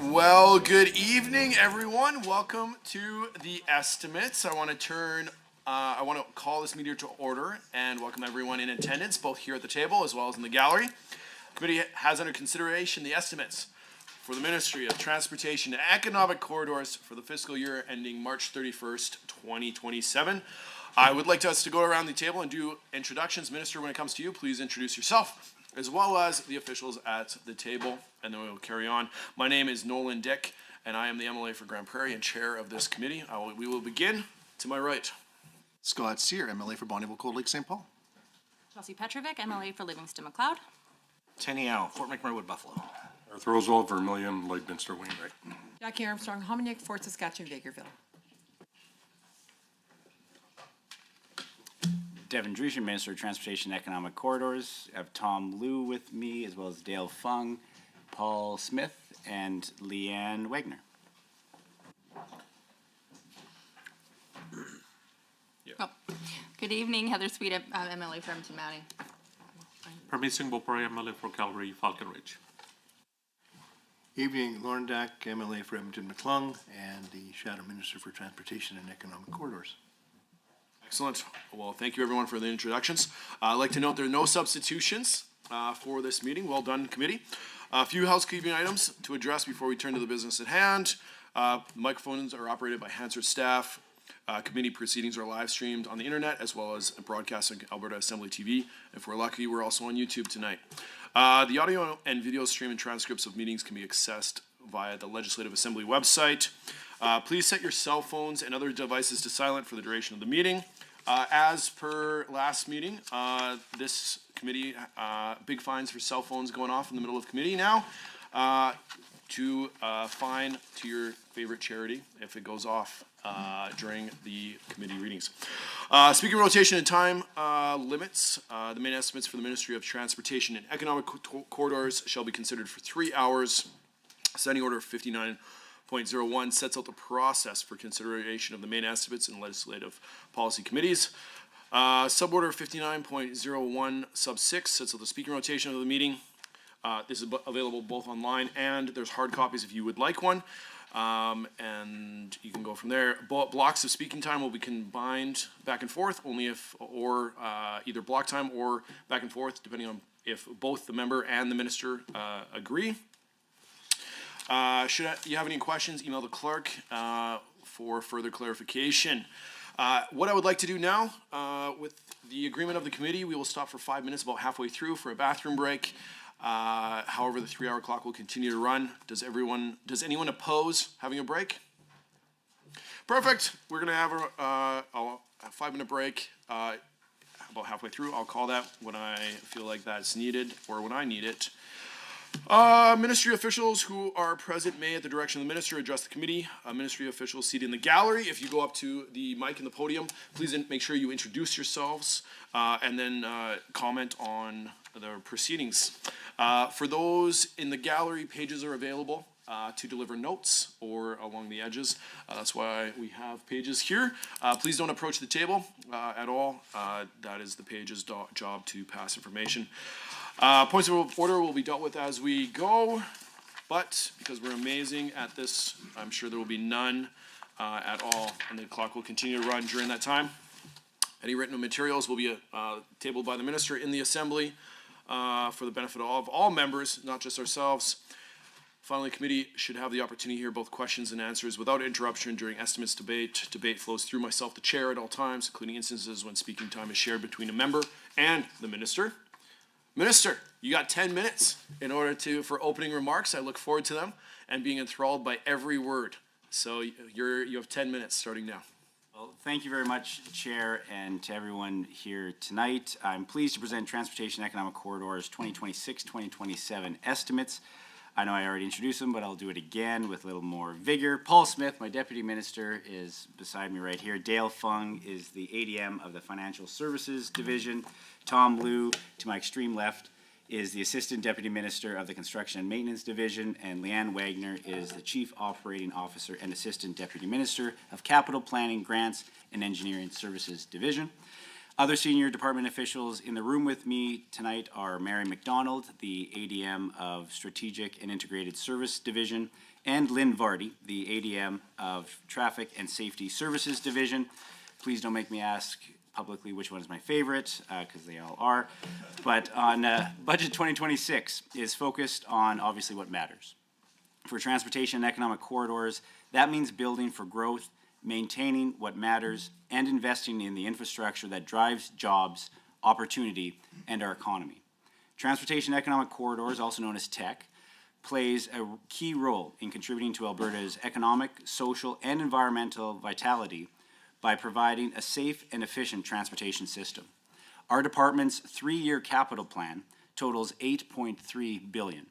Well, good evening, everyone. Welcome to the estimates. I want to call this meeting to order and welcome everyone in attendance, both here at the table as well as in the gallery. The committee has under consideration the estimates for the Ministry of Transportation and Economic Corridors for the fiscal year ending March 31st, 2027. I would like us to go around the table and do introductions. Minister, when it comes to you, please introduce yourself, as well as the officials at the table, and then we will carry on. My name is Nolan Dick, and I am the MLA for Grand Prairie and chair of this committee. We will begin to my right. Scott Sear, MLA for Bonnyville, Cold Lake, St. Paul. Chelsea Petrovic, MLA for Livingston McLeod. Tenny Au, Fort McMurray Wood Buffalo. Arthur Roosevelt, Vermilion, Lloydminster, Wainwright. Jackie Armstrong, Hominick, Fort Saskatchewan, Vegreville. Devin Dreeshen, Minister of Transportation and Economic Corridors. I have Tom Liu with me, as well as Dale Fung, Paul Smith, and Leanne Wagner. Oh. Good evening, Heather Sweet, MLA for Edmonton Mountain. Parmeet Singh Bopare, MLA for Calgary, Falcon Ridge. Evening, Lauren Dack, MLA for Edmonton McClung, and the Shadow Minister for Transportation and Economic Corridors. Excellent. Well, thank you everyone for the introductions. I'd like to note there are no substitutions for this meeting. Well done, committee. A few housekeeping items to address before we turn to the business at hand. Microphones are operated by Hansard staff. Committee proceedings are live streamed on the internet as well as broadcast on Alberta Assembly TV. If we're lucky, we're also on YouTube tonight. The audio and video stream and transcripts of meetings can be accessed via the Legislative Assembly website. Please set your cell phones and other devices to silent for the duration of the meeting. As per last meeting, this committee, big fines for cell phones going off in the middle of committee now. To fine to your favorite charity if it goes off during the committee readings. Speaker rotation and time limits. The main estimates for the Ministry of Transportation and Economic Corridors shall be considered for 3 hours. Standing Order 59.01 sets out the process for consideration of the main estimates in legislative policy committees. Suborder 59.01 sub 6 sets out the speaker rotation of the meeting. This is available both online and there's hard copies if you would like one. And you can go from there. Blocks of speaking time will be combined back and forth only if, or either block time or back and forth, depending on if both the member and the minister agree. Should you have any questions, email the clerk for further clarification. What I would like to do now, with the agreement of the committee, we will stop for 5 minutes about halfway through for a bathroom break. However, the 3 hour clock will continue to run. Does anyone oppose having a break? Perfect. We're going to have a 5 minute break about halfway through. I'll call that when I feel like that's needed or when I need it. Ministry officials who are present may, at the direction of the minister, address the committee. Ministry officials seated in the gallery, if you go up to the mic and the podium, please make sure you introduce yourselves and then comment on the proceedings. For those in the gallery, pages are available to deliver notes or along the edges. That's why we have pages here. Please don't approach the table at all. That is the page's job to pass information. Points of order will be dealt with as we go, but because we're amazing at this, I'm sure there will be none at all, and the clock will continue to run during that time. Any written materials will be tabled by the minister in the assembly for the benefit of all members, not just ourselves. Finally, the committee should have the opportunity to hear both questions and answers without interruption during estimates debate. Debate flows through myself, the chair, at all times, including instances when speaking time is shared between a member and the minister. Minister, you got 10 minutes for opening remarks. I look forward to them and being enthralled by every word. So you have 10 minutes starting now. Well, thank you very much, Chair, and to everyone here tonight. I'm pleased to present Transportation Economic Corridors 2026-2027 estimates. I know I already introduced them, but I'll do it again with a little more vigor. Paul Smith, my Deputy Minister, is beside me right here. Dale Fung is the ADM of the Financial Services Division. Tom Liu, to my extreme left, is the Assistant Deputy Minister of the Construction and Maintenance Division, and Leanne Wagner is the Chief Operating Officer and Assistant Deputy Minister of Capital Planning, Grants, and Engineering Services Division. Other senior department officials in the room with me tonight are Mary McDonald, the ADM of Strategic and Integrated Service Division, and Lynn Vardy, the ADM of Traffic and Safety Services Division. Please don't make me ask publicly which one is my favorite, because they all are. But on Budget 2026 is focused on obviously what matters. For transportation and economic corridors, that means building for growth, maintaining what matters, and investing in the infrastructure that drives jobs, opportunity, and our economy. Transportation economic corridors, also known as TEC, plays a key role in contributing to Alberta's economic, social, and environmental vitality by providing a safe and efficient transportation system. Our department's 3-year capital plan totals $8.3 billion.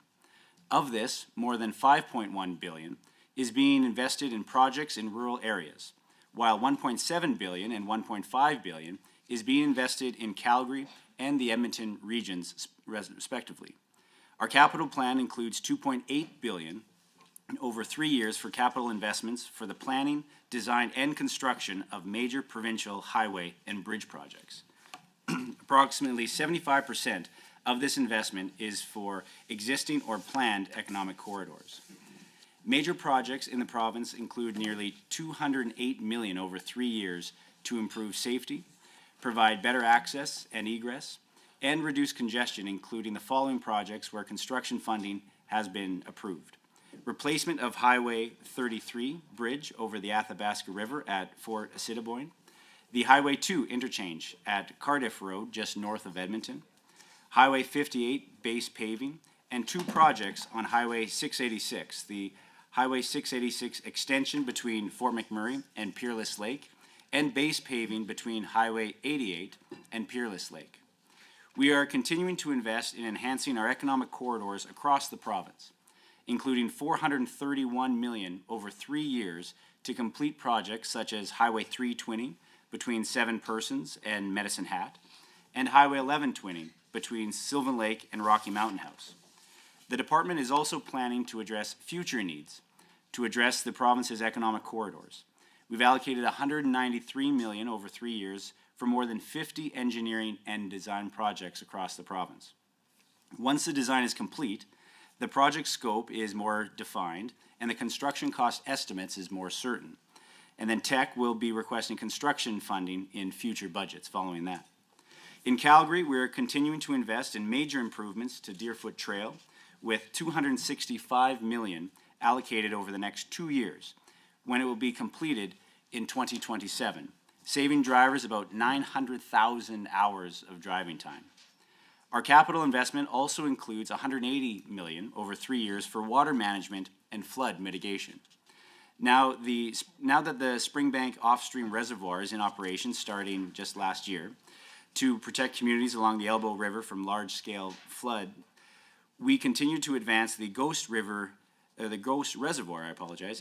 Of this, more than $5.1 billion is being invested in projects in rural areas, while $1.7 billion and $1.5 billion is being invested in Calgary and the Edmonton regions, respectively. Our capital plan includes $2.8 billion over 3 years for capital investments for the planning, design, and construction of major provincial highway and bridge projects. Approximately 75% of this investment is for existing or planned economic corridors. Major projects in the province include nearly $208 million over 3 years to improve safety, provide better access and egress, and reduce congestion, including the following projects where construction funding has been approved. Replacement of Highway 33 bridge over the Athabasca River at Fort Assiniboine, the Highway 2 interchange at Cardiff Road just north of Edmonton, Highway 58 base paving, and 2 projects on Highway 686, the Highway 686 extension between Fort McMurray and Peerless Lake, and base paving between Highway 88 and Peerless Lake. We are continuing to invest in enhancing our economic corridors across the province, including $431 million over 3 years to complete projects such as Highway 3 twinning between Seven Persons and Medicine Hat, and Highway 11 twinning between Sylvan Lake and Rocky Mountain House. The department is also planning to address future needs to address the province's economic corridors. We've allocated $193 million over 3 years for more than 50 engineering and design projects across the province. Once the design is complete, the project scope is more defined and the construction cost estimates is more certain. And then TEC will be requesting construction funding in future budgets following that. In Calgary, we're continuing to invest in major improvements to Deerfoot Trail with $265 million allocated over the next 2 years, when it will be completed in 2027, saving drivers about 900,000 hours of driving time. Our capital investment also includes $180 million over 3 years for water management and flood mitigation. Now that the Springbank off-stream reservoir is in operation starting just last year to protect communities along the Elbow River from large-scale flood, we continue to advance the Ghost Reservoir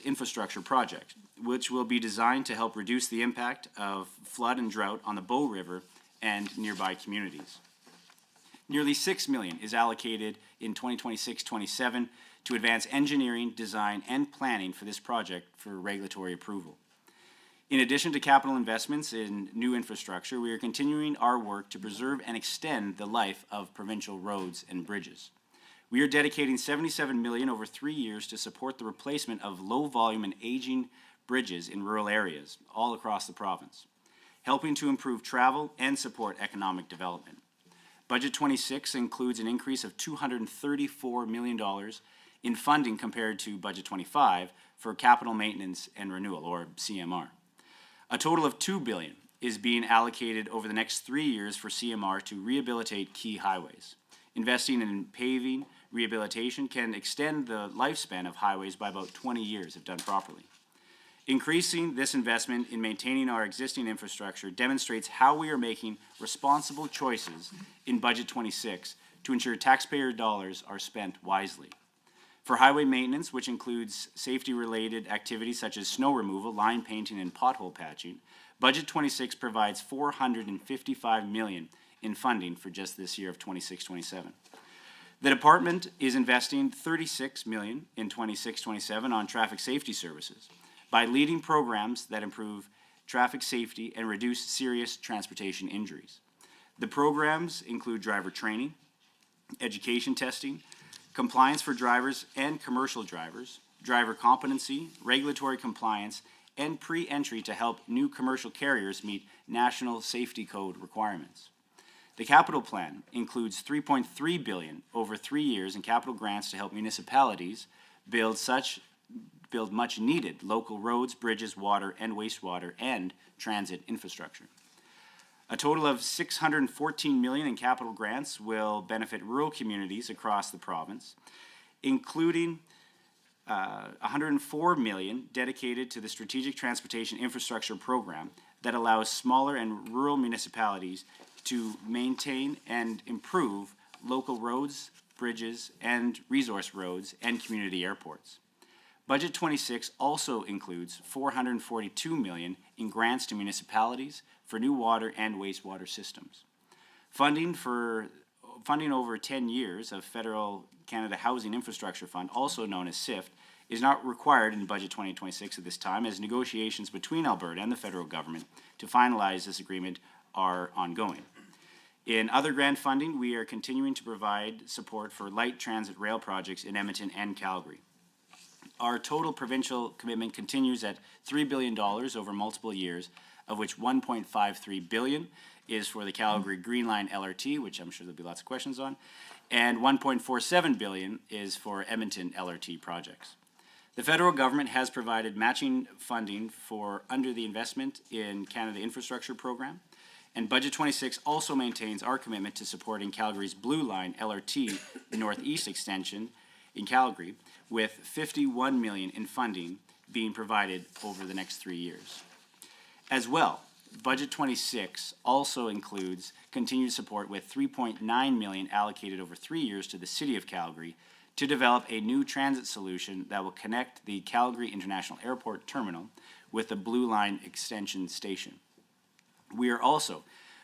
infrastructure project, which will be designed to help reduce the impact of flood and drought on the Bow River and nearby communities. Nearly $6 million is allocated in 2026-27 to advance engineering, design, and planning for this project for regulatory approval. In addition to capital investments in new infrastructure, we are continuing our work to preserve and extend the life of provincial roads and bridges. We are dedicating $77 million over 3 years to support the replacement of low volume and aging bridges in rural areas all across the province, helping to improve travel and support economic development. Budget 26 includes an increase of $234 million in funding compared to Budget 25 for capital maintenance and renewal, or CMR. A total of $2 billion is being allocated over the next 3 years for CMR to rehabilitate key highways. Investing in paving rehabilitation can extend the lifespan of highways by about 20 years if done properly. Increasing this investment in maintaining our existing infrastructure demonstrates how we are making responsible choices in Budget 26 to ensure taxpayer dollars are spent wisely. For highway maintenance, which includes safety-related activities such as snow removal, line painting, and pothole patching, Budget 26 provides $455 million in funding for just this year of 26-27. The department is investing $36 million in 26-27 on traffic safety services by leading programs that improve traffic safety, and reduce serious transportation injuries. The programs include driver training, education testing, compliance for drivers and commercial drivers, driver competency, regulatory compliance, and pre-entry to help new commercial carriers meet national safety code requirements. The capital plan includes $3.3 billion over 3 years in capital grants to help municipalities build much needed local roads, bridges, water and wastewater, and transit infrastructure. A total of $614 million in capital grants will benefit rural communities across the province, including $104 million dedicated to the Strategic Transportation Infrastructure Program that allows smaller and rural municipalities to maintain and improve local roads, bridges, and resource roads and community airports. Budget 26 also includes $442 million in grants to municipalities for new water and wastewater systems. Funding over 10 years of Federal Canada Housing Infrastructure Fund, also known as SIFT, is not required in Budget 2026 at this time, as negotiations between Alberta and the federal government to finalize this agreement are ongoing. In other grant funding, we are continuing to provide support for light transit rail projects in Edmonton and Calgary. Our total provincial commitment continues at $3 billion over multiple years, of which $1.53 billion is for the Calgary Green Line LRT, which I'm sure there'll be lots of questions on, and $1.47 billion is for Edmonton LRT projects. The federal government has provided matching funding for under the Investment in Canada Infrastructure Program, and Budget 26 also maintains our commitment to supporting Calgary's Blue Line LRT Northeast Extension in Calgary, with $51 million in funding being provided over the next 3 years. As well, Budget 26 also includes continued support with $3.9 million allocated over 3 years to the City of Calgary to develop a new transit solution that will connect the Calgary International Airport Terminal with the Blue Line Extension Station. We are also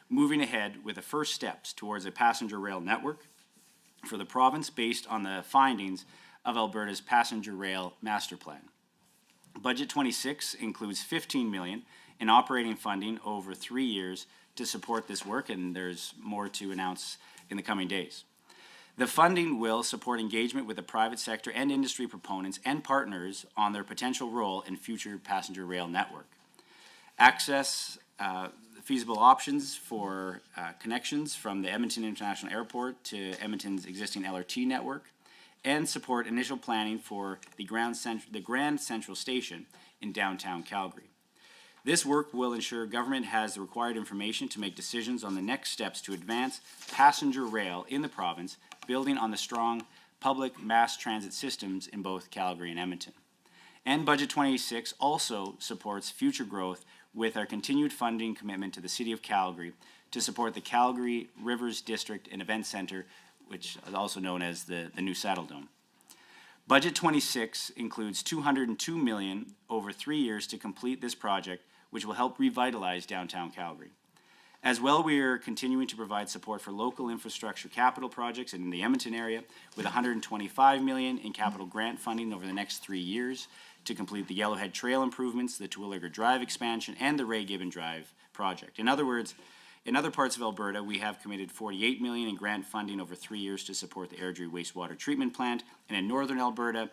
moving ahead with the first steps towards a passenger rail network for the province based on the findings of Alberta's Passenger Rail Master Plan. Budget 26 includes $15 million in operating funding over 3 years to support this work, and there's more to announce in the coming days. The funding will support engagement with the private sector and industry proponents and partners on their potential role in future passenger rail network. Access feasible options for connections from the Edmonton International Airport to Edmonton's existing LRT network, and support initial planning for the Grand Central Station in downtown Calgary. This work will ensure government has the required information to make decisions on the next steps to advance passenger rail in the province, building on the strong public mass transit systems in both Calgary and Edmonton. And Budget 26 also supports future growth with our continued funding commitment to the City of Calgary to support the Calgary Rivers District and Event Center, which is also known as the new Saddle Dome. Budget 26 includes $202 million over 3 years to complete this project, which will help revitalize downtown Calgary. As well, we are continuing to provide support for local infrastructure capital projects in the Edmonton area with $125 million in capital grant funding over the next 3 years to complete the Yellowhead Trail improvements, the Terwillegar Drive expansion, and the Ray Gibbon Drive project. In other words, in other parts of Alberta, we have committed $48 million in grant funding over 3 years to support the Airdrie wastewater treatment plant, and in northern Alberta,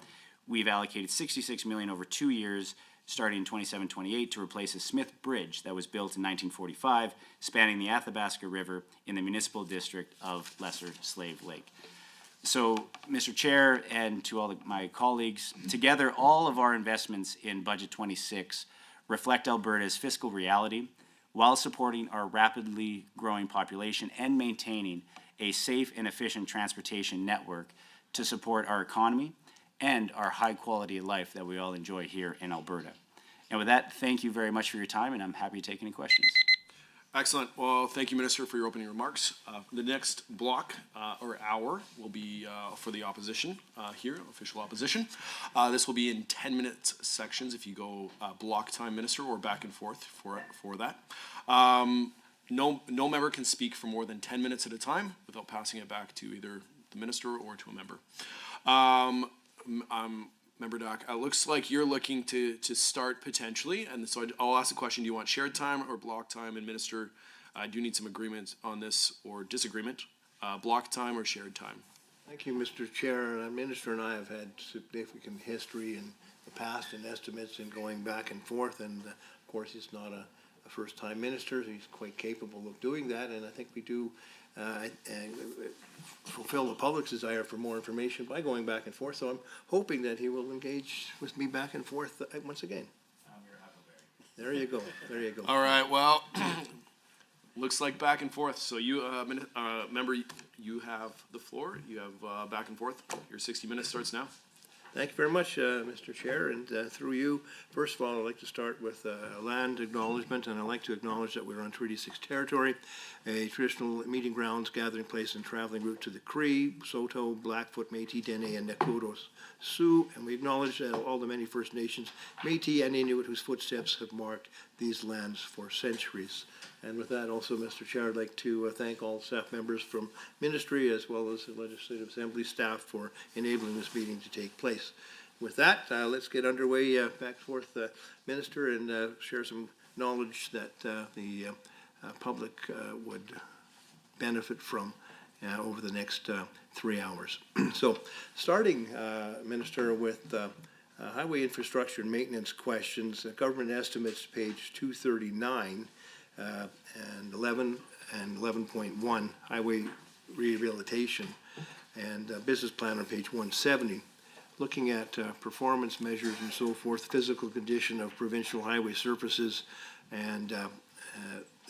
we've allocated $66 million over 2 years starting in 27-28 to replace a Smith Bridge that was built in 1945, spanning the Athabasca River in the municipal district of Lesser Slave Lake. So, Mr. Chair, and to all my colleagues, together all of our investments in Budget 26 reflect Alberta's fiscal reality while supporting our rapidly growing population and maintaining a safe and efficient transportation network to support our economy and our high quality of life that we all enjoy here in Alberta. And with that, thank you very much for your time, and I'm happy to take any questions. Excellent. Well, thank you, Minister, for your opening remarks. The next block or hour will be for the opposition here, official opposition. This will be in 10-minute sections if you go block time, Minister, or back and forth for that. No member can speak for more than 10 minutes at a time without passing it back to either the Minister or to a member. Member Doc, looks like you're looking to start potentially, and so I'll ask the question, do you want shared time or block time? And Minister, I do need some agreement on this or disagreement. Block time or shared time? Thank you, Mr. Chair. Minister and I have had significant history in the past and estimates and going back and forth. And of course, he's not a first-time minister. He's quite capable of doing that. And I think we do fulfill the public's desire for more information by going back and forth. So I'm hoping that he will engage with me back and forth once again. There you go. There you go. All right, well, looks like back and forth. So you, member, you have the floor. You have back and forth. Your 60 minutes starts now. Thank you very much, Mr. Chair, and through you, first of all, I'd like to start with a land acknowledgement, and I'd like to acknowledge that we're on Treaty 6 territory, a traditional meeting grounds, gathering place, and traveling route to the Cree, Saulteaux, Blackfoot, Métis, Dene, and Nakota Sioux, and we acknowledge all the many First Nations, Métis, and Inuit whose footsteps have marked these lands for centuries. And with that, also, Mr. Chair, I'd like to thank all staff members from Ministry as well as the Legislative Assembly staff for enabling this meeting to take place. With that, let's get underway, back and forth, Minister, and share some knowledge that the public would benefit from over the next 3 hours. So, starting, Minister, with highway infrastructure and maintenance questions, government estimates, page 239, and 11 and 11.1, highway rehabilitation, and business plan on page 170, looking at performance measures and so forth, physical condition of provincial highway surfaces, and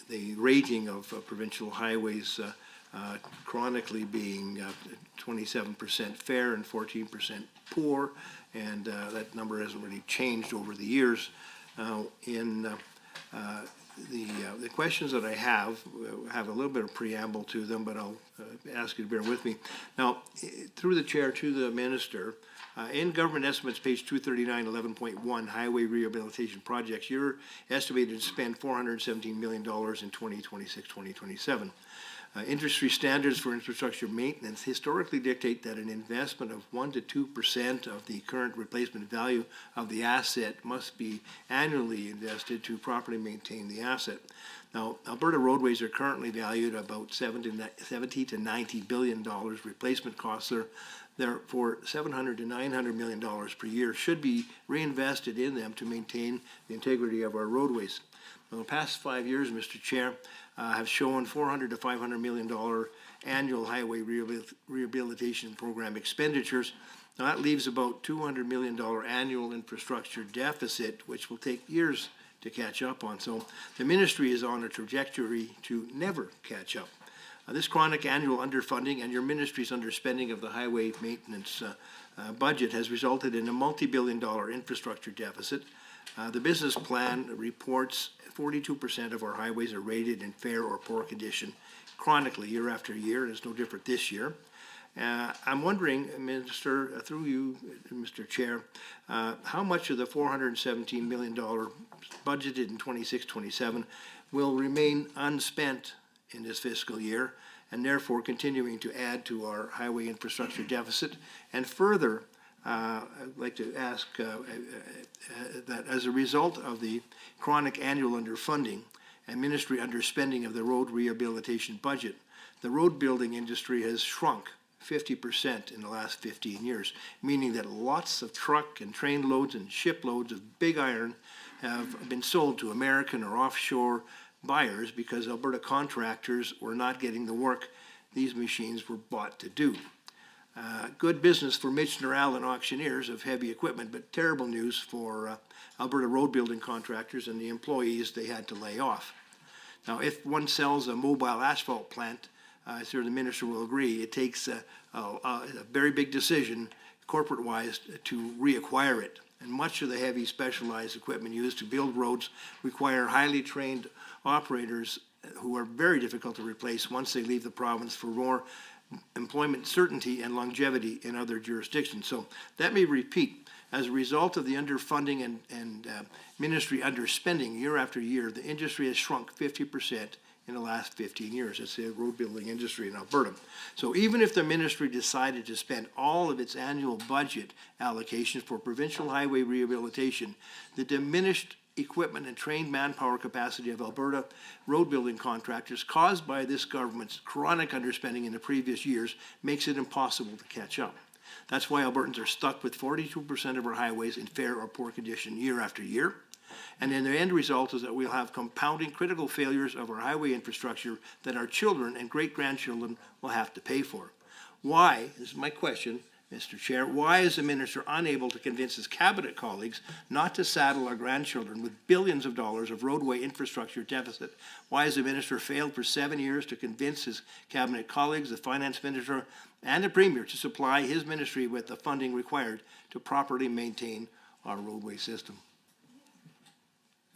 the rating of provincial highways chronically being 27% fair and 14% poor, and that number hasn't really changed over the years. The questions that I have a little bit of preamble to them, but I'll ask you to bear with me. Now, through the chair to the minister, in government estimates, page 239, 11.1, highway rehabilitation projects, you're estimated to spend $417 million in 2026, 2027. Industry standards for infrastructure maintenance historically dictate that an investment of 1 to 2% of the current replacement value of the asset must be annually invested to properly maintain the asset. Now, Alberta roadways are currently valued about $70 to $90 billion replacement costs. Therefore, $700 to $900 million per year should be reinvested in them to maintain the integrity of our roadways. Now, the past 5 years, Mr. Chair, have shown $400 to $500 million annual highway rehabilitation program expenditures. Now, that leaves about $200 million annual infrastructure deficit, which will take years to catch up on. So the ministry is on a trajectory to never catch up. This chronic annual underfunding and your ministry's underspending of the highway maintenance budget has resulted in a multi-billion-dollar infrastructure deficit. The business plan reports 42% of our highways are rated in fair or poor condition chronically year after year, and it's no different this year. I'm wondering, Minister, through you, Mr. Chair, how much of the $417 million budgeted in 26-27 will remain unspent in this fiscal year, and therefore continuing to add to our highway infrastructure deficit? And further, I'd like to ask that as a result of the chronic annual underfunding and ministry underspending of the road rehabilitation budget, the road building industry has shrunk 50% in the last 15 years, meaning that lots of truck and train loads and ship loads of big iron have been sold to American or offshore buyers because Alberta contractors were not getting the work these machines were bought to do. Good business for Ministerial and auctioneers of heavy equipment, but terrible news for Alberta road building contractors and the employees they had to lay off. Now, if one sells a mobile asphalt plant, I'm sure the minister will agree, it takes a very big decision, corporate-wise, to reacquire it. And much of the heavy specialized equipment used to build roads require highly trained operators who are very difficult to replace once they leave the province for more employment certainty and longevity in other jurisdictions. So let me repeat, as a result of the underfunding and ministry underspending year after year, the industry has shrunk 50% in the last 15 years. It's the road building industry in Alberta. So even if the ministry decided to spend all of its annual budget allocations for provincial highway rehabilitation, the diminished equipment and trained manpower capacity of Alberta road building contractors caused by this government's chronic underspending in the previous years makes it impossible to catch up. That's why Albertans are stuck with 42% of our highways in fair or poor condition year after year. And then the end result is that we'll have compounding critical failures of our highway infrastructure that our children and great-grandchildren will have to pay for. Why, this is my question, Mr. Chair, why is the minister unable to convince his cabinet colleagues not to saddle our grandchildren with billions of dollars of roadway infrastructure deficit? Why has the minister failed for 7 years to convince his cabinet colleagues, the finance minister, and the premier to supply his ministry with the funding required to properly maintain our roadway system?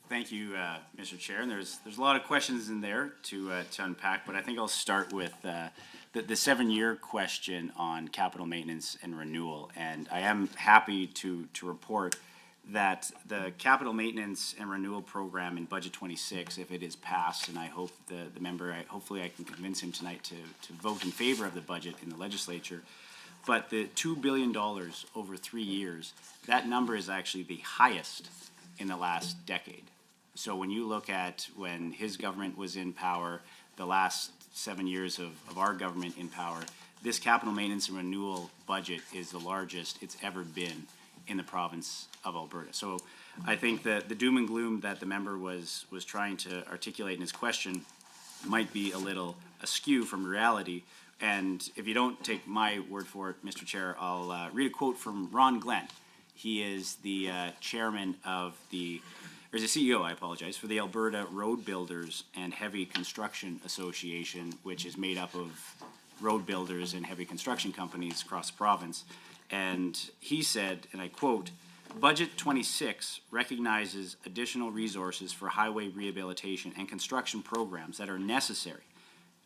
Thank you, Mr. Chair. And there's a lot of questions in there to unpack, but I think I'll start with the 7-year question on capital maintenance and renewal. And I am happy to report that the capital maintenance and renewal program in Budget 26, if it is passed, and I hope the member, hopefully I can convince him tonight to vote in favor of the budget in the legislature. But the $2 billion over 3 years, that number is actually the highest in the last decade. So when you look at when his government was in power, the last 7 years of our government in power, this capital maintenance and renewal budget is the largest it's ever been in the province of Alberta. So I think that the doom and gloom that the member was trying to articulate in his question might be a little askew from reality. And if you don't take my word for it, Mr. Chair, I'll read a quote from Ron Glenn. He is the chairman of the There's a CEO, I apologize, for the Alberta Road Builders and Heavy Construction Association, which is made up of road builders and heavy construction companies across the province. And he said, and I quote, "Budget 26 recognizes additional resources for highway rehabilitation and construction programs that are necessary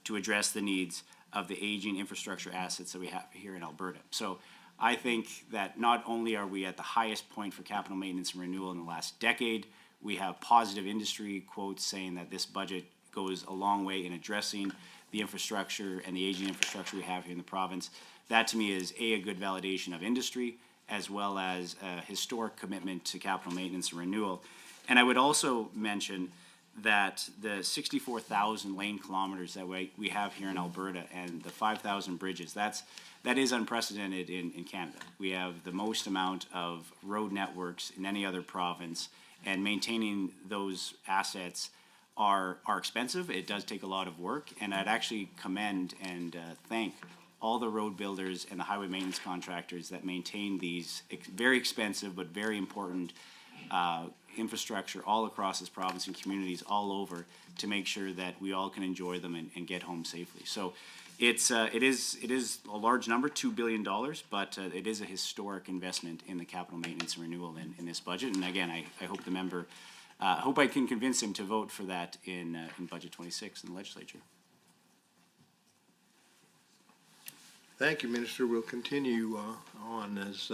to address the needs of the aging infrastructure assets that we have here in Alberta." So I think that not only are we at the highest point for capital maintenance and renewal in the last decade, we have positive industry quotes saying that this budget goes a long way in addressing the infrastructure and the aging infrastructure we have here in the province. That to me is a good validation of industry as well as a historic commitment to capital maintenance and renewal. And I would also mention that the 64,000 lane kilometers that we have here in Alberta and the 5,000 bridges, that is unprecedented in Canada. We have the most amount of road networks in any other province, and maintaining those assets are expensive. It does take a lot of work, and I'd actually commend and thank all the road builders and the highway maintenance contractors that maintain these very expensive but very important infrastructure all across this province and communities all over to make sure that we all can enjoy them and get home safely. So it is a large number, $2 billion, but it is a historic investment in the capital maintenance and renewal in this budget. And again, I hope the member, hope I can convince him to vote for that in Budget 26 in the legislature. Thank you, Minister. We'll continue on as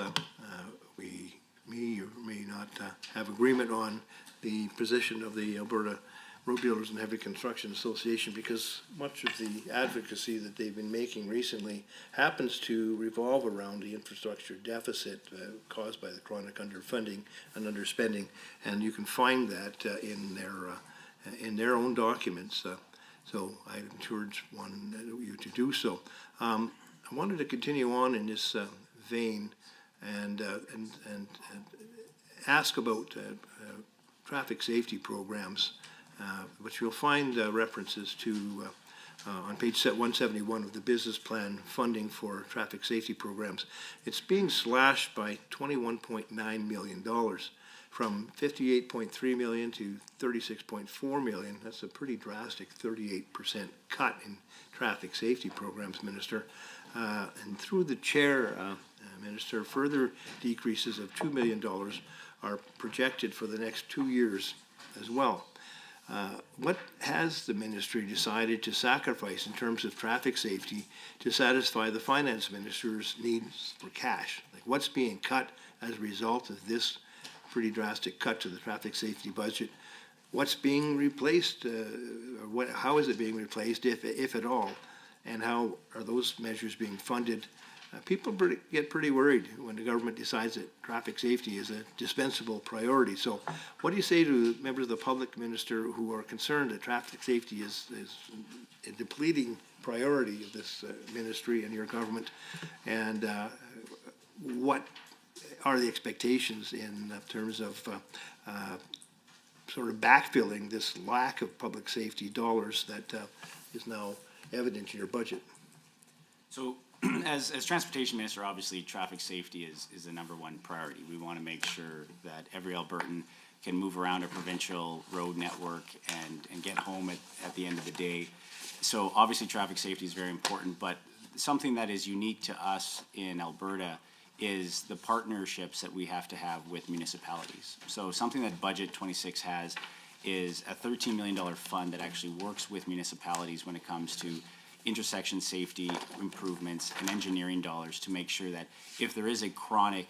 we may or may not have agreement on the position of the Alberta Road Builders and Heavy Construction Association, because much of the advocacy that they've been making recently happens to revolve around the infrastructure deficit caused by the chronic underfunding and underspending, and you can find that in their own documents. So I encourage you to do so. I wanted to continue on in this vein and ask about traffic safety programs, which you'll find references to on page 171 of the business plan funding for traffic safety programs. It's being slashed by $21.9 million from $58.3 million to $36.4 million. That's a pretty drastic 38% cut in traffic safety programs, Minister. And through the chair, Minister, further decreases of $2 million are projected for the next 2 years as well. What has the ministry decided to sacrifice in terms of traffic safety to satisfy the finance minister's needs for cash? Like, what's being cut as a result of this pretty drastic cut to the traffic safety budget? what's being replaced, or how is it being replaced, if at all? And how are those measures being funded? People get pretty worried when the government decides that traffic safety is a dispensable priority. So what do you say to members of the public, Minister, who are concerned that traffic safety is a depleting priority of this ministry and your government? And what are the expectations in terms of sort of backfilling this lack of public safety dollars that is now evident in your budget? So as Transportation Minister, obviously, traffic safety is the number one priority. We want to make sure that every Albertan can move around a provincial road network and get home at the end of the day. So obviously, traffic safety is very important, but something that is unique to us in Alberta is the partnerships that we have to have with municipalities. So something that Budget 26 has is a $13 million fund that actually works with municipalities when it comes to intersection safety improvements and engineering dollars to make sure that if there is a chronic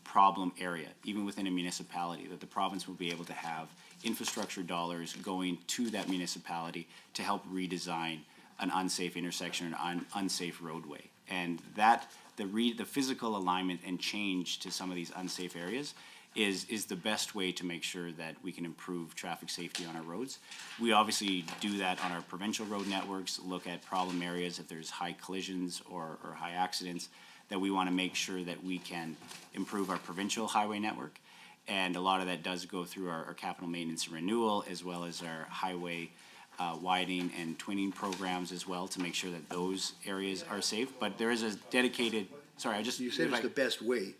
problem area, even within a municipality, that the province will be able to have infrastructure dollars going to that municipality to help redesign an unsafe intersection or an unsafe roadway. And that the physical alignment and change to some of these unsafe areas is the best way to make sure that we can improve traffic safety on our roads. We obviously do that on our provincial road networks, look at problem areas if there's high collisions or high accidents, that we want to make sure that we can improve our provincial highway network. And a lot of that does go through our capital maintenance and renewal, as well as our highway widening and twinning programs as well, to make sure that those areas are safe. But there is a dedicated, You said it's the best way.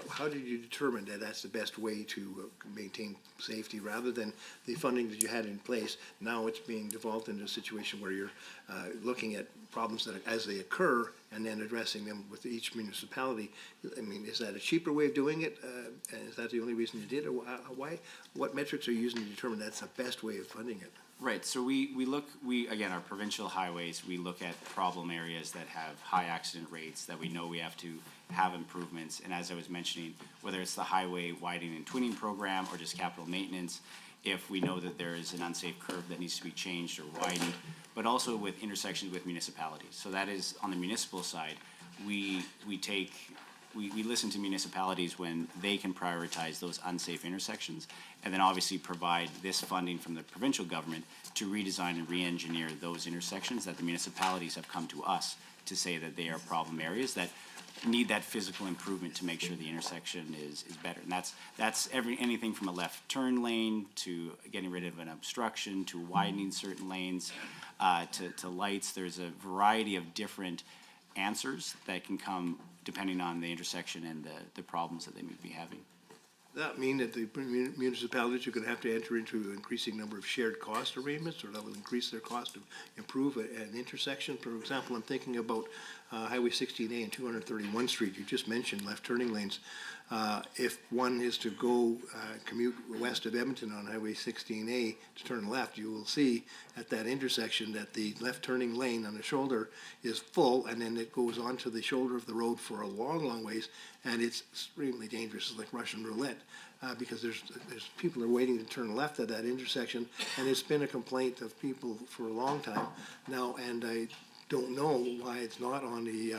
How did you determine that that's the best way to maintain safety, rather than the funding that you had in place? Now it's being devolved into a situation where you're looking at problems that as they occur and then addressing them with each municipality. I mean, is that a cheaper way of doing it? And is that the only reason you did it? Why? What metrics are you using to determine that's the best way of funding it? Right, so we again, our provincial highways, we look at problem areas that have high accident rates, that we know we have to have improvements. And as I was mentioning, whether it's the highway widening and twinning program or just capital maintenance, if we know that there is an unsafe curve that needs to be changed or widened, but also with intersections with municipalities. So that is on the municipal side, we listen to municipalities when they can prioritize those unsafe intersections, and then obviously provide this funding from the provincial government to redesign and re-engineer those intersections that the municipalities have come to us to say that they are problem areas that need that physical improvement to make sure the intersection is better. And that's anything from a left turn lane to getting rid of an obstruction to widening certain lanes to lights. There's a variety of different answers that can come depending on the intersection and the problems that they may be having. Does that mean that the municipalities are going to have to enter into an increasing number of shared cost arrangements, or that will increase their cost to improve an intersection? For example, I'm thinking about Highway 16A and 231 Street. You just mentioned left turning lanes. If one is to go commute west of Edmonton on Highway 16A to turn left, you will see at that intersection that the left turning lane on the shoulder is full, and then it goes onto the shoulder of the road for a long, long ways, and it's extremely dangerous. It's like Russian roulette. Because there's people are waiting to turn left at that intersection, and it's been a complaint of people for a long time now, and I don't know why it's not on the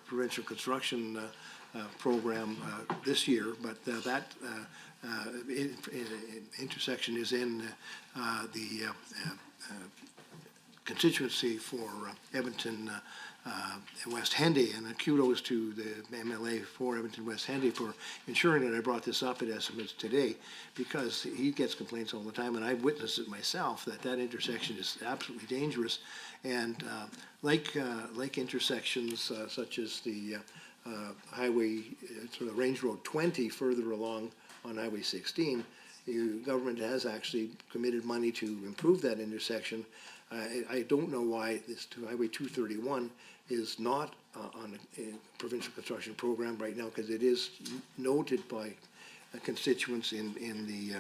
provincial construction program this year, but that intersection is in the constituency for Edmonton West Henday, and kudos to the MLA for Edmonton West Henday for ensuring that I brought this up at estimates today, because he gets complaints all the time, and I've witnessed it myself, that intersection is absolutely dangerous. And like intersections such as the highway, sort of Range Road 20 further along on Highway 16, the government has actually committed money to improve that intersection. I don't know why this Highway 231 is not on a provincial construction program right now, because it is noted by constituents in the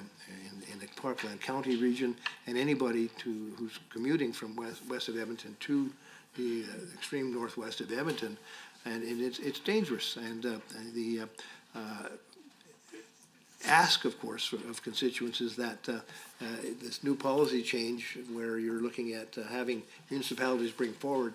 Parkland County region, and anybody who's commuting from west of Edmonton to the extreme northwest of Edmonton, and it's dangerous. And ask, of course, of constituents is that this new policy change where you're looking at having municipalities bring forward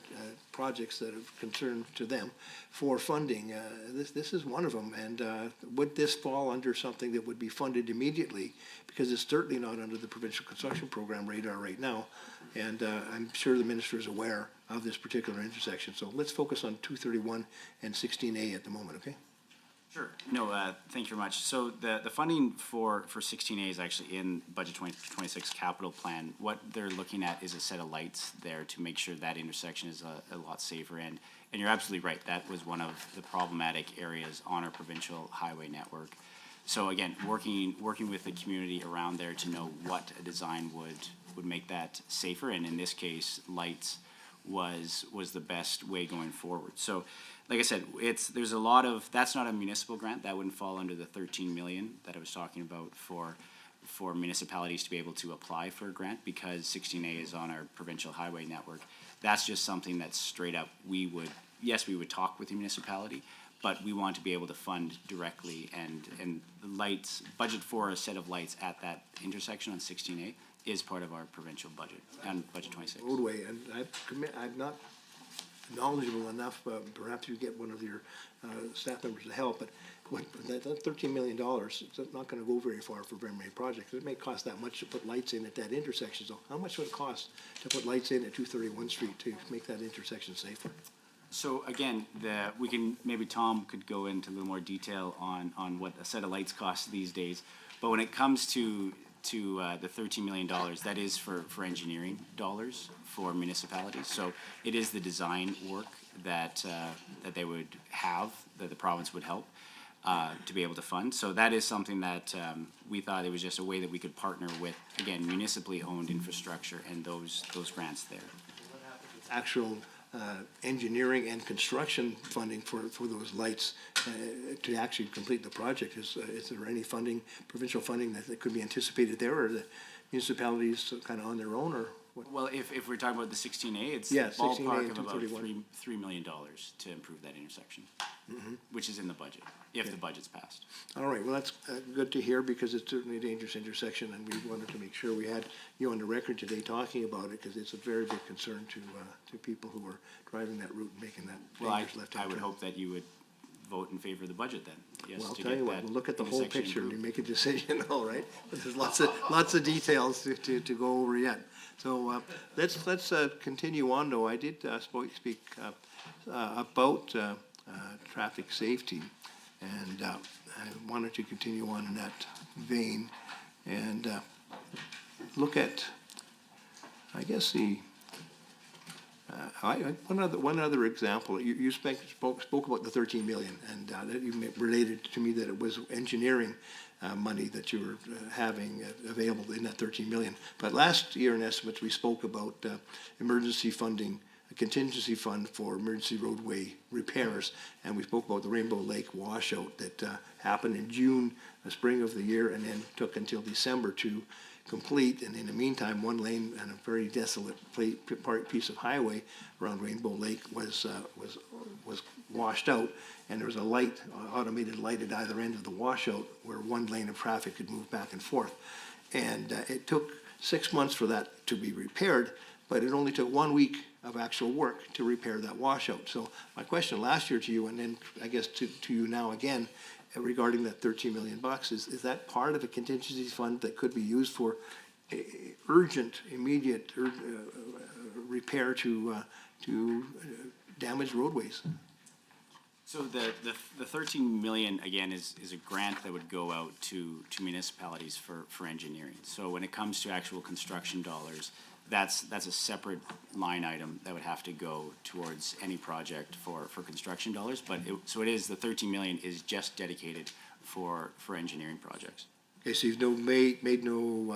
projects that are concerned to them for funding. This is one of them. And would this fall under something that would be funded immediately? Because it's certainly not under the provincial construction program radar right now. And I'm sure the minister is aware of this particular intersection. So let's focus on 231 and 16A at the moment, okay? Sure. No, thank you very much. So the funding for 16A is actually in Budget 2026 capital plan. What they're looking at is a set of lights there to make sure that intersection is a lot safer. And you're absolutely right. That was one of the problematic areas on our provincial highway network. So again, working with the community around there to know what a design would make that safer. And in this case, lights was the best way going forward. So like I said, there's a lot of, that's not a municipal grant. That wouldn't fall under the 13 million that I was talking about for municipalities to be able to apply for a grant, because 16A is on our provincial highway network. That's just something that's straight up, we would talk with the municipality, but we want to be able to fund directly, and the lights, budget for a set of lights at that intersection on 16A is part of our provincial budget, and Budget 26. Roadway, and I'm not knowledgeable enough, perhaps you get one of your staff members to help, but that $13 million, it's not gonna go very far for very many projects. It may cost that much to put lights in at that intersection, so how much would it cost to put lights in at 231 Street to make that intersection safer? So again, maybe Tom could go into a little more detail on what a set of lights costs these days, but when it comes to the $13 million, that is for engineering dollars for municipalities. So it is the design work that they would have, that the province would help to be able to fund. So that is something that we thought it was just a way that we could partner with, again, municipally owned infrastructure and those grants there. Actual engineering and construction funding for those lights to actually complete the project? Is there any funding, provincial funding that could be anticipated there, or the municipalities kind of on their own, or what? Well, if we're talking about the 16A, it's Yeah, a 16A ballpark and of about $231. $3 million to improve that intersection, which is in the budget, if the budget's passed. All right, well, that's good to hear, because it's certainly a dangerous intersection, and we wanted to make sure we had you on the record today talking about it, because it's a very big concern to people who are driving that route and making that Well, dangerous left-hand I turn. would hope that you would vote in favor of the budget then. Yes, Well, I'll to tell get you what, that we'll look at the whole intersection picture and improved. make a decision, all right? But there's lots of details to go over yet. So let's continue on, though. I did speak about traffic safety, and I wanted to continue on in that vein and look at, I guess, one other example. You spoke about the 13 million, and that you related to me that it was engineering money that you were having available in that 13 million. But last year in estimates, we spoke about emergency funding, a contingency fund for emergency roadway repairs, and we spoke about the Rainbow Lake washout that happened in June, the spring of the year, and then took until December to complete. And in the meantime, one lane and a very desolate piece of highway around Rainbow Lake was washed out, and there was a light, automated light at either end of the washout where one lane of traffic could move back and forth. And it took 6 months for that to be repaired, but it only took 1 week of actual work to repair that washout. So my question last year to you, and then I guess to you now again, regarding that 13 million bucks, is that part of a contingency fund that could be used for urgent, immediate repair to damaged roadways? So the 13 million, again, is a grant that would go out to municipalities for engineering. So when it comes to actual construction dollars, that's a separate line item that would have to go towards any project for construction dollars. But so it is, the 13 million is just dedicated for engineering projects. Okay, so you've made no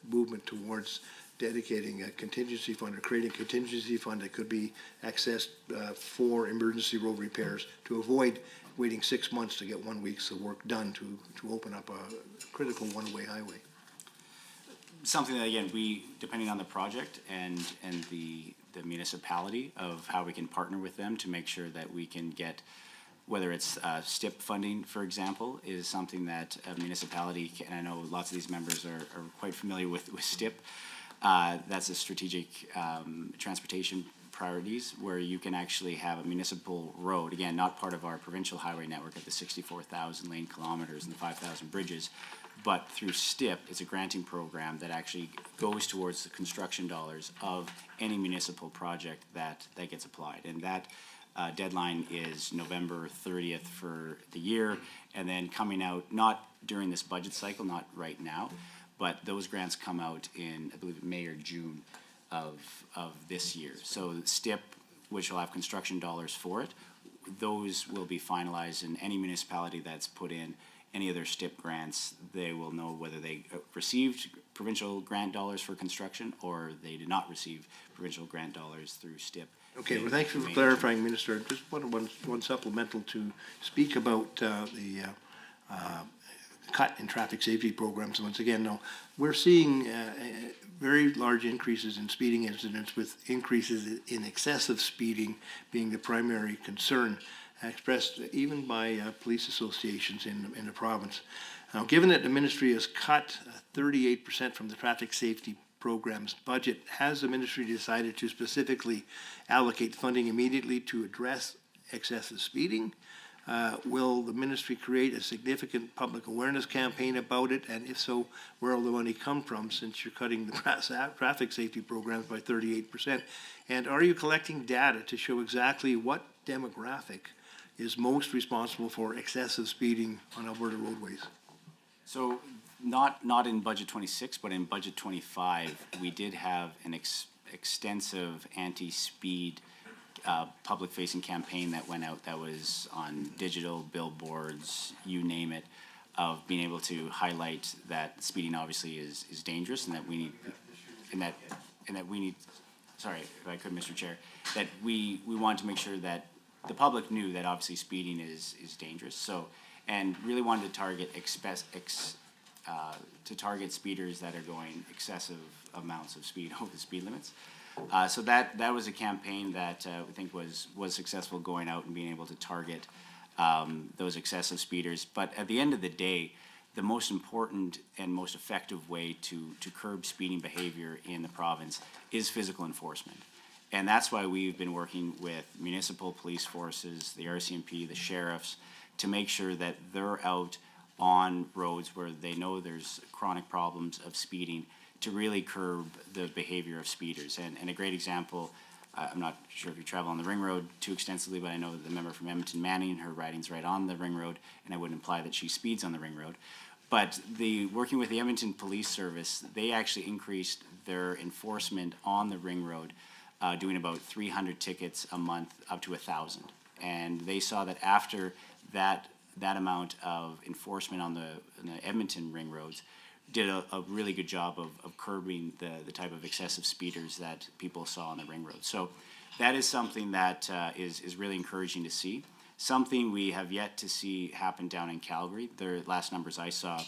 movement towards dedicating a contingency fund or creating a contingency fund that could be accessed for emergency road repairs to avoid waiting 6 months to get 1 week's of work done to open up a critical one-way highway. Something that, again, depending on the project and the municipality of how we can partner with them to make sure that we can get whether it's STIP funding, for example, is something that a municipality, and I know lots of these members are quite familiar with STIP. That's a strategic transportation priorities where you can actually have a municipal road, again, not part of our provincial highway network of the 64,000 lane kilometers and the 5,000 bridges, but through STIP, it's a granting program that actually goes towards the construction dollars of any municipal project that gets applied. And that deadline is November 30th for the year, and then coming out, not during this budget cycle, not right now, but those grants come out in, I believe, May or June of this year. So STIP, which will have construction dollars for it, those will be finalized, and any municipality that's put in any of their STIP grants, they will know whether they received provincial grant dollars for construction or they did not receive provincial grant dollars through STIP. Okay, well, thank you for clarifying, Minister. Just one supplemental to speak about the cut in traffic safety programs. Once again, now, we're seeing very large increases in speeding incidents, with increases in excessive speeding being the primary concern, expressed even by police associations in the province. Now, given that the ministry has cut 38% from the traffic safety program's budget, has the ministry decided to specifically allocate funding immediately to address excessive speeding? Will the ministry create a significant public awareness campaign about it? And if so, where will the money come from, since you're cutting the traffic safety programs by 38%? And are you collecting data to show exactly what demographic is most responsible for excessive speeding on Alberta roadways? So not in budget 26, but in budget 25, we did have an extensive anti-speed public-facing campaign that went out, that was on digital, billboards, you name it, of being able to highlight that speeding obviously is dangerous, and that we need, sorry if I could, Mr. Chair, that we want to make sure that the public knew that obviously speeding is dangerous. So, and really wanted to target target speeders that are going excessive amounts of speed over the speed limits. So that was a campaign that we think was successful, going out and being able to target those excessive speeders. But at the end of the day, the most important and most effective way to curb speeding behavior in the province is physical enforcement. And that's why we've been working with municipal police forces, the RCMP, the sheriffs, to make sure that they're out on roads where they know there's chronic problems of speeding, to really curb the behavior of speeders. And a great example, I'm not sure if you travel on the ring road too extensively, but I know the member from Edmonton, Manning, her riding's right on the ring road, and I wouldn't imply that she speeds on the ring road. But working with the Edmonton Police Service, they actually increased their enforcement on the ring road, doing about 300 tickets a month, up to 1,000. And they saw that after that amount of enforcement on the Edmonton ring roads, did a really good job of curbing the type of excessive speeders that people saw on the ring road. So that is something that is really encouraging to see. Something we have yet to see happen down in Calgary. The last numbers I saw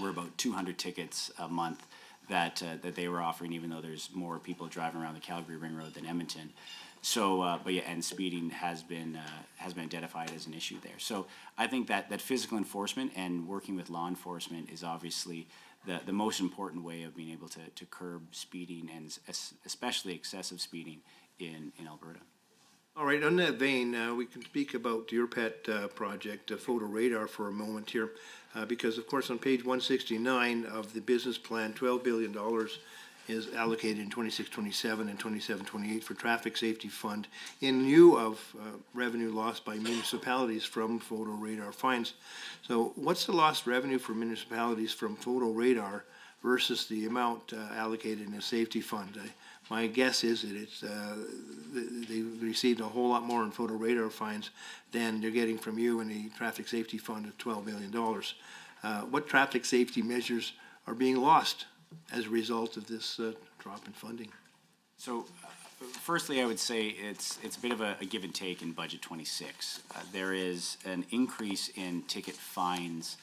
were about 200 tickets a month that they were offering, even though there's more people driving around the Calgary ring road than Edmonton. So, but yeah, and speeding has been identified as an issue there. So I think that physical enforcement and working with law enforcement is obviously the most important way of being able to curb speeding, and especially excessive speeding in Alberta. All right, on that vein, we can speak about your pet project, photo radar, for a moment here, because of course on page 169 of the business plan, $12 billion is allocated in 26-27 and 27-28 for traffic safety fund in lieu of revenue lost by municipalities from photo radar fines. So what's the lost revenue for municipalities from photo radar versus the amount allocated in a safety fund? My guess is that they received a whole lot more in photo radar fines than they're getting from you in the traffic safety fund of $12 million. What traffic safety measures are being lost as a result of this drop in funding? So, firstly, I would say it's a bit of a give and take in budget 26. There is an increase in ticket fines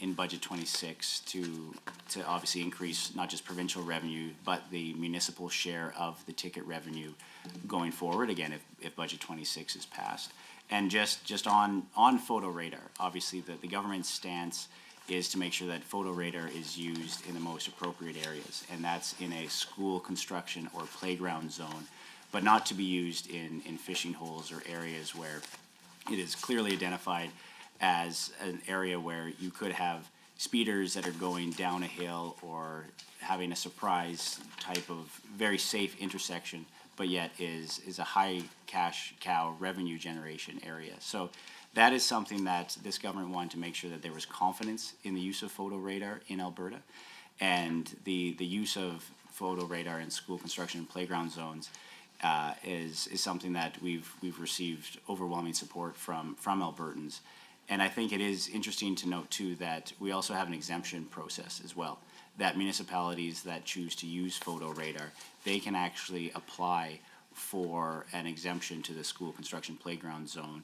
in budget 26 to obviously increase not just provincial revenue, but the municipal share of the ticket revenue going forward, again, if budget 26 is passed. And just on photo radar, obviously the government's stance is to make sure that photo radar is used in the most appropriate areas, and that's in a school construction or playground zone, but not to be used in fishing holes or areas where it is clearly identified as an area where you could have speeders that are going down a hill or having a surprise type of very safe intersection, but yet is a high cash cow revenue generation area. So that is something that this government wanted to make sure that there was confidence in the use of photo radar in Alberta, and the use of photo radar in school construction and playground zones is something that we've received overwhelming support from Albertans. And I think it is interesting to note too that we also have an exemption process as well, that municipalities that choose to use photo radar, they can actually apply for an exemption to the school construction playground zone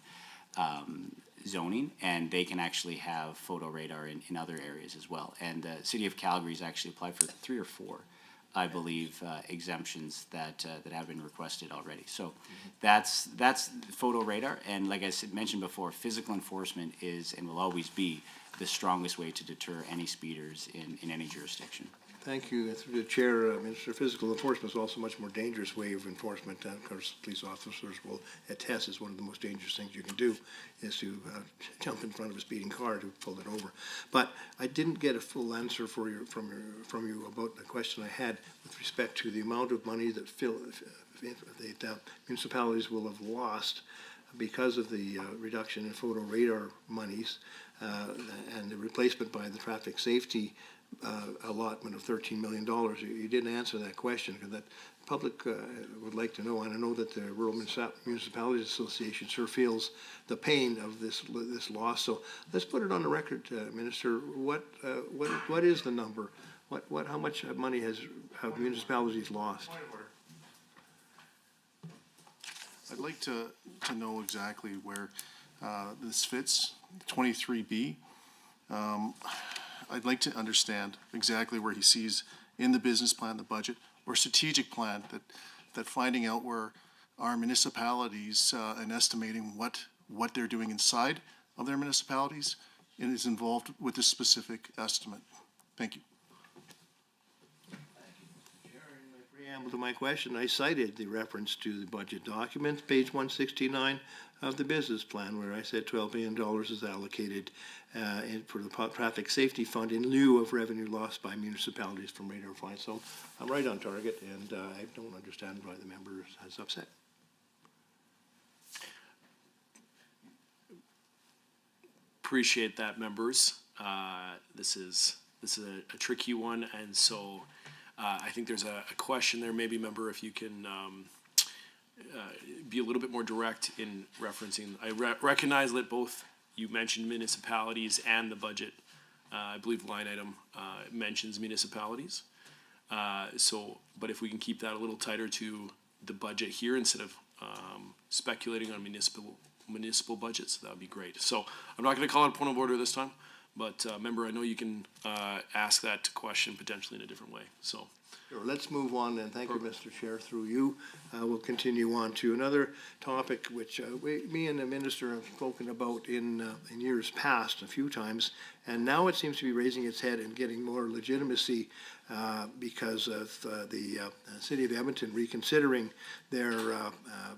zoning, and they can actually have photo radar in other areas as well. And the City of Calgary's actually applied for 3 or 4, I believe, exemptions that have been requested already. So that's photo radar, and like I mentioned before, physical enforcement is and will always be the strongest way to deter any speeders in any jurisdiction. Thank you. Through the chair, Minister, physical enforcement is also a much more dangerous way of enforcement. Of course, police officers will attest is one of the most dangerous things you can do is to jump in front of a speeding car to pull it over. But I didn't get a full answer from you about the question I had with respect to the amount of money that municipalities will have lost because of the reduction in photo radar monies and the replacement by the traffic safety allotment of $13 million. You didn't answer that question, because that public would like to know, and I know that the Rural Municipalities Association sure feels the pain of this loss. So let's put it on the record, Minister. What is the number? How much money have municipalities lost? I'd like to know exactly where this fits, 23B. I'd like to understand exactly where he sees in the business plan, the budget, or strategic plan, that finding out where our municipalities and estimating what they're doing inside of their municipalities and is involved with this specific estimate. Thank you. Preamble to my question, I cited the reference to the budget document, page 169 of the business plan, where I said $12 million is allocated for the traffic safety fund in lieu of revenue lost by municipalities from radar fines. So I'm right on target, and I don't understand why the member is upset. Appreciate that, members. This is a tricky one, and so I think there's a question there. Maybe, member, if you can be a little bit more direct in referencing. I recognize that both you mentioned municipalities and the budget. I believe line item mentions municipalities. But if we can keep that a little tighter to the budget here instead of speculating on municipal budgets, that would be great. So I'm not going to call it a point of order this time, but member, I know you can ask that question potentially in a different way. So. Sure. Let's move on, and thank you, Mr. Chair. Through you, we'll continue on to another topic which me and the minister have spoken about in years past a few times, and now it seems to be raising its head and getting more legitimacy because of the City of Edmonton reconsidering their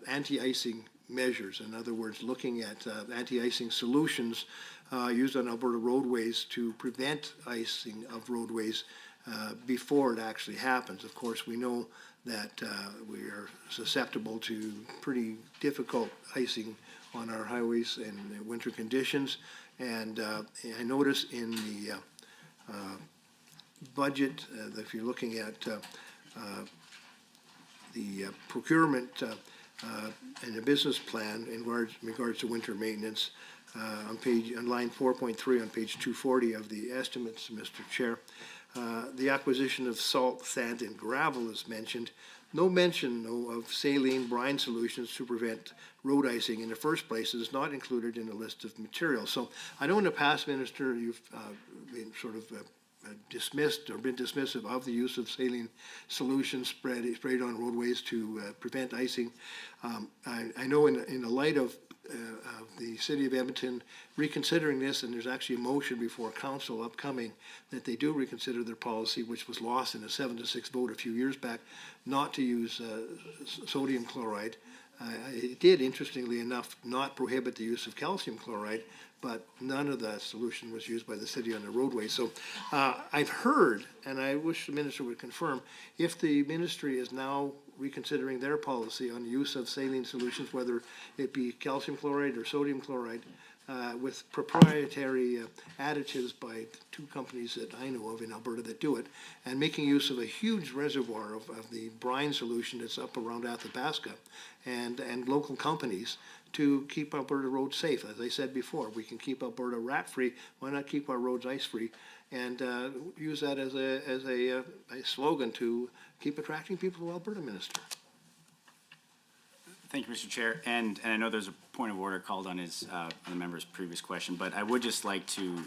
anti-icing measures. In other words, looking at anti-icing solutions used on Alberta roadways to prevent icing of roadways before it actually happens. Of course, we know that we are susceptible to pretty difficult icing on our highways in winter conditions. And I notice in the budget, if you're looking at the procurement and the business plan in regards to winter maintenance, on line 4.3 on page 240 of the estimates, Mr. Chair, the acquisition of salt, sand, and gravel is mentioned, no mention of saline brine solutions to prevent road icing in the first place. It is not included in the list of materials. So I know in the past, Minister, you've been sort of dismissed or been dismissive of the use of saline solutions sprayed on roadways to prevent icing. I know in the light of the City of Edmonton reconsidering this, and there's actually a motion before council upcoming that they do reconsider their policy, which was lost in a 7-6 vote a few years back, not to use sodium chloride. It did, interestingly enough, not prohibit the use of calcium chloride, but none of that solution was used by the city on the roadway. So I've heard, and I wish the minister would confirm, if the ministry is now reconsidering their policy on the use of saline solutions, whether it be calcium chloride or sodium chloride, with proprietary additives by two companies that I know of in Alberta that do it, and making use of a huge reservoir of the brine solution that's up around Athabasca, and local companies to keep Alberta roads safe. As I said before, we can keep Alberta rat-free. Why not keep our roads ice-free? And use that as a slogan to keep attracting people to Alberta, Minister. Thank you, Mr. Chair. And I know there's a point of order called on on the member's previous question, but I would just like to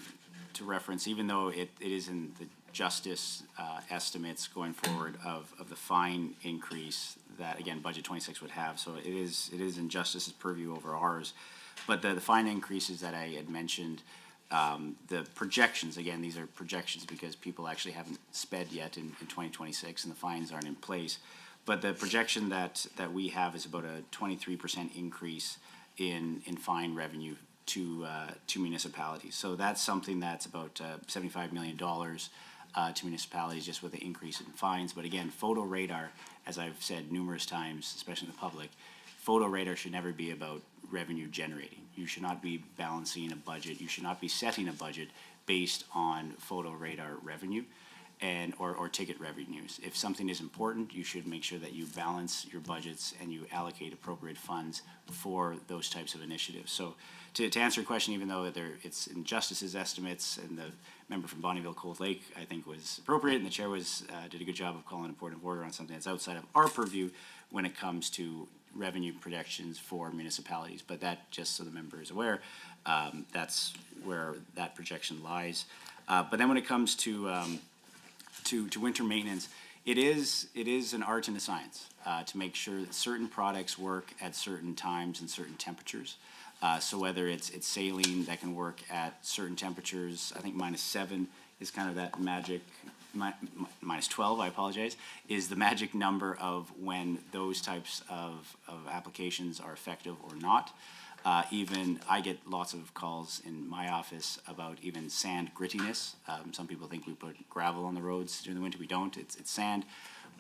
reference, even though it is in the justice estimates going forward of the fine increase that, again, budget 26 would have. So it is in justice's purview over ours. But the fine increases that I had mentioned, the projections, again, these are projections because people actually haven't sped yet in 2026 and the fines aren't in place. But the projection that we have is about a 23% increase in fine revenue to municipalities. So that's something that's about $75 million to municipalities just with the increase in fines. But again, photo radar, as I've said numerous times, especially in the public, photo radar should never be about revenue generating. You should not be balancing a budget. You should not be setting a budget based on photo radar revenue or ticket revenues. If something is important, you should make sure that you balance your budgets and you allocate appropriate funds for those types of initiatives. So to answer your question, even though it's in Justice's estimates and the member from Bonnyville Cold Lake, I think was appropriate, and the chair did a good job of calling a point of order on something that's outside of our purview when it comes to revenue projections for municipalities. But that, just so the member is aware, that's where that projection lies. But then when it comes to winter maintenance, it is an art and a science to make sure that certain products work at certain times and certain temperatures. So whether it's saline that can work at certain temperatures, I think -7 is kind of that magic, -12, I apologize, is the magic number of when those types of applications are effective or not. Even I get lots of calls in my office about even sand grittiness. Some people think we put gravel on the roads during the winter. We don't. It's sand.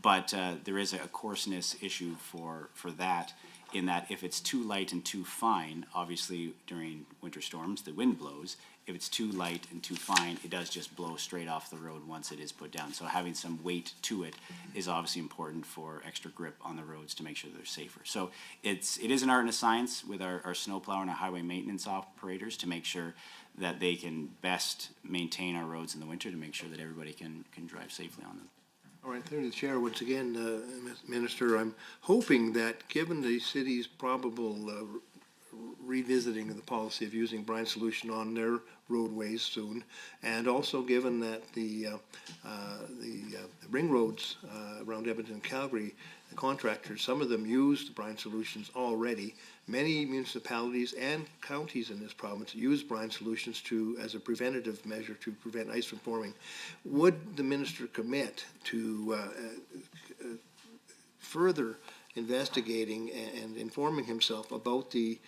But there is a coarseness issue for that, in that if it's too light and too fine, obviously during winter storms, the wind blows. If it's too light and too fine, it does just blow straight off the road once it is put down. So having some weight to it is obviously important for extra grip on the roads to make sure they're safer. So it is an art and a science with our snowplow and our highway maintenance operators to make sure that they can best maintain our roads in the winter to make sure that everybody can drive safely on them. All right, through the chair, once again, Minister, I'm hoping that given the city's probable revisiting of the policy of using brine solution on their roadways soon, and also given that the ring roads around Edmonton and Calgary, the contractors, some of them use the brine solutions already. Many municipalities and counties in this province use brine solutions as a preventative measure to prevent ice from forming. Would the minister commit to further investigating and informing himself about the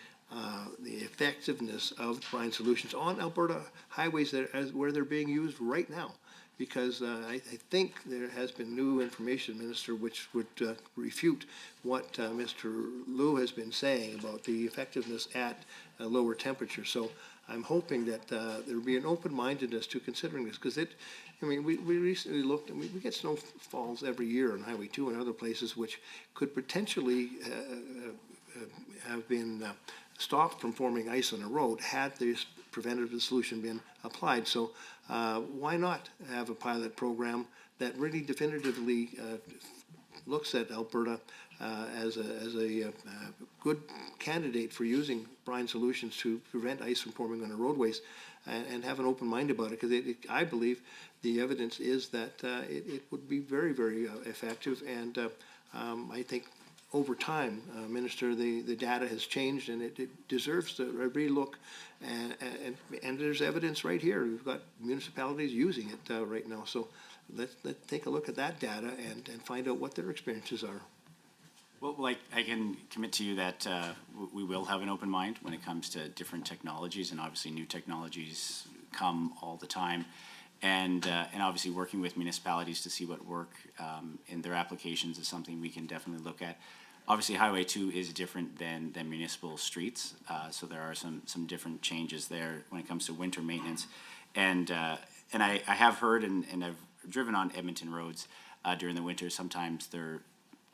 effectiveness of brine solutions on Alberta highways where they're being used right now? Because I think there has been new information, Minister, which would refute what Mr. Liu has been saying about the effectiveness at a lower temperature. So I'm hoping that there will be an open-mindedness to considering this, because we recently looked, and we get snowfalls every year on Highway 2 and other places, which could potentially have been stopped from forming ice on the road had this preventative solution been applied. So why not have a pilot program that really definitively looks at Alberta as a good candidate for using brine solutions to prevent ice from forming on the roadways, and have an open mind about it, because I believe the evidence is that it would be very, very effective, and I think over time, Minister, the data has changed, and it deserves a relook, and there's evidence right here. We've got municipalities using it right now, so let's take a look at that data and find out what their experiences are. Well, I can commit to you that we will have an open mind when it comes to different technologies, and obviously new technologies come all the time. And obviously working with municipalities to see what work in their applications is something we can definitely look at. Obviously, Highway 2 is different than municipal streets, so there are some different changes there when it comes to winter maintenance. And I have heard and I've driven on Edmonton roads during the winter. Sometimes they're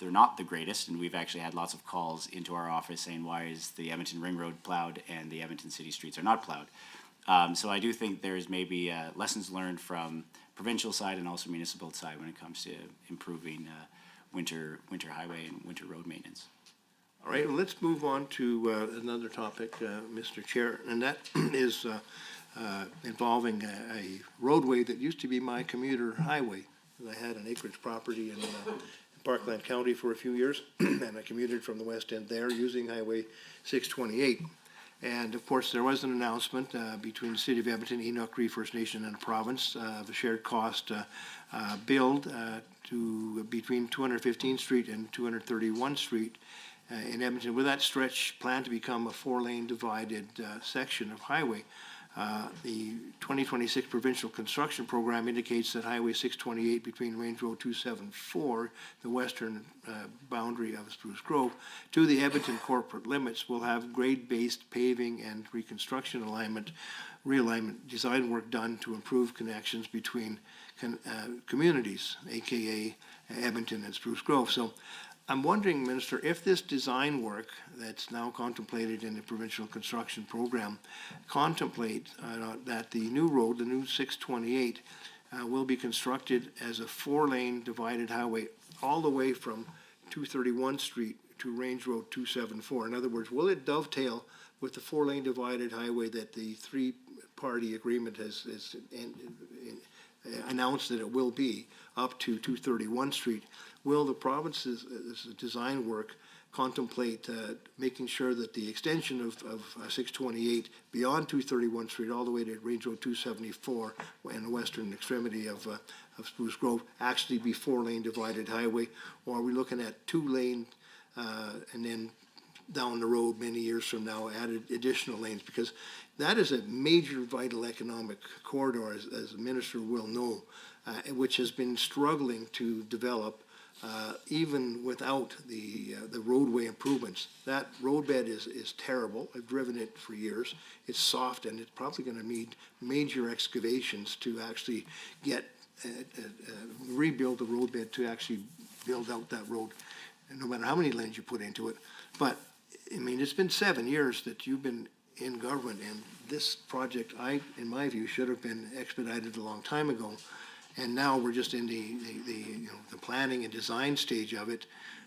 not the greatest, and we've actually had lots of calls into our office saying, why is the Edmonton Ring Road plowed and the Edmonton city streets are not plowed? So I do think there's maybe lessons learned from provincial side and also municipal side when it comes to improving winter highway and winter road maintenance. All right, well, let's move on to another topic, Mr. Chair, and that is involving a roadway that used to be my commuter highway. I had an acreage property in Parkland County for a few years, and I commuted from the west end there using Highway 628. And of course, there was an announcement between the City of Edmonton, Enoch Cree First Nation, and the province of a shared cost build to between 215th Street and 231 Street in Edmonton, with that stretch planned to become a 4-lane divided section of highway. The 2026 provincial construction program indicates that Highway 628 between Range Road 274, the western boundary of Spruce Grove, to the Edmonton corporate limits will have grade-based paving and reconstruction realignment design work done to improve connections between communities, aka Edmonton and Spruce Grove. So I'm wondering, Minister, if this design work that's now contemplated in the provincial construction program contemplate that the new road, the new 628, will be constructed as a 4-lane divided highway all the way from 231 Street to Range Road 274. In other words, will it dovetail with the 4-lane divided highway that the three-party agreement has announced that it will be up to 231 Street? Will the province's design work contemplate making sure that the extension of 628 beyond 231 Street all the way to Range Road 274 and the western extremity of Spruce Grove actually be 4-lane divided highway? Or are we looking at 2-lane and then down the road many years from now added additional lanes? Because that is a major vital economic corridor, as the minister will know, which has been struggling to develop even without the roadway improvements. That roadbed is terrible. I've driven it for years. It's soft, and it's probably going to need major excavations to actually get rebuild the roadbed to actually build out that road, no matter how many lanes you put into it. But I mean, it's been 7 years that you've been in government, and this project, in my view, should have been expedited a long time ago. And now we're just in the planning and design stage of it.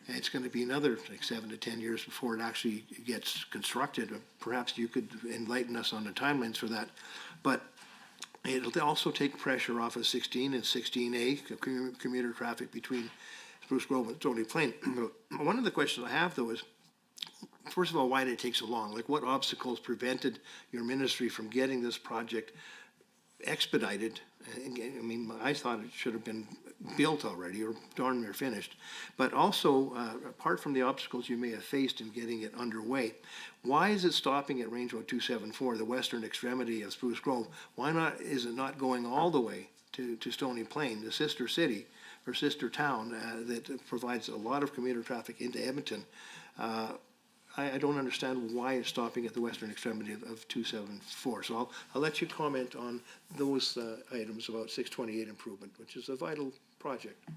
And it's going to be another 7 to 10 years before it actually gets constructed. Perhaps you could enlighten us on the timelines for that. But it'll also take pressure off of 16 and 16A, commuter traffic between Spruce Grove and Stony Plain. One of the questions I have, though, is, first of all, why did it take so long? Like, what obstacles prevented your ministry from getting this project expedited? I mean, I thought it should have been built already or darn near finished. But also, apart from the obstacles you may have faced in getting it underway, why is it stopping at Range Road 274, the western extremity of Spruce Grove? Why not is it not going all the way to Stony Plain, the sister city or sister town that provides a lot of commuter traffic into Edmonton? I don't understand why it's stopping at the western extremity of 274. So I'll let you comment on those items about 628 improvement, which is a vital project.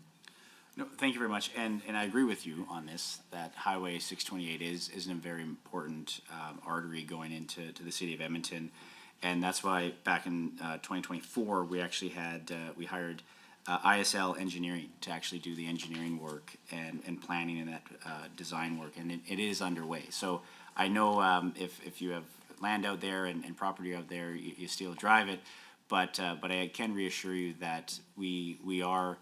No, thank you very much, and I agree with you on this, that Highway 628 is a very important artery going into the city of Edmonton, and that's why back in 2024 we actually had we hired ISL Engineering to actually do the engineering work and planning and that design work, and it is underway. So I know if you have land out there and property out there, you still drive it, but I can reassure you that we are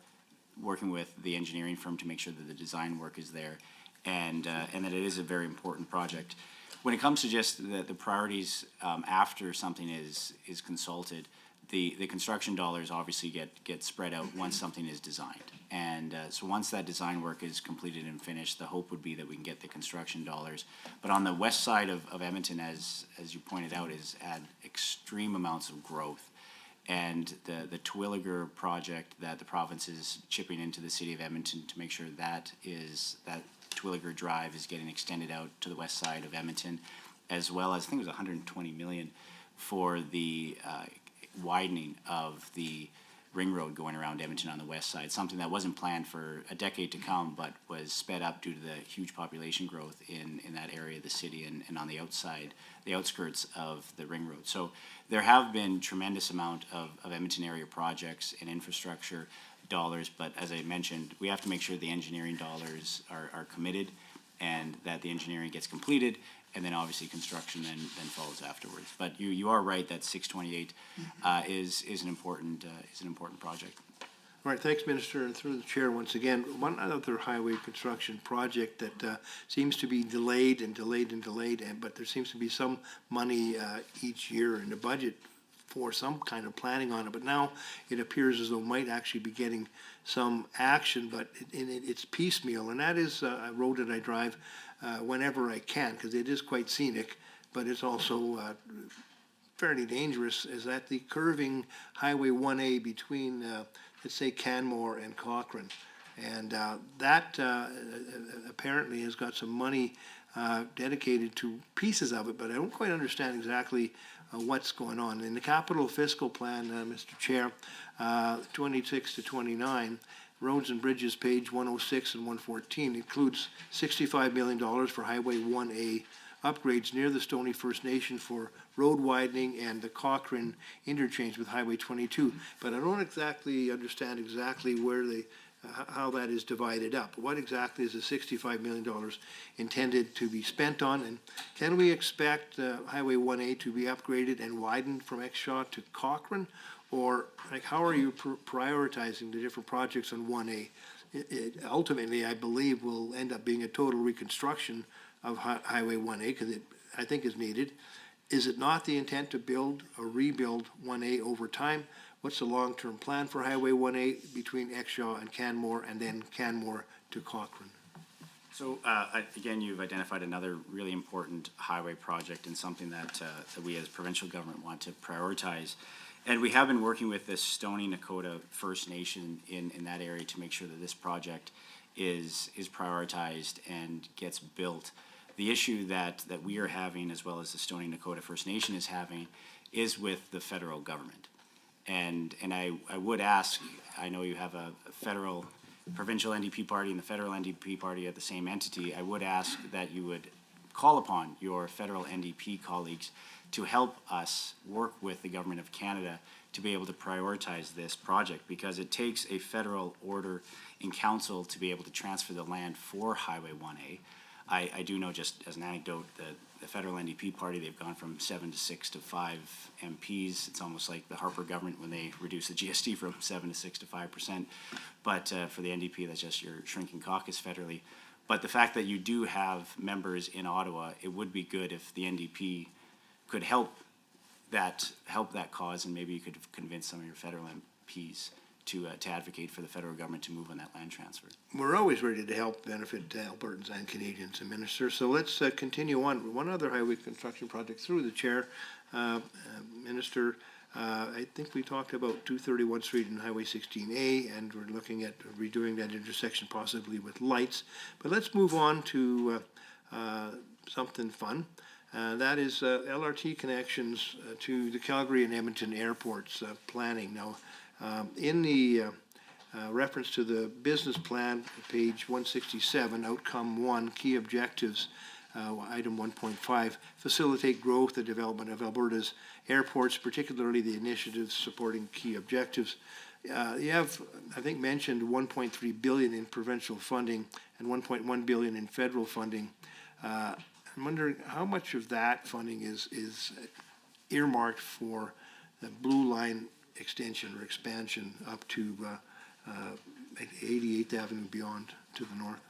working with the engineering firm to make sure that the design work is there, and that it is a very important project. When it comes to just the priorities after something is consulted, the construction dollars obviously get spread out once something is designed. And so once that design work is completed and finished, the hope would be that we can get the construction dollars. But on the west side of Edmonton, as you pointed out, is had extreme amounts of growth. And the Terwillegar project that the province is chipping into the city of Edmonton to make sure that Terwillegar Drive is getting extended out to the west side of Edmonton, as well as I think it was 120 million for the widening of the ring road going around Edmonton on the west side, something that wasn't planned for a decade to come, but was sped up due to the huge population growth in that area of the city and on the outskirts of the ring road. So there have been tremendous amount of Edmonton area projects and infrastructure dollars, but as I mentioned, we have to make sure the engineering dollars are committed and that the engineering gets completed, and then obviously construction then follows afterwards. But you are right that 628 is an important project. All right, thanks, Minister. And through the chair once again, one other highway construction project that seems to be delayed, but there seems to be some money each year in the budget for some kind of planning on it. But now it appears as though it might actually be getting some action, but it's piecemeal. And that is a road that I drive whenever I can, because it is quite scenic, but it's also fairly dangerous. Is that the curving Highway 1A between, let's say, Canmore and Cochrane. And that apparently has got some money dedicated to pieces of it, but I don't quite understand exactly what's going on. In the capital fiscal plan, Mr. Chair, 26 to 29, Roads and Bridges, page 106 and 114, includes $65 million for Highway 1A upgrades near the Stoney First Nation for road widening and the Cochrane interchange with Highway 22. But I don't exactly understand where how that is divided up. What exactly is the $65 million intended to be spent on? And can we expect Highway 1A to be upgraded and widened from Exshaw to Cochrane? Or how are you prioritizing the different projects on 1A? It ultimately, I believe, will end up being a total reconstruction of Highway 1A, because it, I think, is needed. Is it not the intent to build or rebuild 1A over time? What's the long-term plan for Highway 1A between Exshaw and Canmore, and then Canmore to Cochrane? So again, you've identified another really important highway project and something that we as provincial government want to prioritize. And we have been working with the Stoney Nakoda First Nation in that area to make sure that this project is prioritized and gets built. The issue that we are having, as well as the Stoney Nakoda First Nation is having, is with the federal government. And I would ask, I know you have a provincial NDP party and the federal NDP party at the same entity, I would ask that you would call upon your federal NDP colleagues to help us work with the Government of Canada to be able to prioritize this project, because it takes a federal order in council to be able to transfer the land for Highway 1A. I do know, just as an anecdote, that the federal NDP party, they've gone from 7 to 6 to 5 MPs. It's almost like the Harper government when they reduced the GST from 7 to 6 to 5%. But for the NDP, that's just your shrinking caucus federally. But the fact that you do have members in Ottawa, it would be good if the NDP could help that cause, and maybe you could convince some of your federal MPs to advocate for the federal government to move on that land transfer. We're always ready to help benefit Albertans and Canadians, and Minister. So let's continue on. One other highway construction project through the chair, Minister. I think we talked about 231 Street and Highway 16A, and we're looking at redoing that intersection possibly with lights. But let's move on to something fun. That is LRT connections to the Calgary and Edmonton airports planning. Now, in the reference to the business plan, page 167, outcome 1, key objectives, item 1.5, facilitate growth and development of Alberta's airports, particularly the initiatives supporting key objectives. You have, I think, mentioned 1.3 billion in provincial funding and 1.1 billion in federal funding. I'm wondering how much of that funding is earmarked for the Blue Line extension or expansion up to 88th Avenue beyond to the north.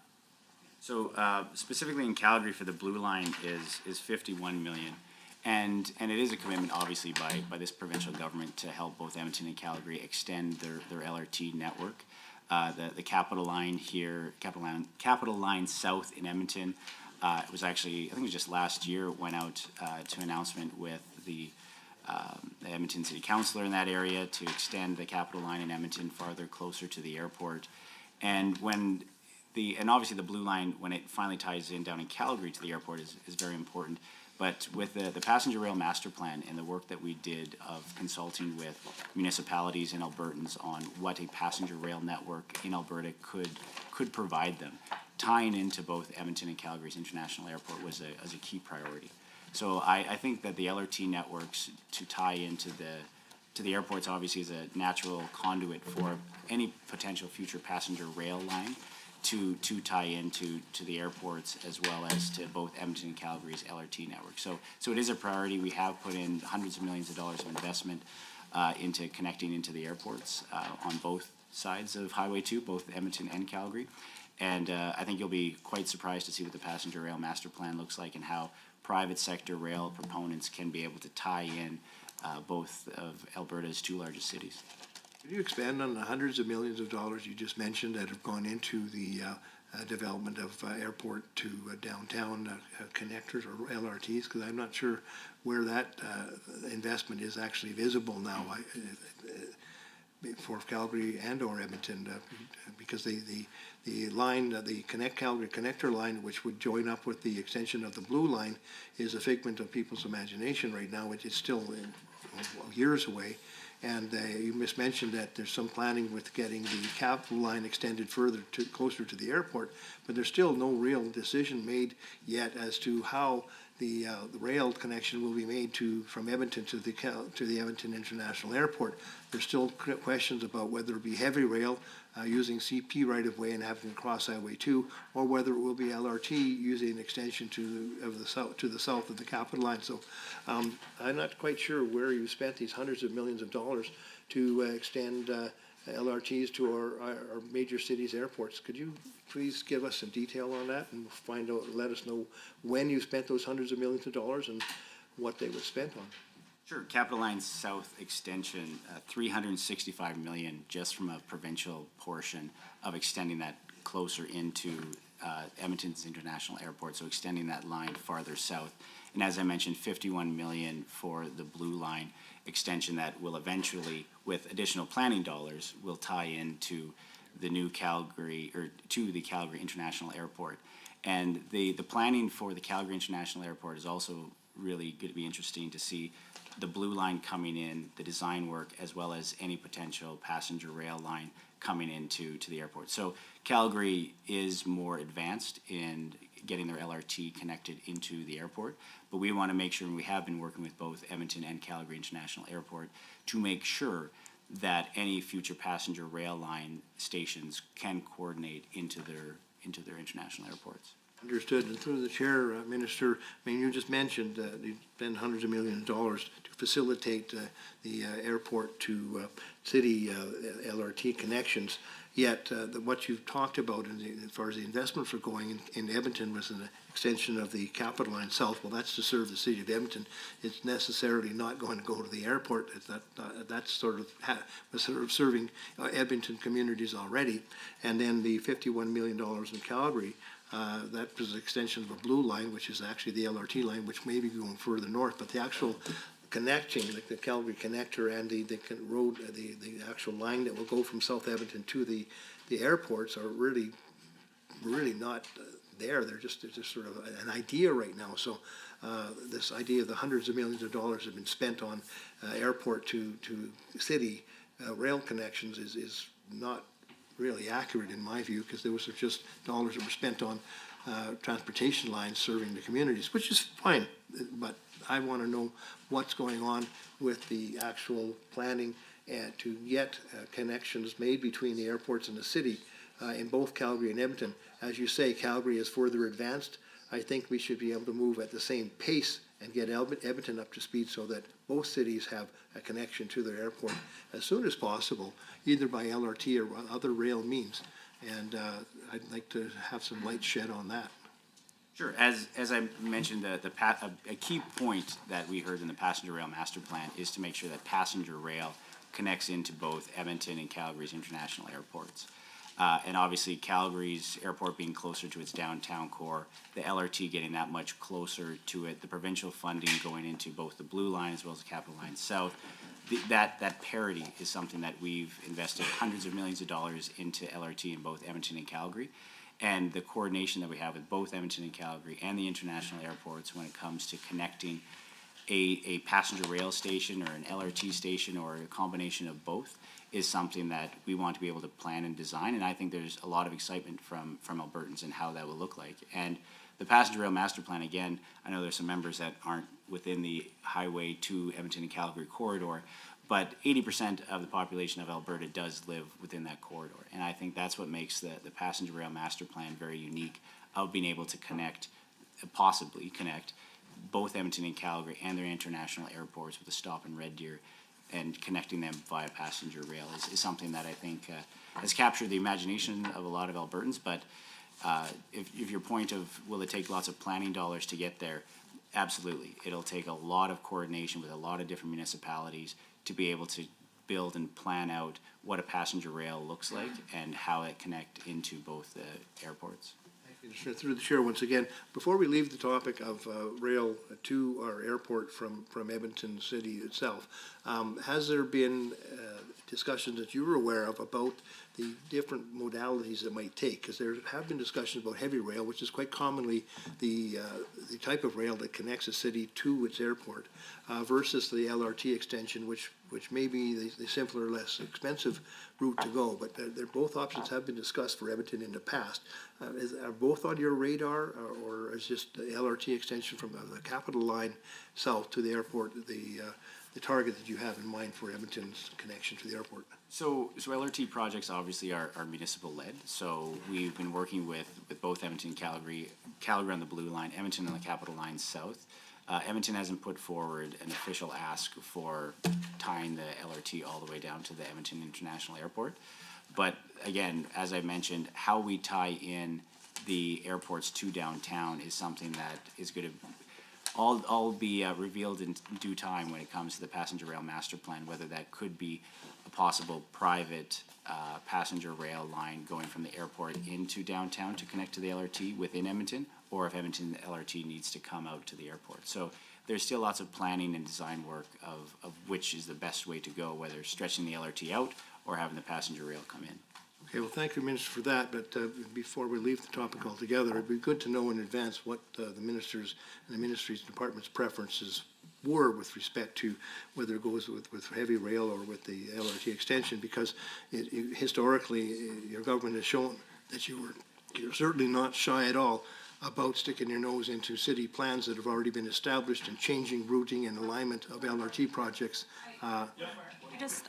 So specifically in Calgary for the Blue Line is 51 million. And it is a commitment, obviously, by this provincial government to help both Edmonton and Calgary extend their LRT network. The Capital Line here, Capital Line South in Edmonton, it was actually, I think it was just last year, went out to announcement with the Edmonton City Councillor in that area to extend the Capital Line in Edmonton farther, closer to the airport. And and obviously the Blue Line, when it finally ties in down in Calgary to the airport, is very important. But with the passenger rail master plan and the work that we did of consulting with municipalities and Albertans on what a passenger rail network in Alberta could provide them, tying into both Edmonton and Calgary's international airport was a key priority. So I think that the LRT networks to tie into the airports obviously is a natural conduit for any potential future passenger rail line to tie into the airports as well as to both Edmonton and Calgary's LRT network. So it is a priority. We have put in hundreds of millions of dollars of investment into connecting into the airports on both sides of Highway 2, both Edmonton and Calgary. And I think you'll be quite surprised to see what the passenger rail master plan looks like and how private sector rail proponents can be able to tie in both of Alberta's two largest cities. Could you expand on the hundreds of millions of dollars you just mentioned that have gone into the development of airport to downtown connectors or LRTs? Because I'm not sure where that investment is actually visible now for Calgary and or Edmonton, because the line, the Calgary connector line, which would join up with the extension of the Blue Line, is a figment of people's imagination right now. It's still years away. And you mentioned that there's some planning with getting the Capital Line extended further closer to the airport, but there's still no real decision made yet as to how the rail connection will be made from Edmonton to the Edmonton International Airport. There's still questions about whether it be heavy rail using CP right of way and having to cross Highway 2, or whether it will be LRT using an extension to the south of the Capital Line. So I'm not quite sure where you spent these hundreds of millions of dollars to extend LRTs to our major cities' airports. Could you please give us some detail on that and let us know when you spent those hundreds of millions of dollars and what they were spent on? Sure. Capital Line South extension, $365 million just from a provincial portion of extending that closer into Edmonton's International Airport, so extending that line farther south. And as I mentioned, $51 million for the Blue Line extension that will eventually, with additional planning dollars, will tie into the new Calgary, or to the Calgary International Airport. And the planning for the Calgary International Airport is also really going to be interesting to see the Blue Line coming in, the design work, as well as any potential passenger rail line coming into the airport. So Calgary is more advanced in getting their LRT connected into the airport, but we want to make sure, and we have been working with both Edmonton and Calgary International Airport to make sure that any future passenger rail line stations can coordinate into their international airports. Understood. And through the chair, Minister, I mean, you just mentioned you spend hundreds of millions of dollars to facilitate the airport to city LRT connections. Yet what you've talked about as far as the investment for going in Edmonton was an extension of the Capital Line South. Well, that's to serve the city of Edmonton. It's necessarily not going to go to the airport. That's sort of serving Edmonton communities already. And then the $51 million in Calgary. That was an extension of a Blue Line, which is actually the LRT line, which may be going further north. But the actual connecting, like the Calgary connector and the road, the actual line that will go from South Edmonton to the airports are really not there. They're just sort of an idea right now. So this idea of the hundreds of millions of dollars have been spent on airport to city rail connections is not really accurate in my view, because there was just dollars that were spent on transportation lines serving the communities, which is fine, but I want to know what's going on with the actual planning and to get connections made between the airports and the city in both Calgary and Edmonton. As you say, Calgary is further advanced. I think we should be able to move at the same pace and get Edmonton up to speed so that both cities have a connection to their airport as soon as possible, either by LRT or other rail means. And I'd like to have some light shed on that. Sure. As I mentioned, a key point that we heard in the passenger rail master plan is to make sure that passenger rail connects into both Edmonton and Calgary's international airports. And obviously Calgary's airport being closer to its downtown core, the LRT getting that much closer to it, the provincial funding going into both the Blue Line as well as the Capital Line South, that parity is something that we've invested hundreds of millions of dollars into LRT in both Edmonton and Calgary. And the coordination that we have with both Edmonton and Calgary and the international airports when it comes to connecting a passenger rail station or an LRT station or a combination of both is something that we want to be able to plan and design. And I think there's a lot of excitement from Albertans and how that will look like. And the passenger rail master plan, again, I know there's some members that aren't within the highway to Edmonton and Calgary corridor, but 80% of the population of Alberta does live within that corridor. And I think that's what makes the passenger rail master plan very unique, of being able to possibly connect both Edmonton and Calgary and their international airports with a stop in Red Deer, and connecting them via passenger rail is something that I think has captured the imagination of a lot of Albertans. But if your point of will it take lots of planning dollars to get there, absolutely. It'll take a lot of coordination with a lot of different municipalities to be able to build and plan out what a passenger rail looks like and how it connect into both the airports. Through the chair once again, before we leave the topic of rail to our airport from Edmonton City itself, has there been discussions that you were aware of about the different modalities it might take? Because there have been discussions about heavy rail, which is quite commonly the type of rail that connects a city to its airport, versus the LRT extension, which may be the simpler, less expensive route to go. But both options have been discussed for Edmonton in the past. Are both on your radar, or is just the LRT extension from the Capital Line south to the airport the target that you have in mind for Edmonton's connection to the airport? So LRT projects obviously are municipal led. So we've been working with both Edmonton and Calgary on the Blue Line, Edmonton on the Capital Line South. Edmonton hasn't put forward an official ask for tying the LRT all the way down to the Edmonton International Airport. But again, as I mentioned, how we tie in the airports to downtown is something that is going to all be revealed in due time when it comes to the passenger rail master plan, whether that could be a possible private passenger rail line going from the airport into downtown to connect to the LRT within Edmonton, or if Edmonton LRT needs to come out to the airport. So there's still lots of planning and design work of which is the best way to go, whether stretching the LRT out or having the passenger rail come in. Okay, well, thank you, Minister, for that. But before we leave the topic altogether, it'd be good to know in advance what the ministers and the ministry's department's preferences were with respect to whether it goes with heavy rail or with the LRT extension, because historically your government has shown that you're certainly not shy at all about sticking your nose into city plans that have already been established and changing routing and alignment of LRT projects. Just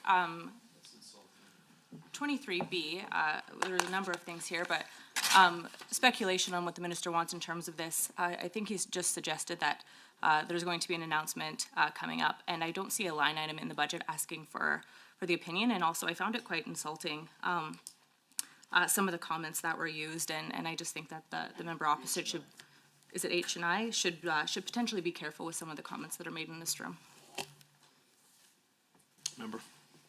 23B, there's a number of things here, but speculation on what the minister wants in terms of this. I think he's just suggested that there's going to be an announcement coming up, and I don't see a line item in the budget asking for the opinion, and also I found it quite insulting, some of the comments that were used, and I just think that the member opposite should, is it H and I, should potentially be careful with some of the comments that are made in this room. Member?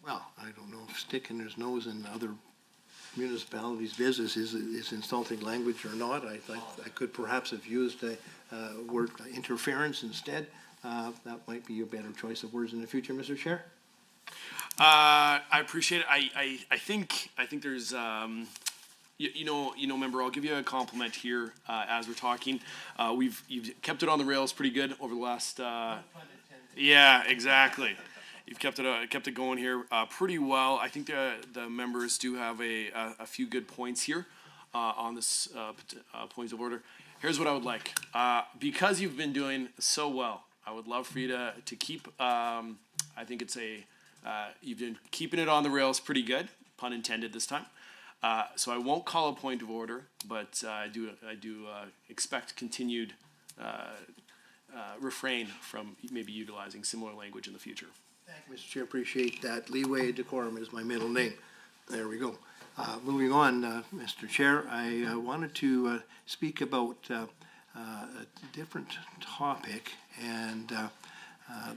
Well, I don't know if sticking his nose in other municipalities' business is insulting language or not. I could perhaps have used a word interference instead. That might be a better choice of words in the future, Mr. Chair. I appreciate it. I think there's you know, member, I'll give you a compliment here as we're talking. You've kept it on the rails pretty good over the last. Yeah, exactly. You've kept it going here pretty well. I think the members do have a few good points here on this points of order. Here's what I would like. Because you've been doing so well, I would love for you to keep. I think it's a you've been keeping it on the rails pretty good, pun intended this time. So I won't call a point of order, but I do expect continued refrain from maybe utilizing similar language in the future. Thank you, Mr. Chair. Appreciate that. Leeway decorum is my middle name. There we go. Moving on, Mr. Chair, I wanted to speak about a different topic, and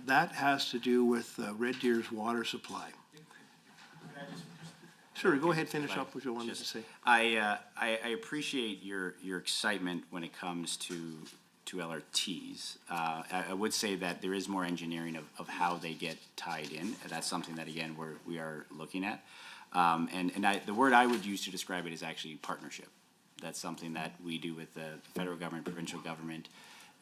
that has to do with Red Deer's water supply. Sure, go ahead, finish up what you wanted to say. I appreciate your excitement when it comes to LRTs. I would say that there is more engineering of how they get tied in. That's something that, again, we are looking at. The word I would use to describe it is actually partnership. That's something that we do with the federal government, provincial government,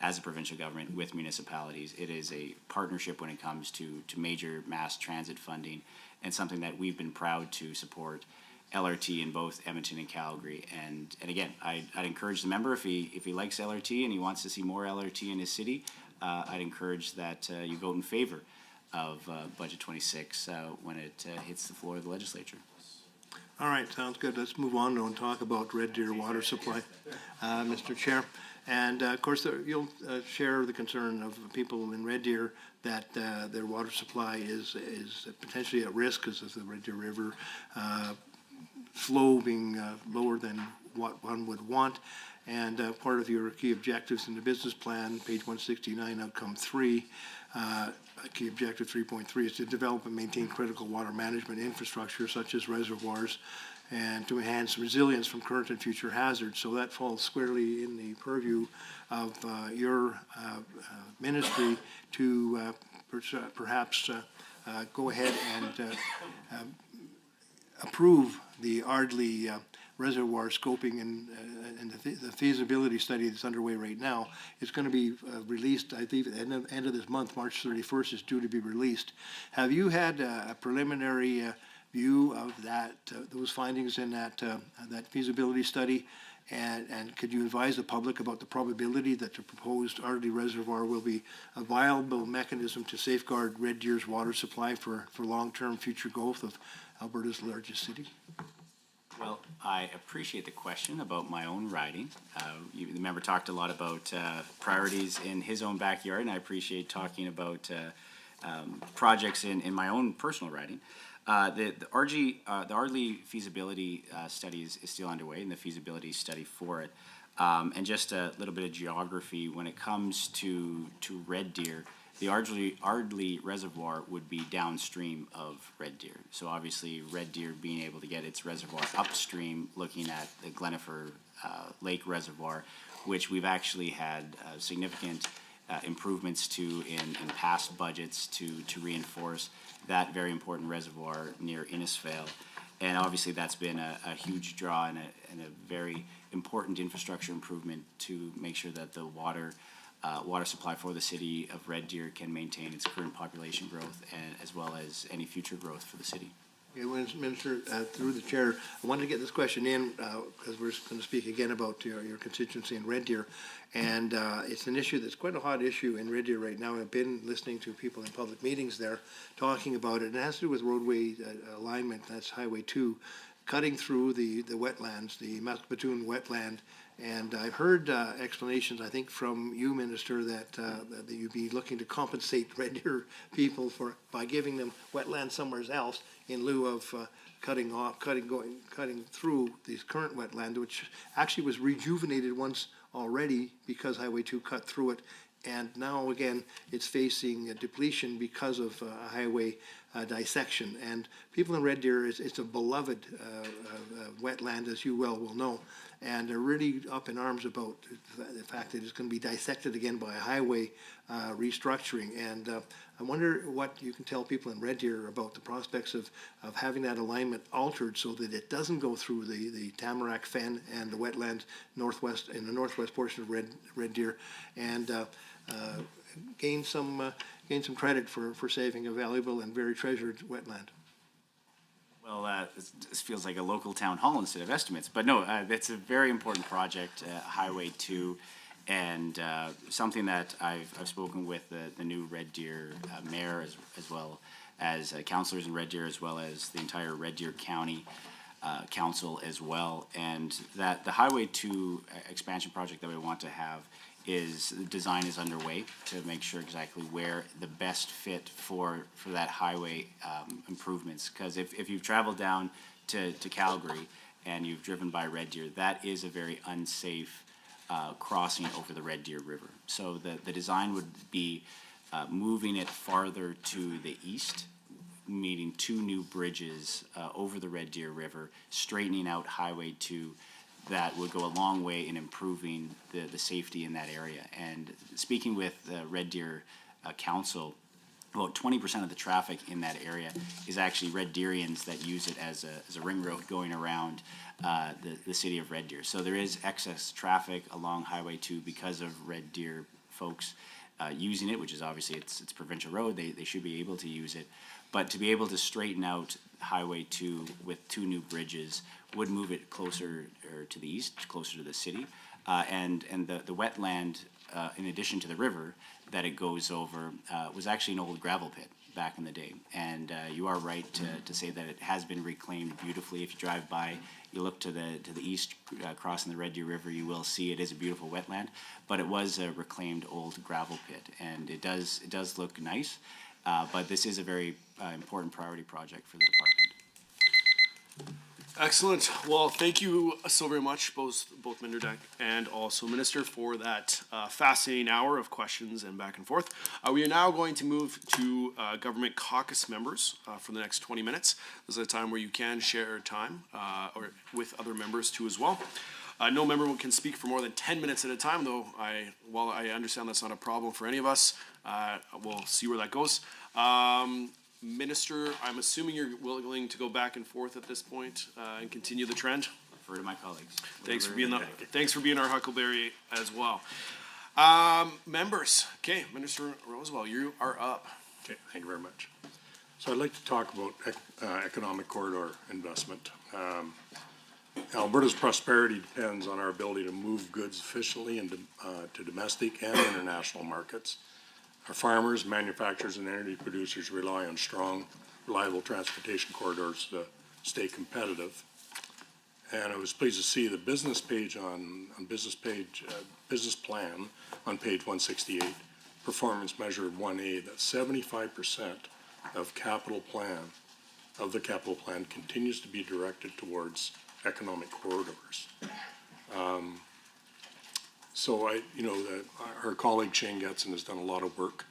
as a provincial government with municipalities. It is a partnership when it comes to major mass transit funding, and something that we've been proud to support LRT in both Edmonton and Calgary. And again, I'd encourage the member, if he likes LRT and he wants to see more LRT in his city, I'd encourage that you vote in favor of Budget 26 when it hits the floor of the legislature. All right, sounds good. Let's move on and talk about Red Deer water supply, Mr. Chair. And of course, you'll share the concern of people in Red Deer that their water supply is potentially at risk because of the Red Deer River flow being lower than what one would want. And part of your key objectives in the business plan, page 169, outcome 3, key objective 3.3 is to develop and maintain critical water management infrastructure such as reservoirs and to enhance resilience from current and future hazards. So that falls squarely in the purview of your ministry to perhaps go ahead and approve the Ardley reservoir scoping and the feasibility study that's underway right now. It's going to be released, I think, at the end of this month. March 31st is due to be released. Have you had a preliminary view of that, those findings in that feasibility study? And could you advise the public about the probability that the proposed Ardley Reservoir will be a viable mechanism to safeguard Red Deer's water supply for long-term future growth of Alberta's largest city? Well, I appreciate the question about my own riding. The member talked a lot about priorities in his own backyard, and I appreciate talking about projects in my own personal riding. The Ardley feasibility study is still underway, and the feasibility study for it. And just a little bit of geography, when it comes to Red Deer, the Ardley Reservoir would be downstream of Red Deer. So obviously Red Deer being able to get its reservoir upstream, looking at the Glenifer Lake Reservoir, which we've actually had significant improvements to in past budgets to reinforce that very important reservoir near Innisfail. And obviously that's been a huge draw and a very important infrastructure improvement to make sure that the water supply for the city of Red Deer can maintain its current population growth and as well as any future growth for the city. Okay, Minister, through the chair, I wanted to get this question in because we're going to speak again about your constituency in Red Deer, and it's an issue that's quite a hot issue in Red Deer right now. I've been listening to people in public meetings there talking about it, and it has to do with roadway alignment. That's Highway 2, cutting through the wetlands, the Musquetoon wetland. And I've heard explanations, I think, from you, Minister, that you'd be looking to compensate Red Deer people by giving them wetlands somewhere else in lieu of cutting through this current wetland, which actually was rejuvenated once already because Highway 2 cut through it. And now, again, it's facing depletion because of highway dissection. And people in Red Deer, it's a beloved wetland, as you well will know. And they're really up in arms about the fact that it's going to be dissected again by a highway restructuring. And I wonder what you can tell people in Red Deer about the prospects of having that alignment altered so that it doesn't go through the Tamarack Fen and the wetland in the northwest portion of Red Deer, and gain some credit for saving a valuable and very treasured wetland. Well, this feels like a local town hall instead of estimates, but no, it's a very important project, Highway 2, And something that I've spoken with the new Red Deer mayor as well as councilors in Red Deer, as well as the entire Red Deer County council as well, and that the Highway 2 expansion project that we want to have design is underway to make sure exactly where the best fit for that highway improvements. Because if you've traveled down to Calgary and you've driven by Red Deer, that is a very unsafe crossing over the Red Deer River. So the design would be moving it farther to the east, meeting 2 new bridges over the Red Deer River, straightening out Highway 2. That would go a long way in improving the safety in that area. And speaking with the Red Deer Council, about 20% of the traffic in that area is actually Red Deerians that use it as a ring road going around the city of Red Deer. So there is excess traffic along Highway 2 because of Red Deer folks using it, which is obviously it's provincial road. They should be able to use it. But to be able to straighten out Highway 2 with 2 new bridges would move it closer to the east, closer to the city. And the wetland, in addition to the river that it goes over, was actually an old gravel pit back in the day. And you are right to say that it has been reclaimed beautifully. If you drive by, you look to the east, crossing the Red Deer River, you will see it is a beautiful wetland. But it was a reclaimed old gravel pit, and it does look nice. But this is a very important priority project for the department. Excellent. Well, thank you so very much, both Minderdeck and also Minister, for that fascinating hour of questions and back and forth. We are now going to move to government caucus members for the next 20 minutes. This is a time where you can share time or with other members too as well. No member can speak for more than 10 minutes at a time, though while I understand that's not a problem for any of us, we'll see where that goes. Minister, I'm assuming you're willing to go back and forth at this point and continue the trend? Refer to my colleagues. Thanks for being our Huckleberry as well. Members, okay, Minister Rosewell, you are up. Okay, thank you very much. So I'd like to talk about economic corridor investment. Alberta's prosperity depends on our ability to move goods efficiently into to domestic and international markets. Our farmers, manufacturers, and energy producers rely on strong, reliable transportation corridors to stay competitive. And I was pleased to see the business page business plan on page 168, performance measure 1A, that 75% of the capital plan continues to be directed towards economic corridors. So our colleague Shane Getson has done a lot of work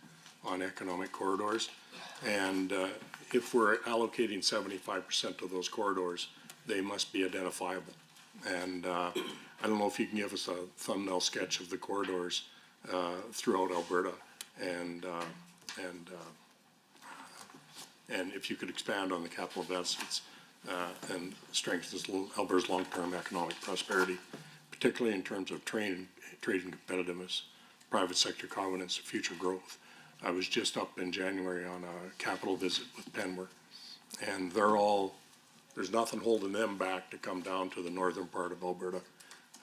on economic corridors, and if we're allocating 75% of those corridors, they must be identifiable. And I don't know if you can give us a thumbnail sketch of the corridors throughout Alberta, and if you could expand on the capital investments and strengthens Alberta's long-term economic prosperity, particularly in terms of trade and competitiveness, private sector confidence, and future growth. I was just up in January on a capital visit with Penwar, and there's nothing holding them back to come down to the northern part of Alberta,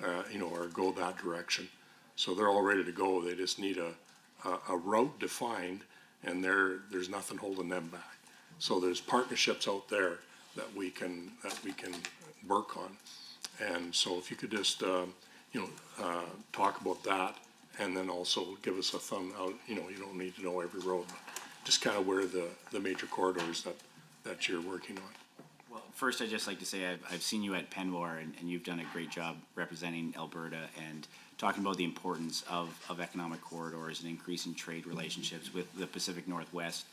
or go that direction. So they're all ready to go. They just need a route defined, and there's nothing holding them back. So there's partnerships out there that we can work on. And so if you could just talk about that, and then also give us a thumb out. You don't need to know every road, but just kind of where the major corridors that you're working on. Well, first I'd just like to say I've seen you at Penwar, and you've done a great job representing Alberta and talking about the importance of economic corridors and increasing trade relationships with the Pacific Northwest,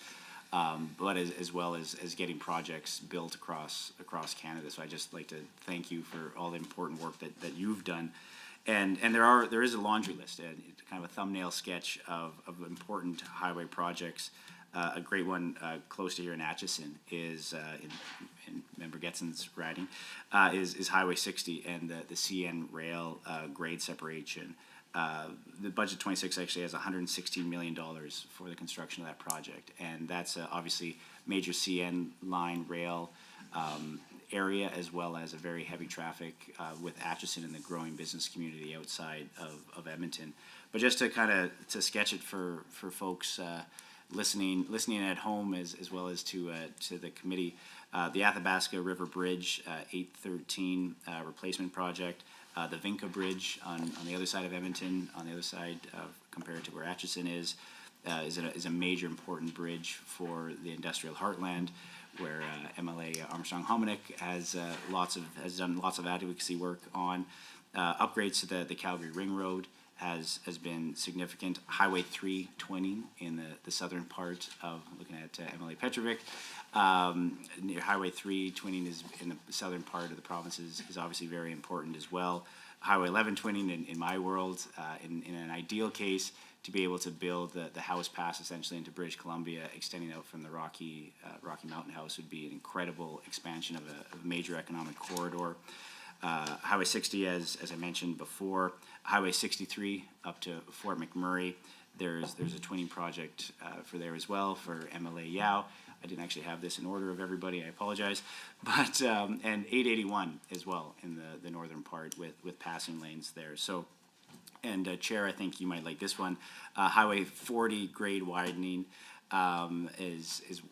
but as well as getting projects built across Canada. So I'd just like to thank you for all the important work that you've done. And there is a laundry list, kind of a thumbnail sketch of important highway projects. A great one close to here in Atchison is in Member Getson's riding is Highway 60 and the CN rail grade separation. The budget 26 actually has $116 million for the construction of that project, and that's obviously major CN line rail area, as well as a very heavy traffic with Atchison and the growing business community outside of Edmonton. But just to kind of sketch it for folks listening at home as well as to the committee, the Athabasca River Bridge 813 replacement project, the Vinca Bridge on the other side of Edmonton, on the other side compared to where Atchison is a major important bridge for the industrial heartland, where MLA Armstrong Hominick has done lots of advocacy work on. Upgrades to the Calgary Ring Road has been significant. Highway 3 twinning in the southern part of, looking at MLA Petrovic, near Highway 3 twinning is in the southern part of the province is obviously very important as well. Highway 11 twinning in my world, in an ideal case, to be able to build the House Pass essentially into British Columbia, extending out from the Rocky Mountain House, would be an incredible expansion of a major economic corridor. Highway 60, as I mentioned before, Highway 63 up to Fort McMurray. There's a twinning project for there as well for MLA Yao. I didn't actually have this in order of everybody, I apologize. But and 881 as well in the northern part with passing lanes there. So, and Chair, I think you might like this one. Highway 40 grade widening is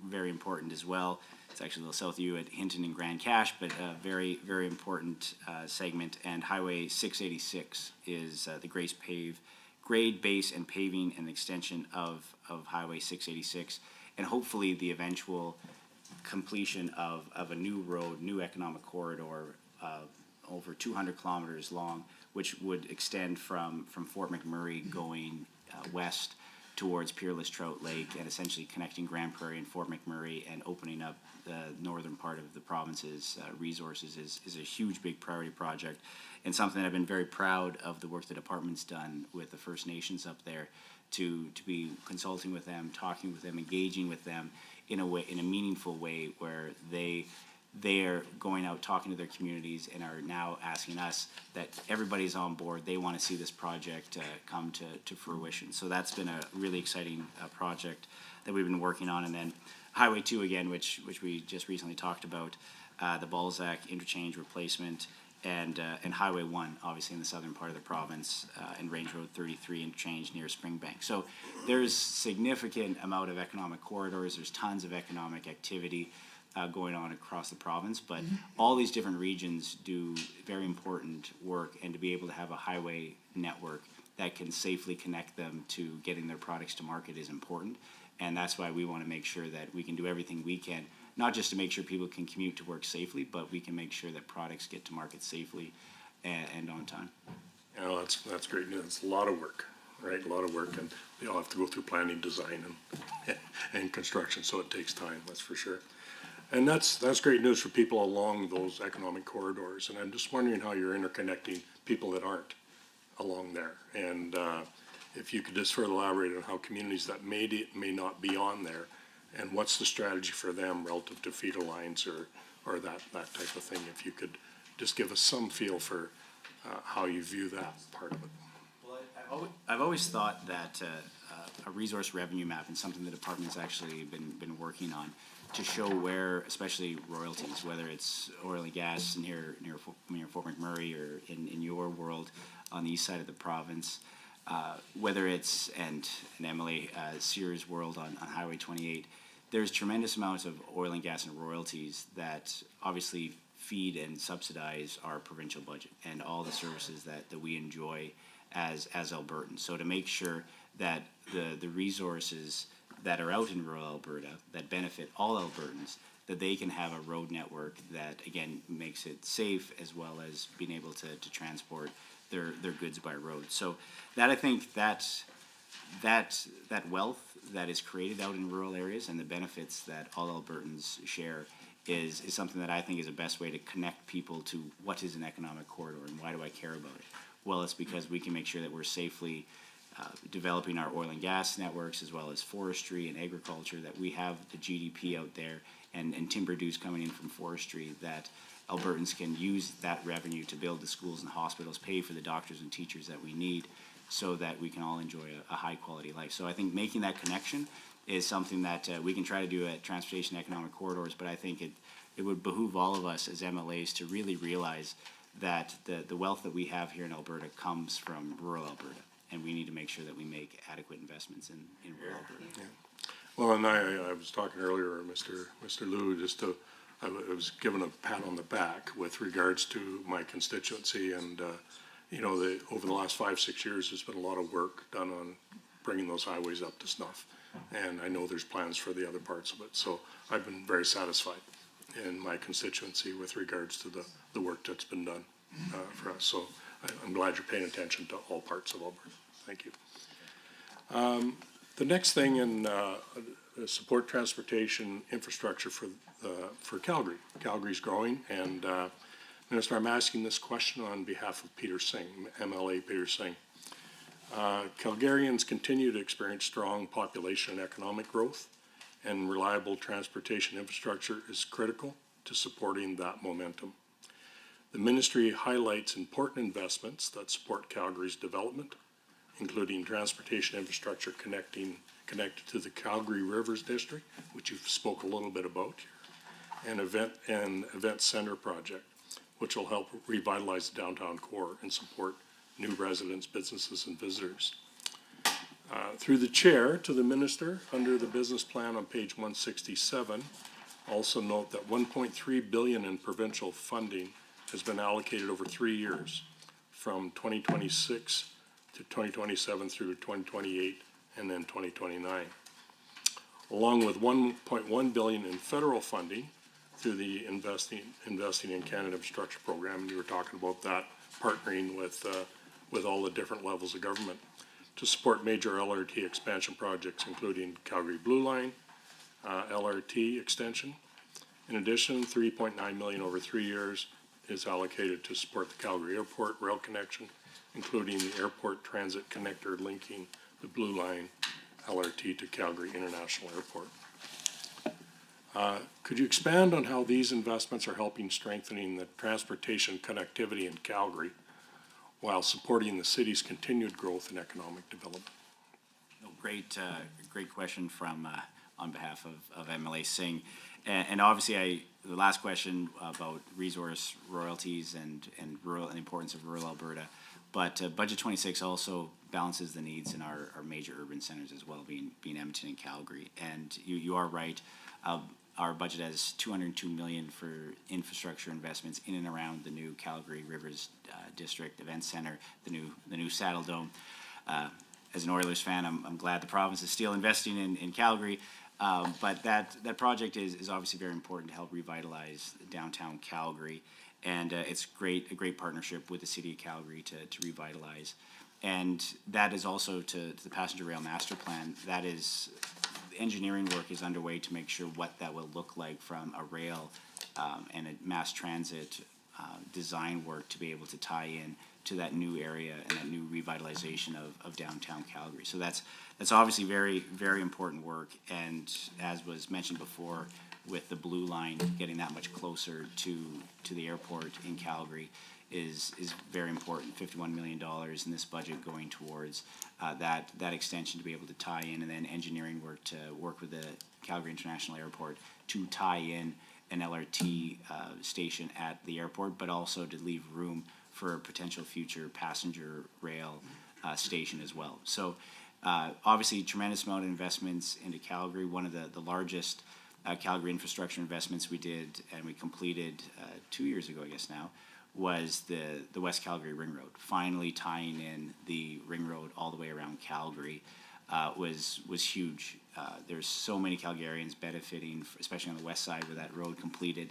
very important as well. It's actually a little south of you at Hinton and Grand Cache, but very, very important segment. And Highway 686 is the grade base and paving and extension of Highway 686, and hopefully the eventual completion of a new road, new economic corridor over 200 kilometers long, which would extend from Fort McMurray going west towards Peerless Trout Lake, and essentially connecting Grand Prairie and Fort McMurray and opening up the northern part of the province's resources is a huge, big priority project, and something I've been very proud of the work the department's done with the First Nations up there to be consulting with them, talking with them, engaging with them in a meaningful way, where they're going out talking to their communities and are now asking us that everybody's on board. They want to see this project come to fruition. So that's been a really exciting project that we've been working on. And then Highway 2 again, which we just recently talked about, the Balzac interchange replacement, and Highway 1, obviously in the southern part of the province, and Range Road 33 interchange near Springbank. So there's significant amount of economic corridors. There's tons of economic activity going on across the province, but all these different regions do very important work, and to be able to have a highway network that can safely connect them to getting their products to market is important, and that's why we want to make sure that we can do everything we can, not just to make sure people can commute to work safely, but we can make sure that products get to market safely and on time. You know, that's great news. It's a lot of work, right? A lot of work, and they all have to go through planning, design, and construction, so it takes time, that's for sure. And that's great news for people along those economic corridors. And I'm just wondering how you're interconnecting people that aren't along there. And if you could just further elaborate on how communities that may not be on there, and what's the strategy for them relative to feeder lines or that type of thing. If you could just give us some feel for how you view that part of it. Well, I've always thought that a resource revenue map, and something the department's actually been working on, to show where, especially royalties, whether it's oil and gas near Fort McMurray or in your world on the east side of the province, whether it's and Emily Sears' world on Highway 28, there's tremendous amounts of oil and gas and royalties that obviously feed and subsidize our provincial budget and all the services that we enjoy as Albertans. So to make sure that the resources that are out in rural Alberta that benefit all Albertans, that they can have a road network that, again, makes it safe, as well as being able to transport their goods by road. So that, I think, that wealth that is created out in rural areas and the benefits that all Albertans share is something that I think is the best way to connect people to what is an economic corridor and why do I care about it. Well, it's because we can make sure that we're safely developing our oil and gas networks, as well as forestry and agriculture, that we have the GDP out there and timber dues coming in from forestry, that Albertans can use that revenue to build the schools and hospitals, pay for the doctors and teachers that we need, so that we can all enjoy a high quality life. So I think making that connection is something that we can try to do at Transportation Economic Corridors, but I think it would behoove all of us as MLAs to really realize that the wealth that we have here in Alberta comes from rural Alberta, and we need to make sure that we make adequate investments in rural Alberta. Well, and I was talking earlier, Mr. Liu, I was given a pat on the back with regards to my constituency, and, over the last 5-6 years, there's been a lot of work done on bringing those highways up to snuff. And I know there's plans for the other parts of it, so I've been very satisfied in my constituency with regards to the work that's been done for us. So I'm glad you're paying attention to all parts of Alberta. Thank you. The next thing in support transportation infrastructure for Calgary. Calgary's growing, and Minister, I'm asking this question on behalf of Peter Singh, MLA Peter Singh. Calgarians continue to experience strong population and economic growth, and reliable transportation infrastructure is critical to supporting that momentum. The ministry highlights important investments that support Calgary's development, including transportation infrastructure connected to the Calgary Rivers District, which you've spoke a little bit about here, and event center project, which will help revitalize the downtown core and support new residents, businesses, and visitors. Through the chair to the minister, under the business plan on page 167, also note that $1.3 billion in provincial funding has been allocated over 3 years, from 2026 to 2027 through 2028 and then 2029. Along with $1.1 billion in federal funding through the Investing in Canada Infrastructure Program, and you were talking about that, partnering with all the different levels of government to support major LRT expansion projects, including Calgary Blue Line, LRT extension. In addition, $3.9 million over 3 years is allocated to support the Calgary Airport rail connection, including the airport transit connector linking the Blue Line LRT to Calgary International Airport. Could you expand on how these investments are helping strengthening the transportation connectivity in Calgary while supporting the city's continued growth and economic development? Great question from on behalf of MLA Singh, and obviously the last question about resource royalties and the importance of rural Alberta, but Budget 26 also balances the needs in our major urban centers as well, being Edmonton and Calgary. And you are right. Our budget has $202 million for infrastructure investments in and around the new Calgary Rivers District Event Center, the new Saddle Dome. As an Oilers fan, I'm glad the province is still investing in Calgary, but that project is obviously very important to help revitalize downtown Calgary, and it's a great partnership with the City of Calgary to revitalize. And that is also to the passenger rail master plan. That is, engineering work is underway to make sure what that will look like from a rail and a mass transit design work to be able to tie in to that new area and that new revitalization of downtown Calgary. So that's obviously very, very important work. And as was mentioned before, with the Blue Line getting that much closer to the airport in Calgary is very important. $51 million in this budget going towards that extension to be able to tie in, and then engineering work to work with the Calgary International Airport to tie in an LRT station at the airport, but also to leave room for a potential future passenger rail station as well. So obviously tremendous amount of investments into Calgary. One of the largest Calgary infrastructure investments we did and we completed 2 years ago, I guess now, was the West Calgary Ring Road. Finally tying in the Ring Road all the way around Calgary was huge. There's so many Calgarians benefiting, especially on the west side where that road completed.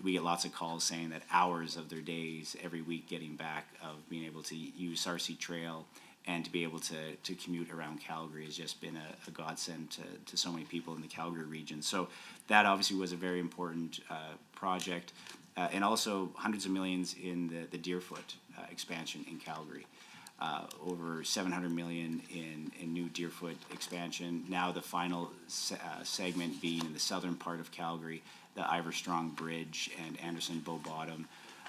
We get lots of calls saying that hours of their days every week getting back of being able to use Sarcee Trail and to be able to commute around Calgary has just been a godsend to so many people in the Calgary region. So that obviously was a very important project. And also hundreds of millions in the Deerfoot expansion in Calgary. Over $700 million in new Deerfoot expansion. Now the final segment being in the southern part of Calgary, the Iverstrong Bridge and Anderson Bow Bottom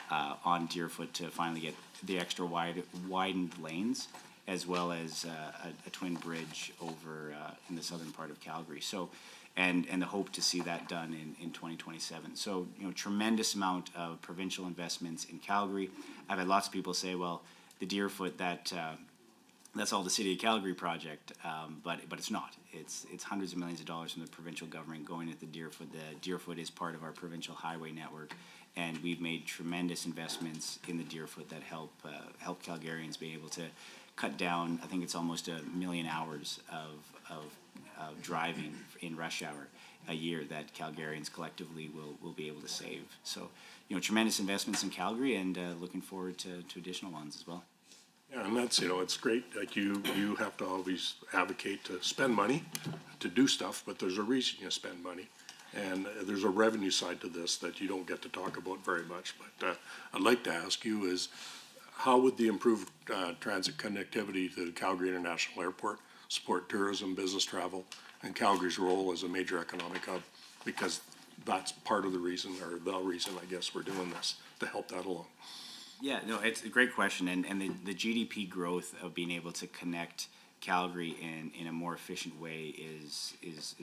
on Deerfoot to finally get the extra widened lanes as well as a twin bridge over in the southern part of Calgary. So, and the hope to see that done in 2027. So, tremendous amount of provincial investments in Calgary. I've had lots of people say, well, the Deerfoot, that's all the City of Calgary project, but it's not. It's hundreds of millions of dollars from the provincial government going at the Deerfoot. The Deerfoot is part of our provincial highway network, and we've made tremendous investments in the Deerfoot that help Calgarians be able to cut down. I think it's almost 1 million hours of driving in rush hour a year that Calgarians collectively will be able to save. So, tremendous investments in Calgary, and looking forward to additional ones as well. Yeah, and that's, it's great, like you have to always advocate to spend money to do stuff, but there's a reason you spend money. And there's a revenue side to this that you don't get to talk about very much. But I'd like to ask you is, how would the improved transit connectivity to the Calgary International Airport support tourism, business travel, and Calgary's role as a major economic hub? Because that's part of the reason, or the reason, I guess, we're doing this, to help that along. Yeah, no, it's a great question, and the GDP growth of being able to connect Calgary in a more efficient way is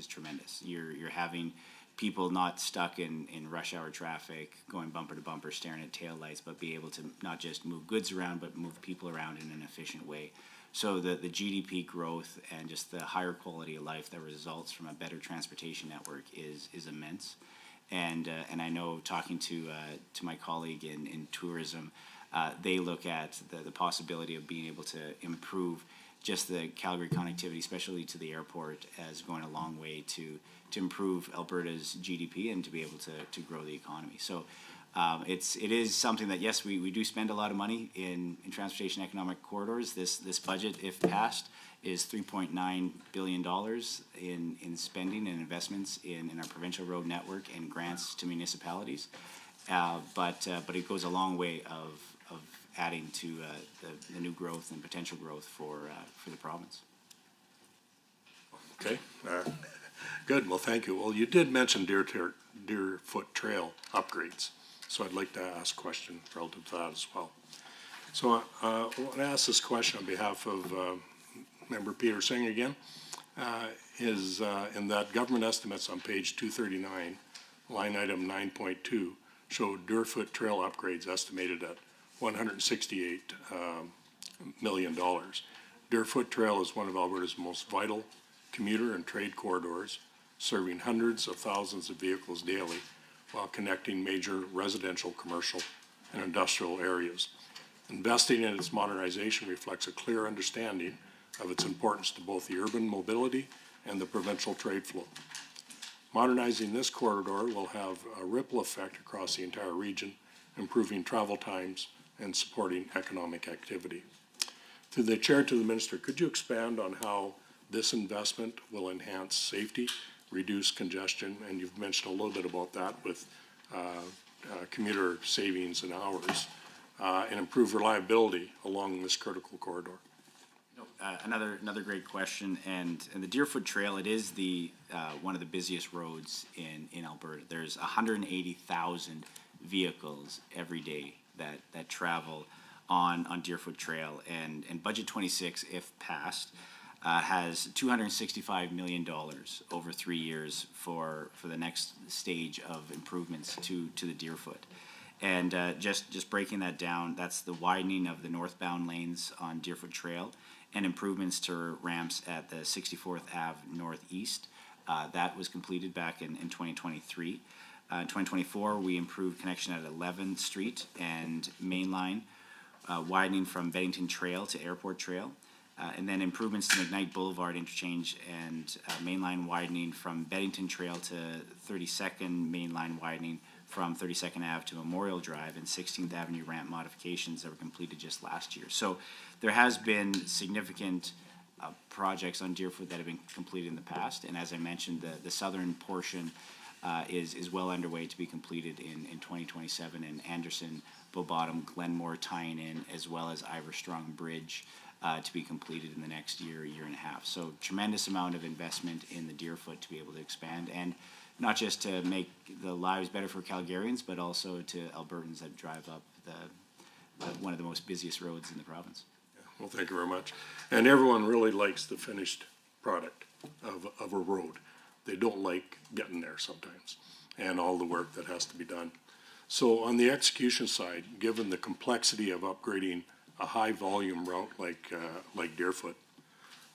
tremendous. You're having people not stuck in rush hour traffic, going bumper to bumper, staring at taillights, but be able to not just move goods around, but move people around in an efficient way. So the GDP growth and just the higher quality of life that results from a better transportation network is immense. And I know, talking to my colleague in tourism, they look at the possibility of being able to improve just the Calgary connectivity, especially to the airport, as going a long way to improve Alberta's GDP and to be able to grow the economy. So it is something that, yes, we do spend a lot of money in transportation economic corridors. This budget, if passed, is $3.9 billion in spending and investments in our provincial road network and grants to municipalities. But it goes a long way of adding to the new growth and potential growth for the province. Okay, good. Well, thank you. Well, you did mention Deerfoot Trail upgrades, so I'd like to ask a question relative to that as well. So I want to ask this question on behalf of Member Peter Singh again. Is in that government estimates on page 239, line item 9.2, show Deerfoot Trail upgrades estimated at $168 million. Deerfoot Trail is one of Alberta's most vital commuter and trade corridors, serving hundreds of thousands of vehicles daily while connecting major residential, commercial, and industrial areas. Investing in its modernization reflects a clear understanding of its importance to both the urban mobility and the provincial trade flow. Modernizing this corridor will have a ripple effect across the entire region, improving travel times and supporting economic activity. Through the chair to the minister, could you expand on how this investment will enhance safety, reduce congestion, and you've mentioned a little bit about that with commuter savings and hours, and improve reliability along this critical corridor? Another great question, and the Deerfoot Trail, it is the one of the busiest roads in Alberta. There's 180,000 vehicles every day that travel on Deerfoot Trail, and Budget 26, if passed, has $265 million over 3 years for the next stage of improvements to the Deerfoot. And just breaking that down, that's the widening of the northbound lanes on Deerfoot Trail and improvements to ramps at the 64th Ave Northeast. That was completed back in 2023. In 2024, we improved connection at 11th Street and Mainline, widening from Beddington Trail to Airport Trail. And then improvements to McKnight Boulevard interchange and Mainline widening from Beddington Trail to 32nd, Mainline widening from 32nd Ave to Memorial Drive, and 16th Avenue ramp modifications that were completed just last year. So there has been significant projects on Deerfoot that have been completed in the past, and as I mentioned, the southern portion is well underway to be completed in 2027, and Anderson, Beaubottom, Glenmore tying in, as well as Iverstrong Bridge to be completed in the next year and a half. So tremendous amount of investment in the Deerfoot to be able to expand, and not just to make the lives better for Calgarians, but also to Albertans that drive up one of the most busiest roads in the province. Well, thank you very much. And everyone really likes the finished product of a road. They don't like getting there sometimes and all the work that has to be done. So on the execution side, given the complexity of upgrading a high volume route like Deerfoot,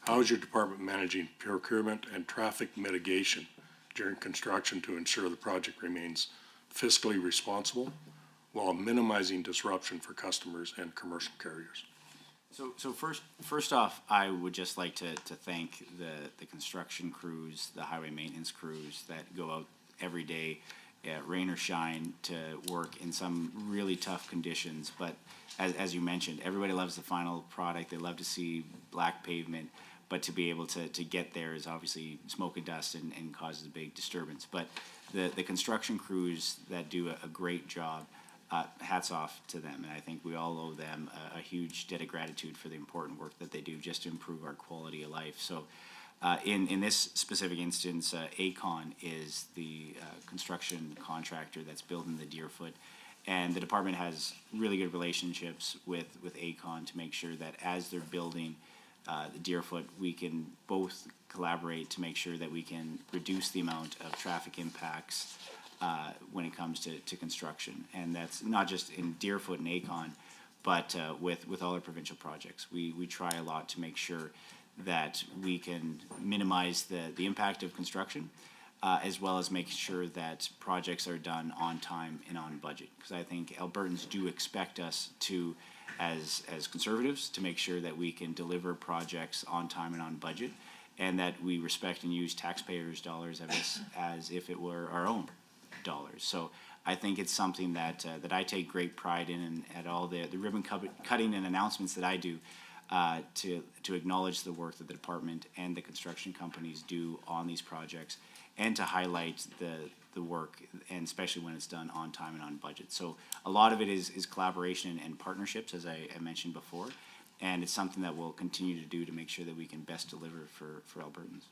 how is your department managing procurement and traffic mitigation during construction to ensure the project remains fiscally responsible while minimizing disruption for customers and commercial carriers? So first off, I would just like to thank the construction crews, the highway maintenance crews that go out every day, rain or shine, to work in some really tough conditions. But as you mentioned, everybody loves the final product. They love to see black pavement, but to be able to get there is obviously smoke and dust and causes a big disturbance. But the construction crews that do a great job, hats off to them, and I think we all owe them a huge debt of gratitude for the important work that they do just to improve our quality of life. So in this specific instance, ACON is the construction contractor that's building the Deerfoot, and the department has really good relationships with ACON to make sure that as they're building the Deerfoot, we can both collaborate to make sure that we can reduce the amount of traffic impacts when it comes to construction. And that's not just in Deerfoot and ACON, but with all our provincial projects. We try a lot to make sure that we can minimize the impact of construction, as well as make sure that projects are done on time and on budget. Because I think Albertans do expect us to, as conservatives, to make sure that we can deliver projects on time and on budget, and that we respect and use taxpayers' dollars as if it were our own dollars. So I think it's something that I take great pride in, and at all the ribbon cutting and announcements that I do to acknowledge the work that the department and the construction companies do on these projects, and to highlight the work, and especially when it's done on time and on budget. So a lot of it is collaboration and partnerships, as I mentioned before, and it's something that we'll continue to do to make sure that we can best deliver for Albertans.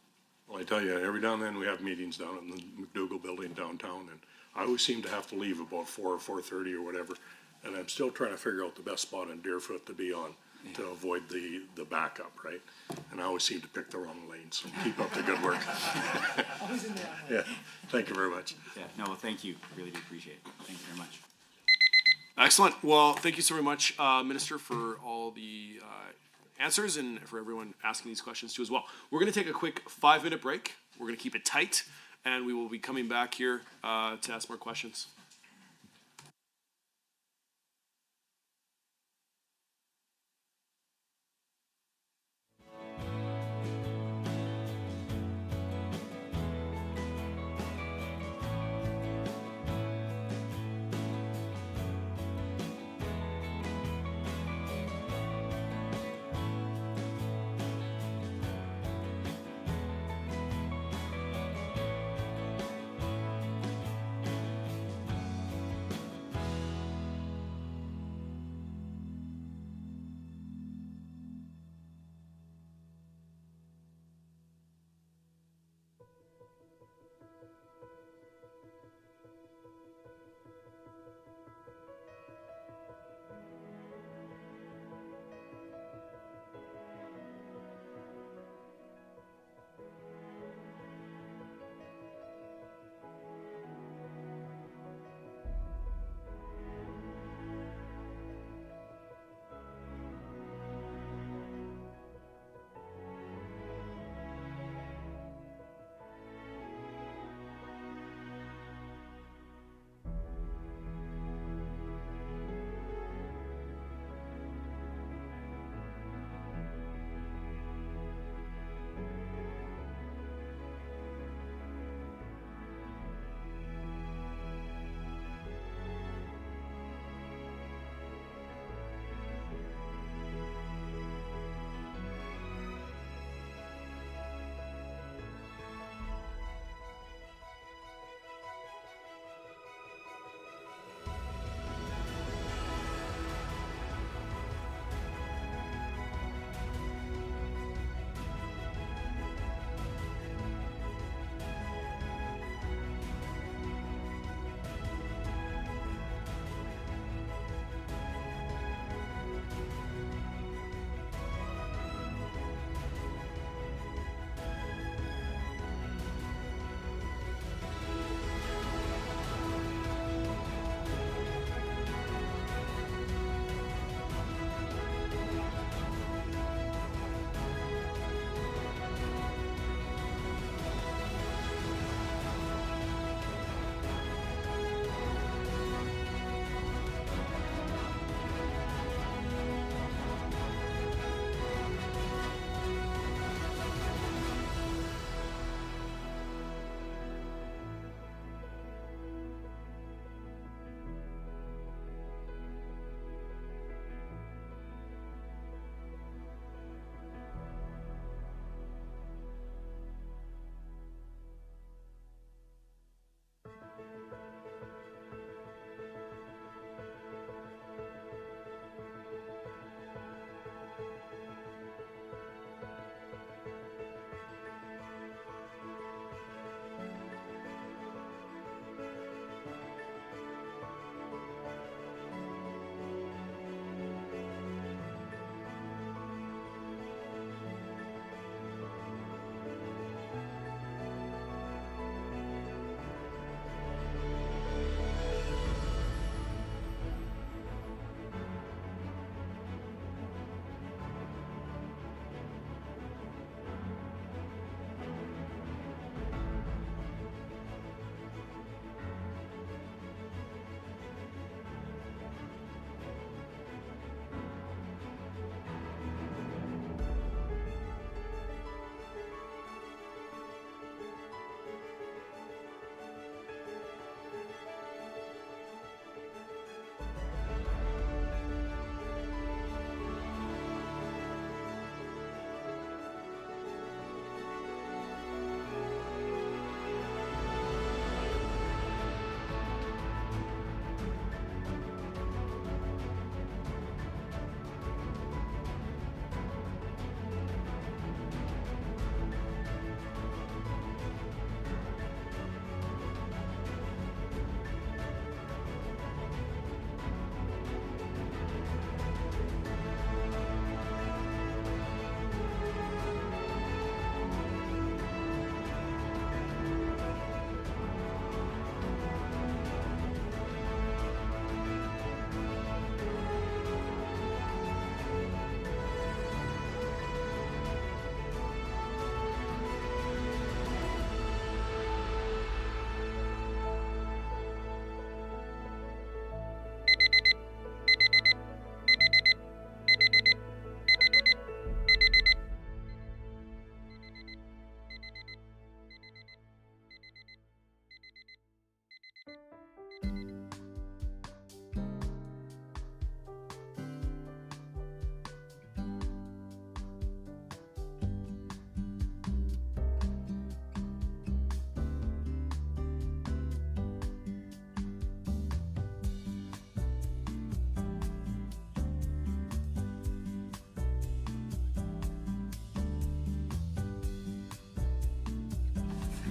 Well, I tell you, every now and then we have meetings down in the McDougall building downtown, and I always seem to have to leave about 4 or 4:30 or whatever, and I'm still trying to figure out the best spot in Deerfoot to be on to avoid the backup, right? And I always seem to pick the wrong lane, so keep up the good work. Yeah, thank you very much. Yeah, no, well, thank you. Really do appreciate it. Thank you very much. Excellent. Well, thank you so very much, Minister, for all the answers, and for everyone asking these questions too as well. We're going to take a quick 5-minute break. We're going to keep it tight, and we will be coming back here to ask more questions.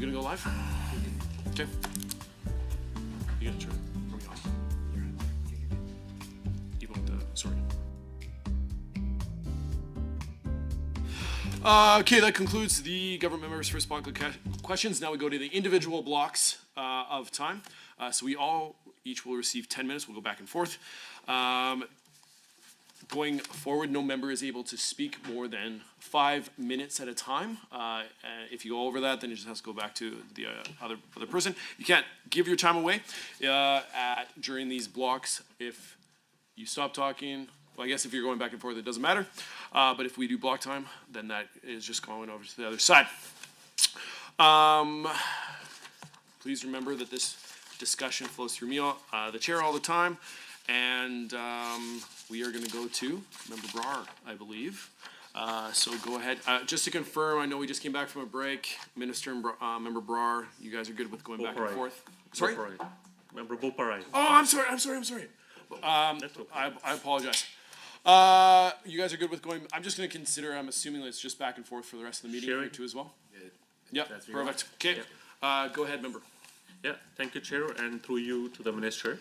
gonna go live? Okay. You gotta turn. Are we off? You want sorry. Okay, that concludes the government members' first block of questions. Now we go to the individual blocks of time. So we each will receive 10 minutes. We'll go back and forth. Going forward, no member is able to speak more than 5 minutes at a time. If you go over that, then you just have to go back to the other person. You can't give your time away during these blocks. If you stop talking, well, I guess if you're going back and forth, it doesn't matter. But if we do block time, then that is just going over to the other side. Please remember that this discussion flows through me, the chair, all the time. And we are going to go to Member Brar, I believe. So go ahead. Just to confirm, I know we just came back from a break. Minister and Member Brar, you guys are good with going back and forth? Sorry? Member Boparai. Oh, I'm sorry. That's okay. I apologize. You guys are good with going, I'm just going to consider, I'm assuming it's just back and forth for the rest of the meeting here too as well? Yep, perfect. Okay, go ahead, member. Yeah, thank you, Chair, and through you to the Minister.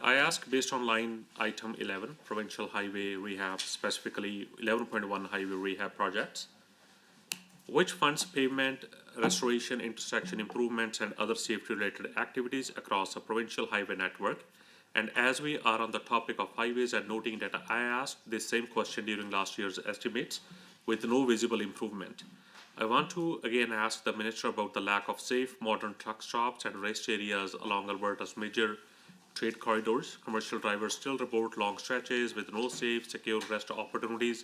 I ask based on line item 11, provincial highway rehab, specifically 11.1 highway rehab projects, which funds pavement, restoration, intersection improvements, and other safety-related activities across the provincial highway network. And as we are on the topic of highways and noting that I asked this same question during last year's estimates with no visible improvement, I want to again ask the Minister about the lack of safe, modern truck stops and rest areas along Alberta's major trade corridors. Commercial drivers still report long stretches with no safe, secure rest opportunities,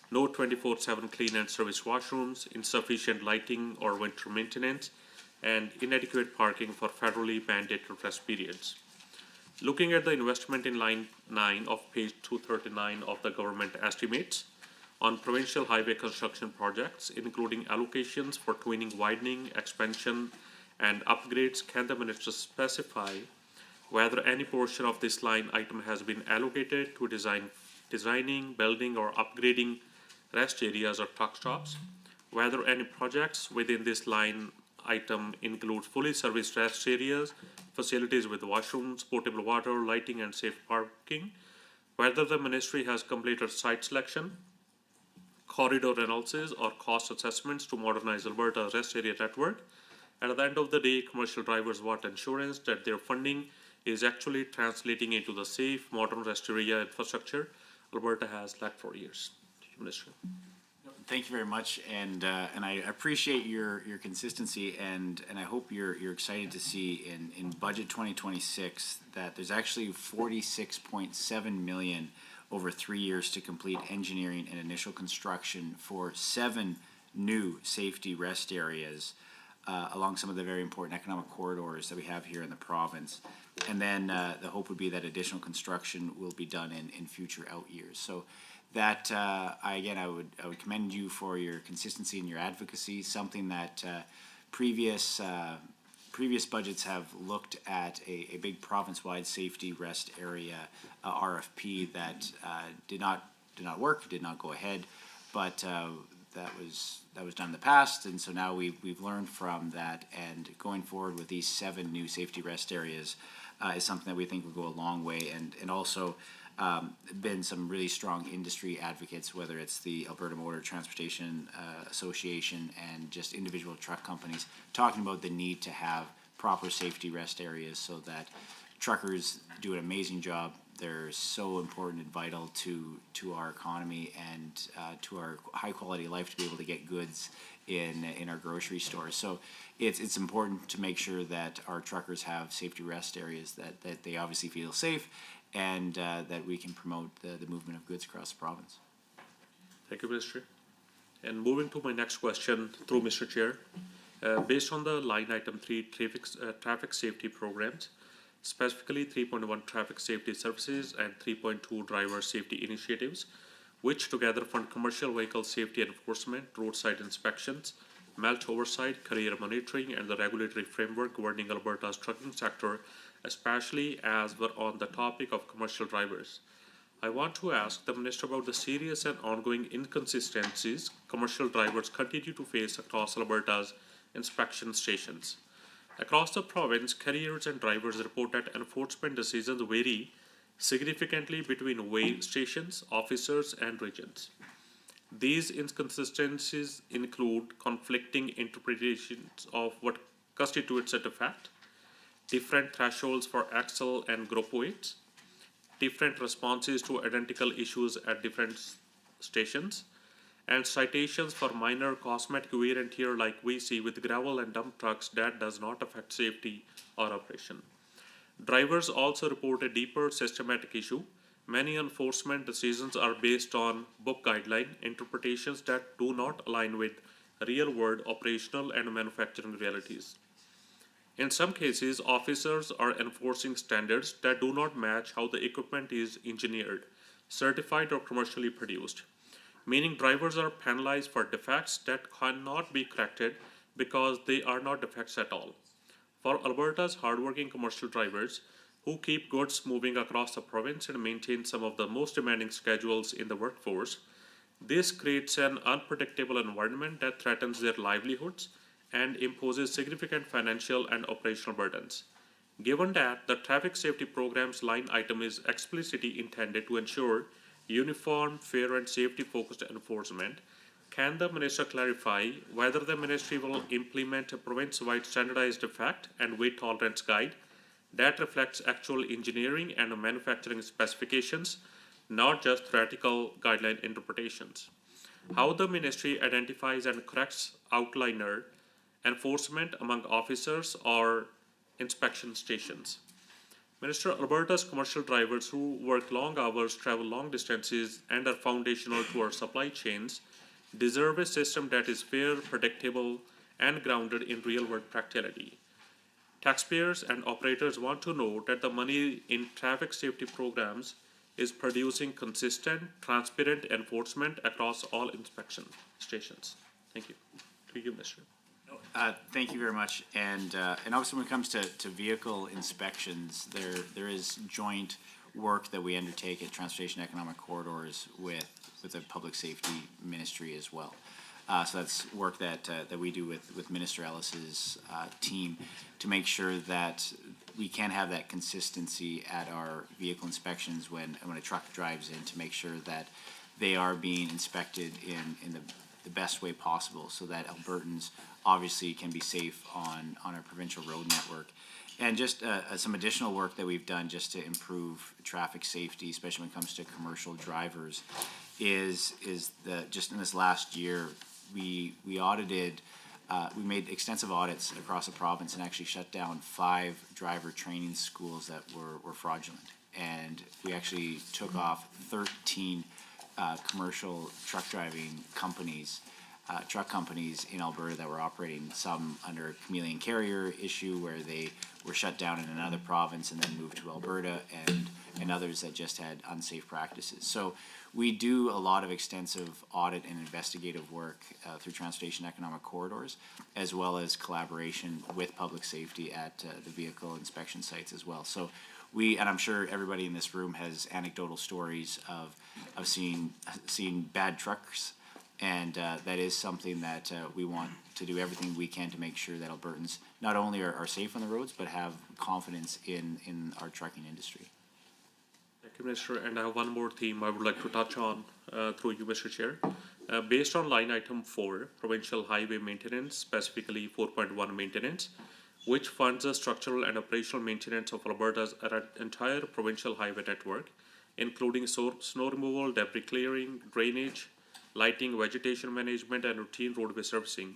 no 24/7 clean and service washrooms, insufficient lighting or winter maintenance, and inadequate parking for federally mandated rest periods. Looking at the investment in line 9 of page 239 of the government estimates on provincial highway construction projects, including allocations for twinning, widening, expansion, and upgrades, can the Minister specify whether any portion of this line item has been allocated to designing, building, or upgrading rest areas or truck stops, whether any projects within this line item include fully serviced rest areas, facilities with washrooms, potable water, lighting, and safe parking, whether the Ministry has completed site selection, corridor analysis, or cost assessments to modernize Alberta's rest area network. And at the end of the day, commercial drivers want assurance that their funding is actually translating into the safe, modern rest area infrastructure Alberta has lacked for years. Minister. Thank you very much, and I appreciate your consistency, and I hope you're excited to see in budget 2026 that there's actually 46.7 million over 3 years to complete engineering and initial construction for 7 new safety rest areas along some of the very important economic corridors that we have here in the province. And then the hope would be that additional construction will be done in future out years. So that I would commend you for your consistency and your advocacy. Something that previous budgets have looked at a big province-wide safety rest area RFP that did not work, did not go ahead, but that was done in the past, and so now we've learned from that, and going forward with these 7 new safety rest areas is something that we think will go a long way, and also been some really strong industry advocates, whether it's the Alberta Motor Transportation Association and just individual truck companies, talking about the need to have proper safety rest areas so that truckers do an amazing job. They're so important and vital to our economy and to our high quality life to be able to get goods in our grocery stores. So it's important to make sure that our truckers have safety rest areas that they obviously feel safe, and that we can promote the movement of goods across the province. Thank you, Minister. And moving to my next question through Mr. Chair, based on the line item 3 traffic safety programs, specifically 3.1 traffic safety services and 3.2 driver safety initiatives, which together fund commercial vehicle safety enforcement, roadside inspections, MELT oversight, career monitoring, and the regulatory framework governing Alberta's trucking sector, especially as we're on the topic of commercial drivers. I want to ask the Minister about the serious and ongoing inconsistencies commercial drivers continue to face across Alberta's inspection stations. Across the province, carriers and drivers report that enforcement decisions vary significantly between weigh stations, officers, and regions. These inconsistencies include conflicting interpretations of what constitutes a defect, different thresholds for axle and group weights, different responses to identical issues at different stations, and citations for minor cosmetic wear and tear like we see with gravel and dump trucks that does not affect safety or operation. Drivers also report a deeper systematic issue. Many enforcement decisions are based on book guideline interpretations that do not align with real-world operational and manufacturing realities. In some cases, officers are enforcing standards that do not match how the equipment is engineered, certified, or commercially produced, meaning drivers are penalized for defects that cannot be corrected because they are not defects at all. For Alberta's hardworking commercial drivers who keep goods moving across the province and maintain some of the most demanding schedules in the workforce, this creates an unpredictable environment that threatens their livelihoods and imposes significant financial and operational burdens. Given that the traffic safety program's line item is explicitly intended to ensure uniform, fair, and safety-focused enforcement, can the minister clarify whether the ministry will implement a province-wide standardized defect and weight tolerance guide that reflects actual engineering and manufacturing specifications, not just theoretical guideline interpretations? How the ministry identifies and corrects outliner enforcement among officers or inspection stations? Minister, Alberta's commercial drivers who work long hours, travel long distances, and are foundational to our supply chains deserve a system that is fair, predictable, and grounded in real-world practicality. Taxpayers and operators want to know that the money in traffic safety programs is producing consistent, transparent enforcement across all inspection stations. Thank you. To you, Mr. Thank you very much. And obviously when it comes to vehicle inspections, there is joint work that we undertake at Transportation Economic Corridors with the Public Safety Ministry as well. So that's work that we do with Minister Ellis's team to make sure that we can have that consistency at our vehicle inspections when a truck drives in, to make sure that they are being inspected in the best way possible, so that Albertans obviously can be safe on our provincial road network. And just some additional work that we've done just to improve traffic safety, especially when it comes to commercial drivers, is just in this last year, we audited, we made extensive audits across the province and actually shut down 5 driver training schools that were fraudulent. And we actually took off 13 commercial truck driving companies, truck companies in Alberta that were operating, some under a chameleon carrier issue where they were shut down in another province and then moved to Alberta, and others that just had unsafe practices. So we do a lot of extensive audit and investigative work through Transportation Economic Corridors, as well as collaboration with public safety at the vehicle inspection sites as well. So and I'm sure everybody in this room has anecdotal stories of seeing bad trucks, and that is something that we want to do everything we can to make sure that Albertans not only are safe on the roads, but have confidence in our trucking industry. Thank you, Minister. And I have one more theme I would like to touch on through you, Mr. Chair. Based on line item 4, provincial highway maintenance, specifically 4.1 maintenance, which funds the structural and operational maintenance of Alberta's entire provincial highway network, including snow removal, debris clearing, drainage, lighting, vegetation management, and routine roadway servicing.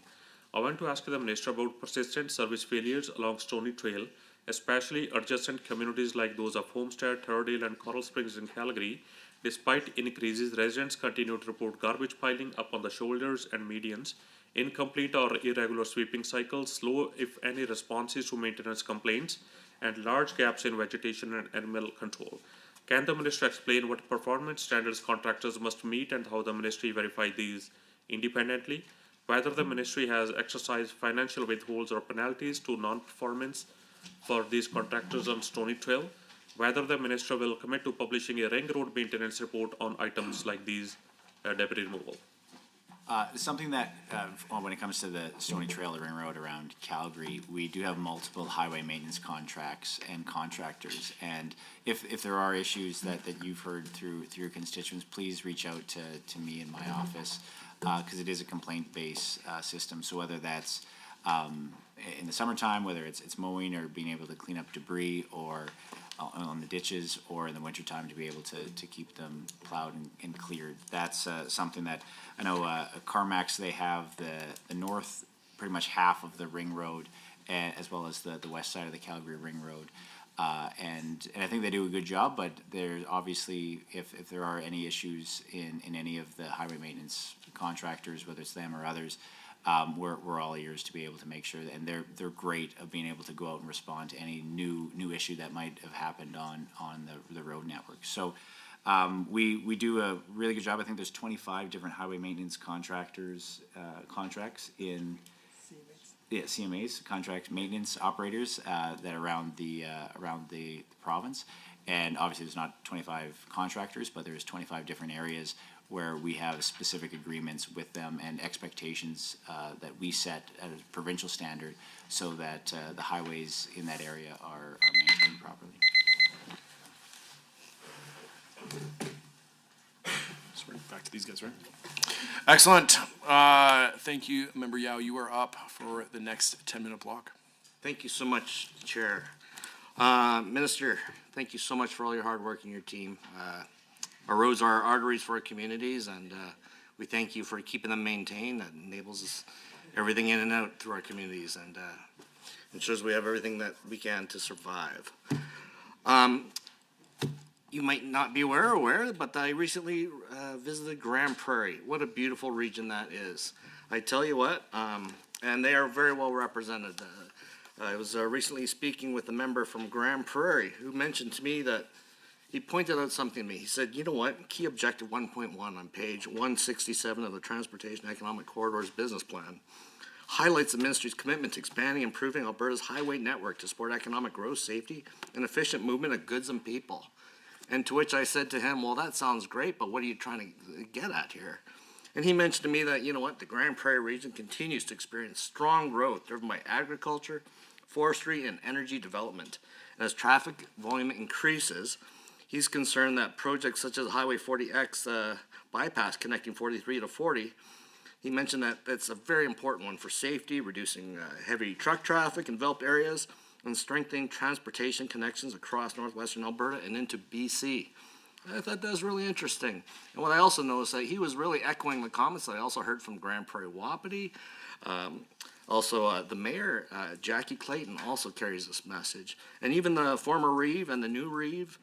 I want to ask the Minister about persistent service failures along Stony Trail, especially adjacent communities like those of Homestead, Thurdale, and Coral Springs in Calgary. Despite increases, residents continue to report garbage piling up on the shoulders and medians, incomplete or irregular sweeping cycles, slow, if any, responses to maintenance complaints, and large gaps in vegetation and animal control. Can the Minister explain what performance standards contractors must meet and how the Ministry verify these independently? Whether the Ministry has exercised financial withholds or penalties to non-performance for these contractors on Stony Trail? Whether the Minister will commit to publishing a ring road maintenance report on items like these debris removal? Something that, when it comes to the Stony Trail, the ring road around Calgary, we do have multiple highway maintenance contracts and contractors. And if there are issues that you've heard through your constituents, please reach out to me in my office, because it is a complaint-based system. So whether that's in the summertime, whether it's mowing or being able to clean up debris, or on the ditches, or in the wintertime to be able to keep them plowed and cleared. That's something that I know CarMax, they have the north, pretty much half of the ring road, as well as the west side of the Calgary ring road. And I think they do a good job, but there's obviously, if there are any issues in any of the highway maintenance contractors, whether it's them or others, we're all ears to be able to make sure that, and they're great of being able to go out and respond to any new issue that might have happened on the road network. So we do a really good job. I think there's 25 different highway maintenance contractors contracts in CMAs, contract maintenance operators that around the province. And obviously there's not 25 contractors, but there's 25 different areas where we have specific agreements with them and expectations that we set at a provincial standard, so that the highways in that area are maintained properly. So we're back to these guys, right? Excellent. Thank you, Member Yao. You are up for the next 10-minute block. Thank you so much, Chair. Minister, thank you so much for all your hard work and your team. Our roads are arteries for our communities, and we thank you for keeping them maintained. That enables us everything in and out through our communities, and ensures we have everything that we can to survive. You might not be aware, but I recently visited Grand Prairie. What a beautiful region that is. I tell you what, and they are very well represented. I was recently speaking with a member from Grand Prairie who mentioned to me that he pointed out something to me. He said, you know what, key objective 1.1 on page 167 of the Transportation Economic Corridors Business Plan highlights the ministry's commitment to expanding and improving Alberta's highway network to support economic growth, safety, and efficient movement of goods and people. And to which I said to him, well, that sounds great, but what are you trying to get at here? And he mentioned to me that, you know what, the Grand Prairie region continues to experience strong growth driven by agriculture, forestry, and energy development. And as traffic volume increases, he's concerned that projects such as Highway 40X bypass connecting 43 to 40, he mentioned that that's a very important one for safety, reducing heavy truck traffic in developed areas, and strengthening transportation connections across northwestern Alberta and into BC. I thought that was really interesting. And what I also noticed, that he was really echoing the comments that I also heard from Grand Prairie Wapiti. Also, the mayor, Jackie Clayton, also carries this message. And even the former Reeve and the new Reeve,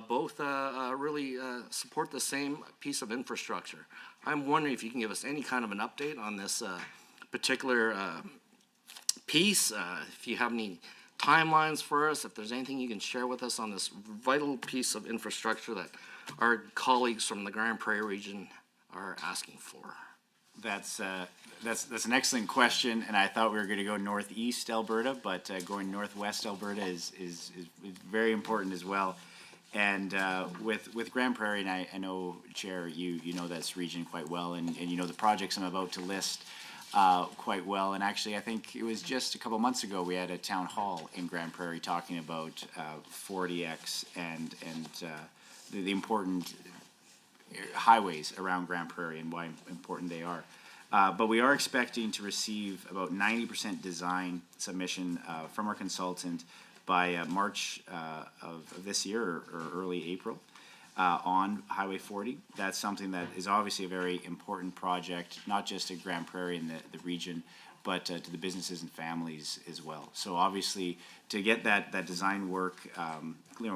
both really support the same piece of infrastructure. I'm wondering if you can give us any kind of an update on this particular piece, if you have any timelines for us, if there's anything you can share with us on this vital piece of infrastructure that our colleagues from the Grand Prairie region are asking for. That's an excellent question, and I thought we were going to go northeast Alberta, but going northwest Alberta is very important as well. And with Grand Prairie, and I know, Chair, you know this region quite well, and you know the projects I'm about to list quite well. And actually, I think it was just a couple months ago we had a town hall in Grand Prairie talking about 40X and the important highways around Grand Prairie and why important they are. But we are expecting to receive about 90% design submission from our consultant by March of this year or early April on Highway 40. That's something that is obviously a very important project, not just at Grand Prairie and the region, but to the businesses and families as well. So obviously, to get that design work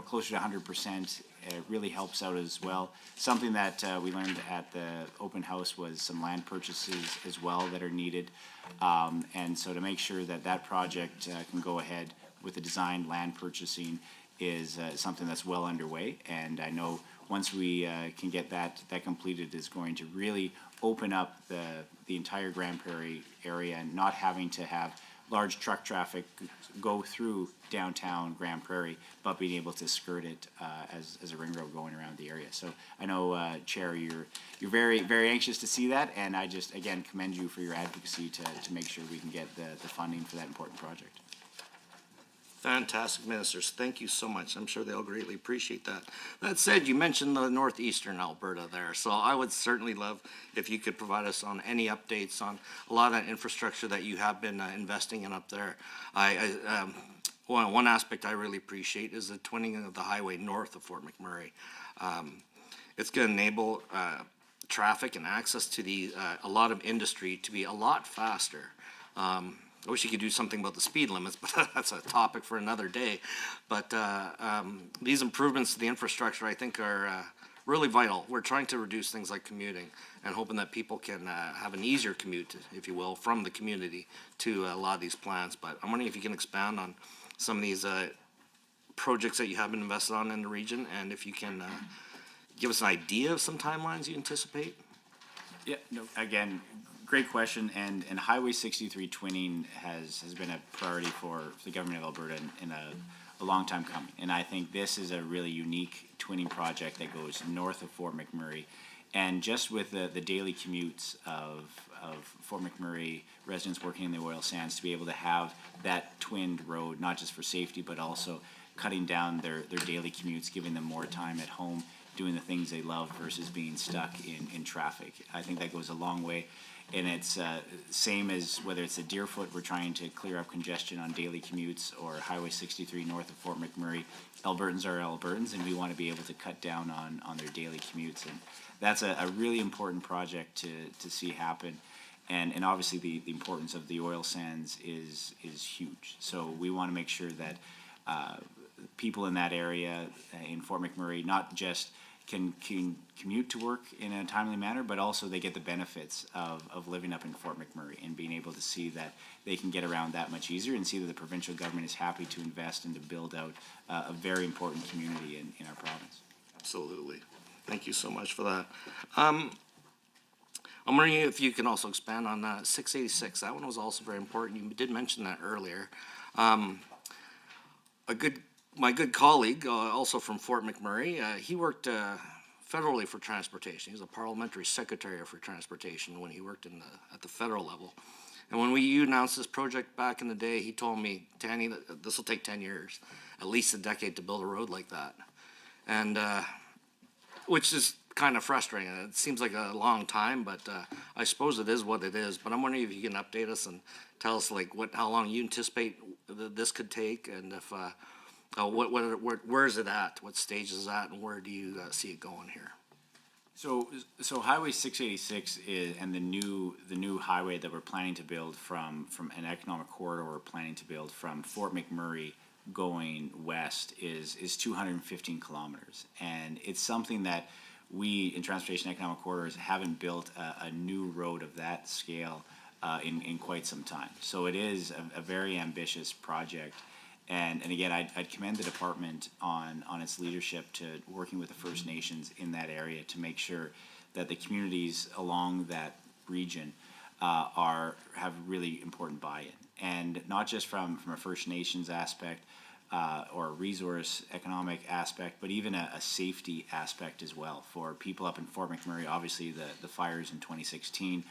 closer to 100%, it really helps out as well. Something that we learned at the open house was some land purchases as well that are needed. And so to make sure that project can go ahead with the design land purchasing is something that's well underway. And I know once we can get that completed, is going to really open up the entire Grand Prairie area, and not having to have large truck traffic go through downtown Grand Prairie, but being able to skirt it as a ring road going around the area. So I know, Chair, you're very, very anxious to see that, and I just, again, commend you for your advocacy to make sure we can get the funding for that important project. Fantastic, ministers. Thank you so much. I'm sure they'll greatly appreciate that. That said, you mentioned the northeastern Alberta there, so I would certainly love if you could provide us on any updates on a lot of that infrastructure that you have been investing in up there. One aspect I really appreciate is the twinning of the highway north of Fort McMurray. It's going to enable traffic and access to a lot of industry to be a lot faster. I wish you could do something about the speed limits, but that's a topic for another day. But these improvements to the infrastructure, I think, are really vital. We're trying to reduce things like commuting and hoping that people can have an easier commute, if you will, from the community to a lot of these plans. But I'm wondering if you can expand on some of these projects that you have been invested on in the region, and if you can give us an idea of some timelines you anticipate. Yeah, no, again, great question, and Highway 63 twinning has been a priority for the government of Alberta in a long time coming. And I think this is a really unique twinning project that goes north of Fort McMurray. And just with the daily commutes of Fort McMurray residents working in the oil sands, to be able to have that twinned road, not just for safety, but also cutting down their daily commutes, giving them more time at home, doing the things they love versus being stuck in traffic. I think that goes a long way. And it's same as whether it's a Deerfoot, we're trying to clear up congestion on daily commutes, or Highway 63 north of Fort McMurray. Albertans are Albertans, and we want to be able to cut down on their daily commutes. And that's a really important project to see happen. And obviously the importance of the oil sands is huge. So we want to make sure that people in that area in Fort McMurray not just can commute to work in a timely manner, but also they get the benefits of living up in Fort McMurray and being able to see that they can get around that much easier, and see that the provincial government is happy to invest and to build out a very important community in our province. Absolutely. Thank you so much for that. I'm wondering if you can also expand on 686. That one was also very important. You did mention that earlier. My good colleague, also from Fort McMurray, he worked federally for transportation. He was a parliamentary secretary for transportation when he worked at the federal level. And when you announced this project back in the day, he told me, Tanny, that this will take 10 years, at least a decade to build a road like that. And which is kind of frustrating. It seems like a long time, but I suppose it is what it is. But I'm wondering if you can update us and tell us how long you anticipate this could take, and if where is it at? What stage is that, and where do you see it going here? So Highway 686 and the new highway that we're planning to build from an economic corridor we're planning to build from Fort McMurray going west is 215 kilometers, and it's something that we in Transportation Economic Corridors haven't built a new road of that scale in quite some time. So it is a very ambitious project. And again, I'd commend the department on its leadership to working with the First Nations in that area to make sure that the communities along that region have really important buy-in, and not just from a First Nations aspect or a resource economic aspect, but even a safety aspect as well for people up in Fort McMurray. Obviously, the fires in 2016.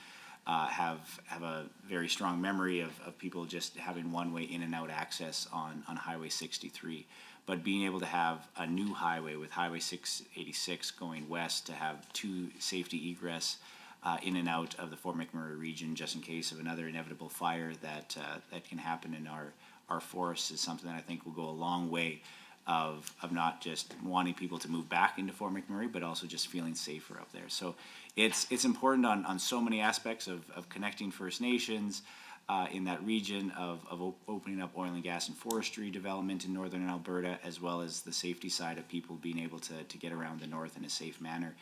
Have a very strong memory of people just having one-way in and out access on Highway 63. But being able to have a new highway with Highway 686 going west to have two safety egress in and out of the Fort McMurray region, just in case of another inevitable fire that can happen in our forests, is something that I think will go a long way of not just wanting people to move back into Fort McMurray, but also just feeling safer up there. So it's important on so many aspects of connecting First Nations in that region, of opening up oil and gas and forestry development in northern Alberta, as well as the safety side of people being able to get around the north in a safe manner.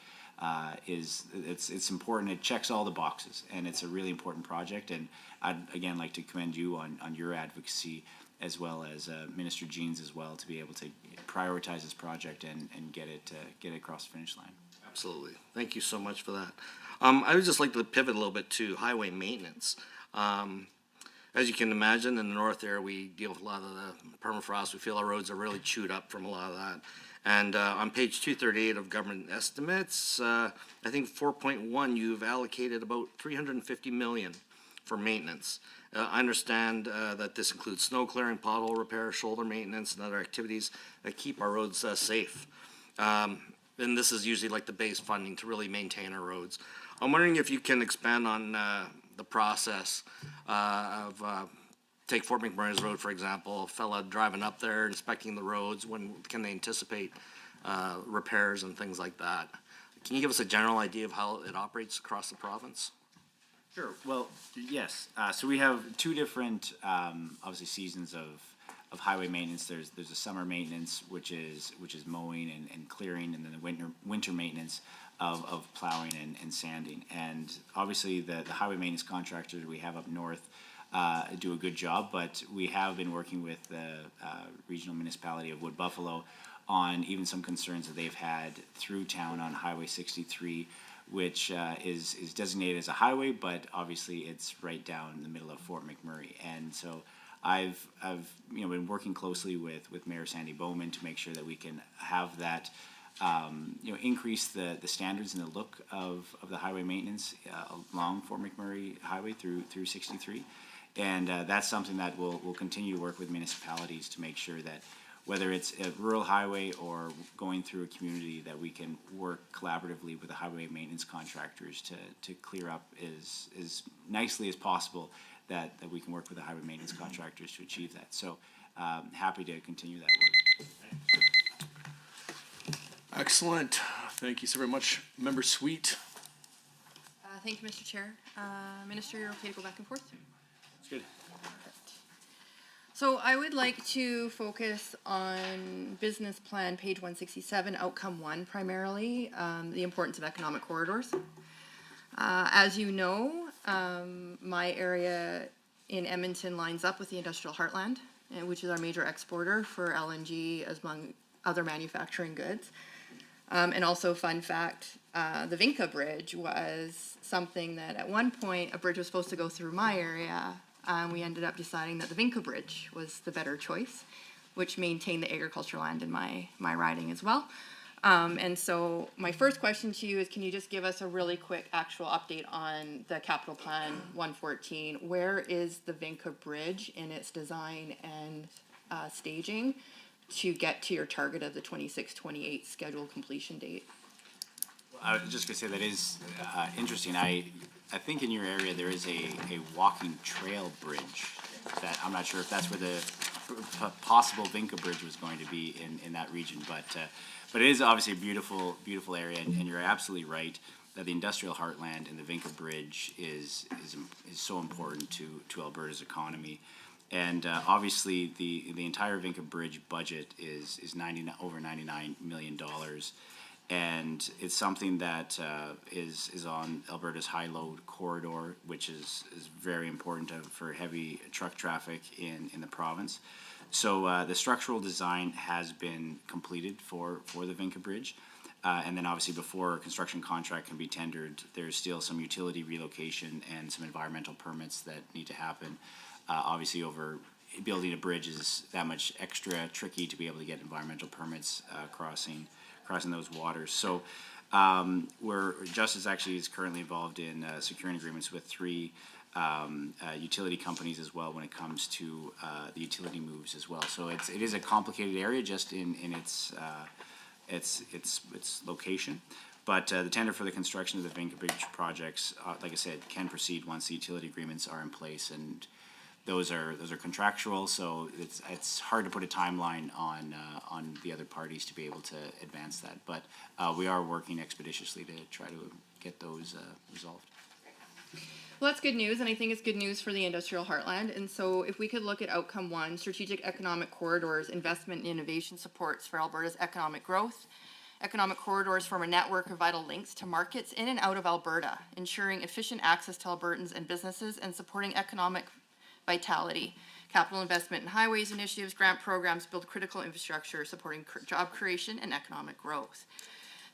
It's important. It checks all the boxes, and it's a really important project. And I'd again like to commend you on your advocacy, as well as Minister Jeans as well, to be able to prioritize this project and get it across the finish line. Absolutely. Thank you so much for that. I would just like to pivot a little bit to highway maintenance. as you can imagine, in the north there, we deal with a lot of the permafrost. We feel our roads are really chewed up from a lot of that. And on page 238 of government estimates, I think 4.1, you've allocated about 350 million for maintenance. I understand that this includes snow clearing, pothole repair, shoulder maintenance, and other activities that keep our roads safe. And this is usually like the base funding to really maintain our roads. I'm wondering if you can expand on the process of take Fort McMurray's Road, for example, a fella driving up there, inspecting the roads, when can they anticipate repairs and things like that? Can you give us a general idea of how it operates across the province? Sure. Well, yes. So we have two different, obviously, seasons of highway maintenance. There's a summer maintenance, which is mowing and clearing, and then the winter maintenance of plowing and sanding. And obviously, the highway maintenance contractors we have up north do a good job, but we have been working with the regional municipality of Wood Buffalo on even some concerns that they've had through town on Highway 63, which is designated as a highway, but obviously it's right down in the middle of Fort McMurray. And so I've been working closely with Mayor Sandy Bowman to make sure that we can have that increase the standards and the look of the highway maintenance along Fort McMurray Highway through 63. And that's something that we'll continue to work with municipalities to make sure that whether it's a rural highway or going through a community, that we can work collaboratively with the highway maintenance contractors to clear up as nicely as possible, that we can work with the highway maintenance contractors to achieve that. So happy to continue that work. Excellent. Thank you so very much, Member Sweet. Thank you, Mr. Chair. Minister, you're okay to go back and forth? That's good. So I would like to focus on business plan, page 167, outcome 1 primarily, the importance of economic corridors. As you know, my area in Edmonton lines up with the industrial heartland, which is our major exporter for LNG as among other manufacturing goods. And also, fun fact, the Vinca Bridge was something that at one point a bridge was supposed to go through my area. We ended up deciding that the Vinca Bridge was the better choice, which maintained the agriculture land in my riding as well. And so my first question to you is, can you just give us a really quick actual update on the capital plan 114? Where is the Vinca Bridge in its design and staging to get to your target of the 26-28 scheduled completion date? I was just going to say that is interesting. I think in your area there is a walking trail bridge that I'm not sure if that's where the possible Vinca Bridge was going to be in that region, but it is obviously a beautiful area, and you're absolutely right that the industrial heartland and the Vinca Bridge is so important to Alberta's economy. And obviously the entire Vinca Bridge budget is over $99 million. And it's something that is on Alberta's high-load corridor, which is very important for heavy truck traffic in the province. So the structural design has been completed for the Vinca Bridge. And then obviously before a construction contract can be tendered, there's still some utility relocation and some environmental permits that need to happen. Obviously building a bridge is that much extra tricky to be able to get environmental permits crossing those waters. So Justice actually is currently involved in securing agreements with 3 utility companies as well when it comes to the utility moves as well. So it is a complicated area just in its location. But the tender for the construction of the Vinca Bridge projects, like I said, can proceed once the utility agreements are in place, and those are contractual, so it's hard to put a timeline on the other parties to be able to advance that. But we are working expeditiously to try to get those resolved. Well, that's good news, and I think it's good news for the industrial heartland. And so if we could look at outcome 1, strategic economic corridors, investment and innovation supports for Alberta's economic growth. Economic corridors form a network of vital links to markets in and out of Alberta, ensuring efficient access to Albertans and businesses and supporting economic vitality. Capital investment in highways initiatives, grant programs build critical infrastructure supporting job creation and economic growth.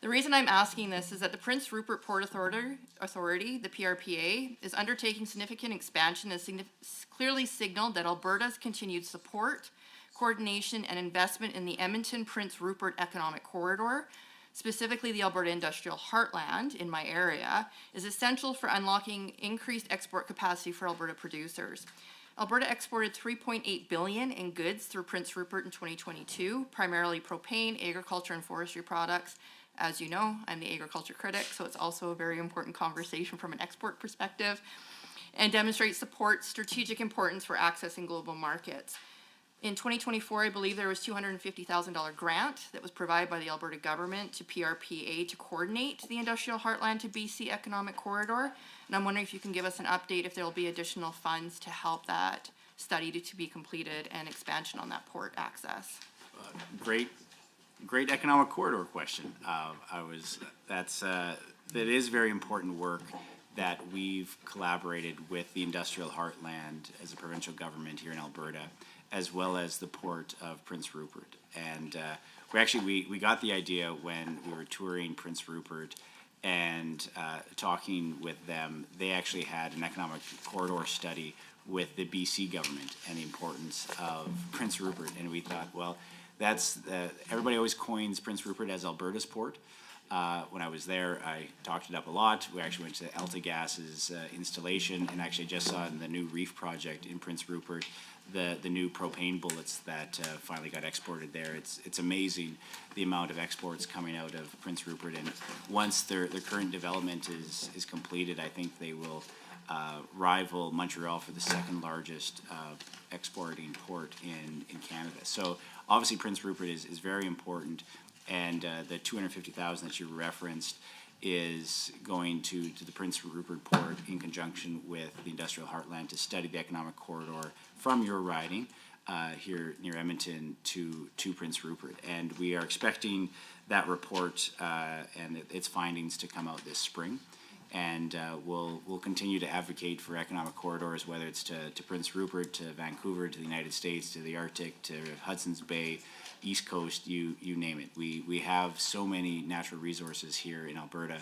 The reason I'm asking this is that the Prince Rupert Port Authority, the PRPA, is undertaking significant expansion and clearly signaled that Alberta's continued support, coordination, and investment in the Edmonton-Prince Rupert Economic Corridor, specifically the Alberta Industrial Heartland in my area, is essential for unlocking increased export capacity for Alberta producers. Alberta exported $3.8 billion in goods through Prince Rupert in 2022, primarily propane, agriculture, and forestry products. As you know, I'm the agriculture critic, so it's also a very important conversation from an export perspective, and demonstrates support strategic importance for accessing global markets. In 2024, I believe there was $250,000 grant that was provided by the Alberta government to PRPA to coordinate the Industrial Heartland to BC Economic Corridor. And I'm wondering if you can give us an update if there will be additional funds to help that study to be completed and expansion on that port access. Great economic corridor question. That is very important work that we've collaborated with the Industrial Heartland as a provincial government here in Alberta, as well as the Port of Prince Rupert. And we got the idea when we were touring Prince Rupert and talking with them. They actually had an economic corridor study with the BC government and the importance of Prince Rupert. And we thought, well, everybody always coins Prince Rupert as Alberta's port. When I was there, I talked it up a lot. We actually went to AltaGas's installation and actually just saw in the new reef project in Prince Rupert the new propane bullets that finally got exported there. It's amazing the amount of exports coming out of Prince Rupert, and once their current development is completed, I think they will rival Montreal for the second largest exporting port in Canada. So obviously Prince Rupert is very important, and the $250,000 that you referenced is going to the Prince Rupert Port in conjunction with the Industrial Heartland to study the economic corridor from your riding here near Edmonton to Prince Rupert. And we are expecting that report and its findings to come out this spring. And we'll continue to advocate for economic corridors, whether it's to Prince Rupert, to Vancouver, to the United States, to the Arctic, to Hudson's Bay, East Coast, you name it. We have so many natural resources here in Alberta,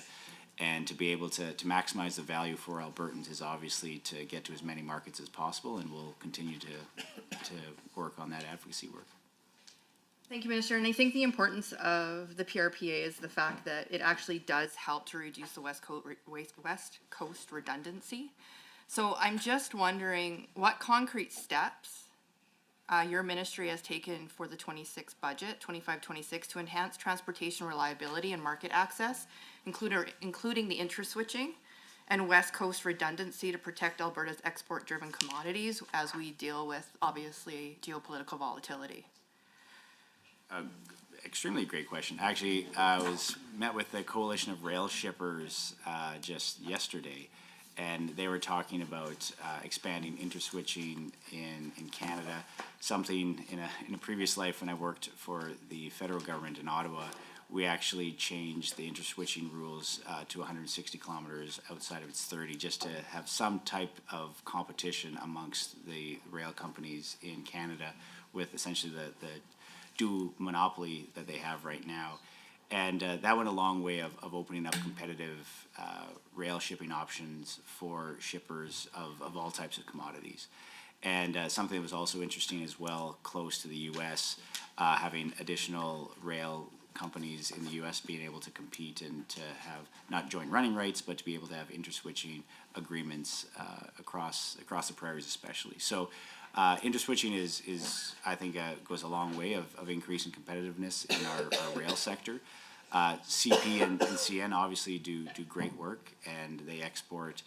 and to be able to maximize the value for Albertans is obviously to get to as many markets as possible, and we'll continue to work on that advocacy work. Thank you, Minister. And I think the importance of the PRPA is the fact that it actually does help to reduce the West Coast redundancy. So I'm just wondering what concrete steps your ministry has taken for the 26 budget, 25-26, to enhance transportation reliability and market access, including the inter-switching and West Coast redundancy to protect Alberta's export-driven commodities as we deal with, obviously, geopolitical volatility. Extremely great question. Actually, I met with the Coalition of Rail Shippers just yesterday, and they were talking about expanding interswitching in Canada. Something in a previous life when I worked for the federal government in Ottawa, we actually changed the interswitching rules to 160 kilometers outside of its 30, just to have some type of competition amongst the rail companies in Canada with essentially the dual monopoly that they have right now. And that went a long way of opening up competitive rail shipping options for shippers of all types of commodities. And something that was also interesting as well, close to the U.S., having additional rail companies in the U.S. being able to compete and to have not joint running rights, but to be able to have interswitching agreements across the prairies especially. So interswitching is I think, goes a long way of increasing competitiveness in our rail sector. CP and CN obviously do great work, and they export.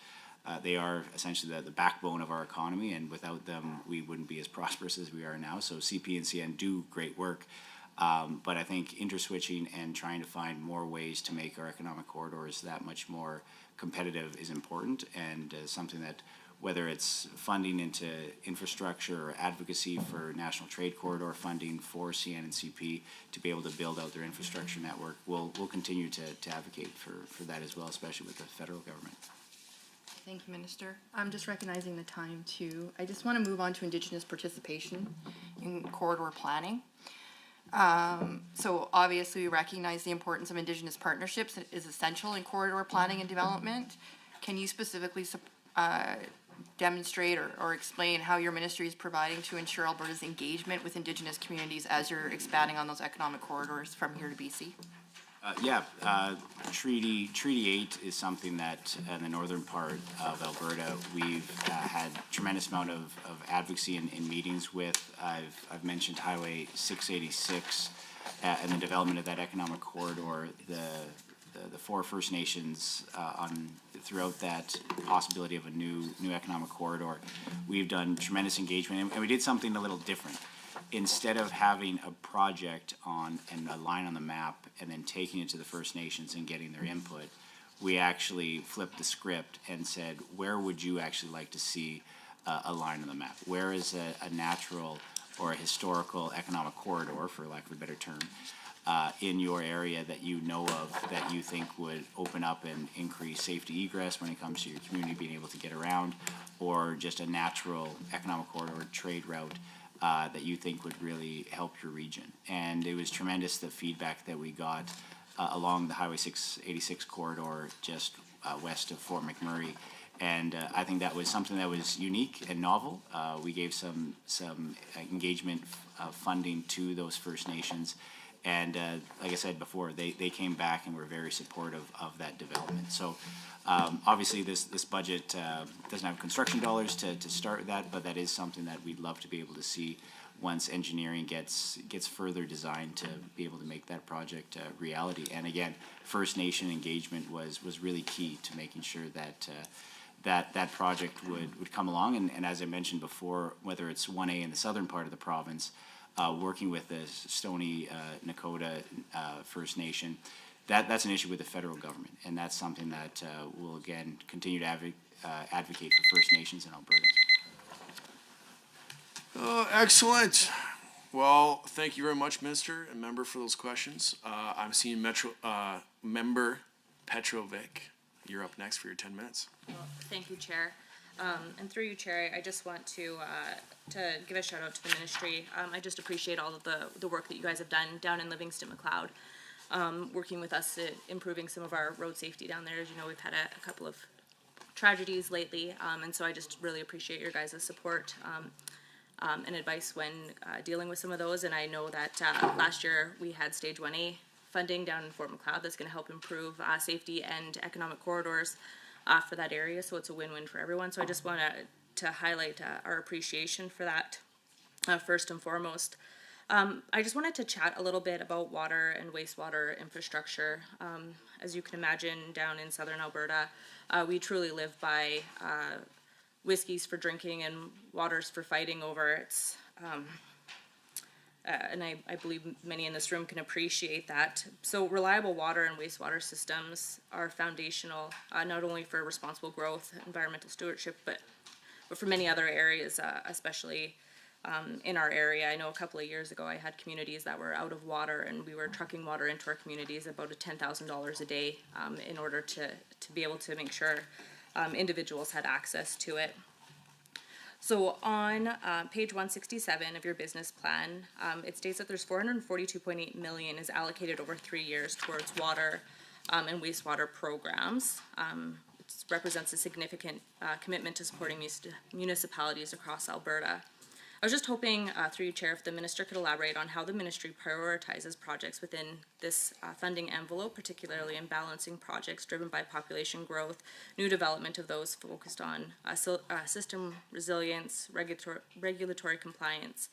They are essentially the backbone of our economy, and without them, we wouldn't be as prosperous as we are now. So CP and CN do great work, but I think interswitching and trying to find more ways to make our economic corridors that much more competitive is important, and something that, whether it's funding into infrastructure or advocacy for national trade corridor funding for CN and CP to be able to build out their infrastructure network, we'll continue to advocate for that as well, especially with the federal government. Thank you, Minister. I'm just recognizing the time too. I just want to move on to Indigenous participation in corridor planning. So obviously, we recognize the importance of Indigenous partnerships is essential in corridor planning and development. Can you specifically demonstrate or explain how your ministry is providing to ensure Alberta's engagement with Indigenous communities as you're expanding on those economic corridors from here to BC? Treaty 8 is something that in the northern part of Alberta, we've had tremendous amount of advocacy in meetings with. I've mentioned Highway 686 and the development of that economic corridor, the four First Nations throughout that possibility of a new economic corridor. We've done tremendous engagement, and we did something a little different. Instead of having a project and a line on the map and then taking it to the First Nations and getting their input, we actually flipped the script and said, where would you actually like to see a line on the map? Where is a natural or a historical economic corridor, for lack of a better term, in your area that you know of that you think would open up and increase safety egress when it comes to your community being able to get around, or just a natural economic corridor trade route that you think would really help your region. And it was tremendous, the feedback that we got along the Highway 686 corridor just west of Fort McMurray. And I think that was something that was unique and novel. We gave some engagement funding to those First Nations. And like I said before, they came back and were very supportive of that development. So obviously this budget doesn't have construction dollars to start that, but that is something that we'd love to be able to see once engineering gets further designed to be able to make that project reality. And again, First Nation engagement was really key to making sure that that project would come along. And as I mentioned before, whether it's 1A in the southern part of the province, working with the Stoney Nakoda First Nation, that's an issue with the federal government, and that's something that will again continue to advocate for First Nations in Alberta. Oh, excellent. Well, thank you very much, Minister and Member, for those questions. I'm seeing Member Petrovic. You're up next for your 10 minutes. Well, thank you, Chair. And through you, Chair, I just want to give a shout out to the ministry. I just appreciate all of the work that you guys have done down in Livingston McLeod, working with us at improving some of our road safety down there. As you know, we've had a couple of tragedies lately, and so I just really appreciate your guys' support and advice when dealing with some of those. And I know that last year we had Stage 1A funding down in Fort McLeod that's going to help improve safety and economic corridors for that area, so it's a win-win for everyone. So I just want to highlight our appreciation for that first and foremost. I just wanted to chat a little bit about water and wastewater infrastructure. As you can imagine, down in southern Alberta, we truly live by whiskeys for drinking and waters for fighting over. It's and I believe many in this room can appreciate that. So reliable water and wastewater systems are foundational, not only for responsible growth, environmental stewardship, but for many other areas, especially in our area. I know a couple of years ago I had communities that were out of water, and we were trucking water into our communities about $10,000 a day in order to be able to make sure individuals had access to it. So on page 167 of your business plan, it states that there's $442.8 million is allocated over 3 years towards water and wastewater programs. It represents a significant commitment to supporting municipalities across Alberta. I was just hoping, through you, Chair, if the Minister could elaborate on how the Ministry prioritizes projects within this funding envelope, particularly in balancing projects driven by population growth, new development of those focused on system resilience, regulatory compliance,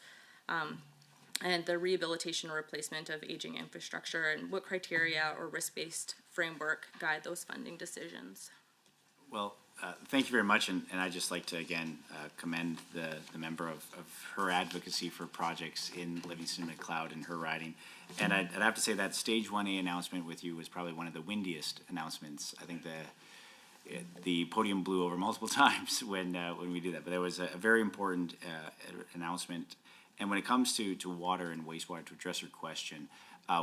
and the rehabilitation or replacement of aging infrastructure, and what criteria or risk-based framework guide those funding decisions. Well, thank you very much, and I'd just like to again commend the member of her advocacy for projects in Livingston McLeod and her riding. And I'd have to say that Stage 1A announcement with you was probably one of the windiest announcements. I think the podium blew over multiple times when we did that, but there was a very important announcement. And when it comes to water and wastewater, to address your question,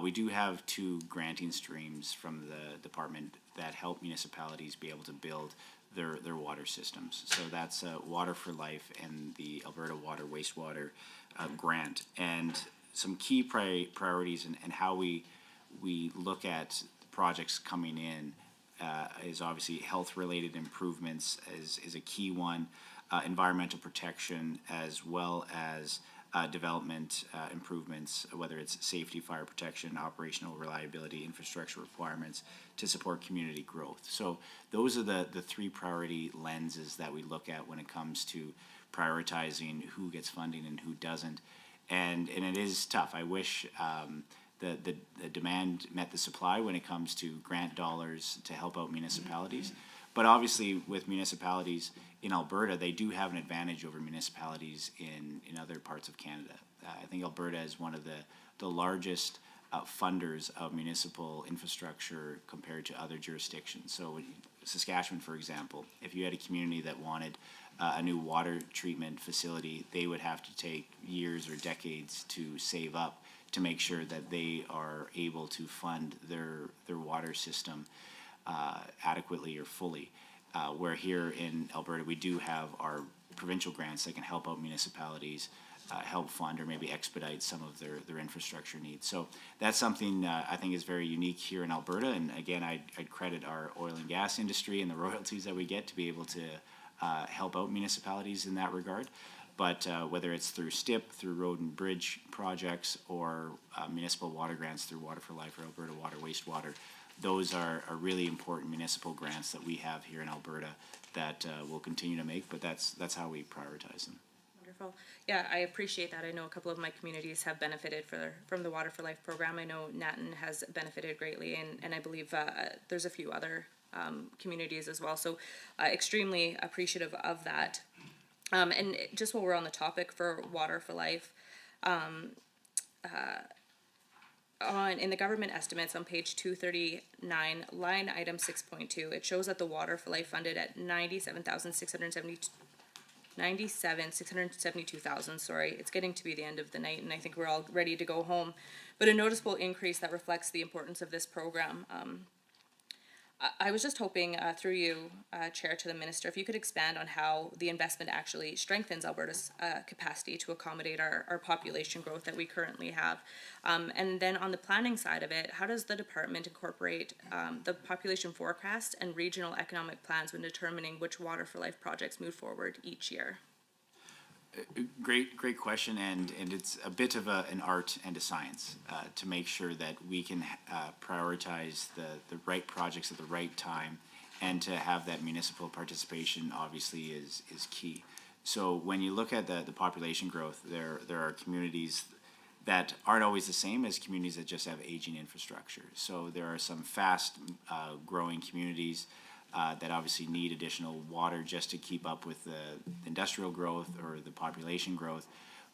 we do have 2 granting streams from the department that help municipalities be able to build their water systems. So that's Water for Life and the Alberta Water Wastewater Grant. And some key priorities and how we look at projects coming in is obviously health-related improvements is a key one, environmental protection, as well as development improvements, whether it's safety, fire protection, operational reliability, infrastructure requirements to support community growth. So those are the three priority lenses that we look at when it comes to prioritizing who gets funding and who doesn't. And it is tough. I wish the demand met the supply when it comes to grant dollars to help out municipalities. But obviously with municipalities in Alberta, they do have an advantage over municipalities in other parts of Canada. I think Alberta is one of the largest funders of municipal infrastructure compared to other jurisdictions. So Saskatchewan, for example, if you had a community that wanted a new water treatment facility, they would have to take years or decades to save up to make sure that they are able to fund their water system adequately or fully. Where here in Alberta, we do have our provincial grants that can help out municipalities, help fund or maybe expedite some of their infrastructure needs. So that's something I think is very unique here in Alberta. And again, I'd credit our oil and gas industry and the royalties that we get to be able to help out municipalities in that regard. But whether it's through STIP, through road and bridge projects, or municipal water grants through Water for Life or Alberta Water Wastewater, those are really important municipal grants that we have here in Alberta that we'll continue to make, but that's how we prioritize them. Wonderful. Yeah, I appreciate that. I know a couple of my communities have benefited from the Water for Life program. I know Natton has benefited greatly, and I believe there's a few other communities as well. So extremely appreciative of that. And just while we're on the topic for Water for Life, in the government estimates on page 239, line item 6.2, it shows that the Water for Life funded at $97,672,000. Sorry, it's getting to be the end of the night, and I think we're all ready to go home. But a noticeable increase that reflects the importance of this program. I was just hoping, through you, Chair, to the Minister, if you could expand on how the investment actually strengthens Alberta's capacity to accommodate our population growth that we currently have. And then on the planning side of it, how does the department incorporate the population forecast and regional economic plans when determining which Water for Life projects move forward each year? Great question, and it's a bit of an art and a science to make sure that we can prioritize the right projects at the right time, and to have that municipal participation obviously is key. So when you look at the population growth, there are communities that aren't always the same as communities that just have aging infrastructure. So there are some fast growing communities that obviously need additional water just to keep up with the industrial growth or the population growth.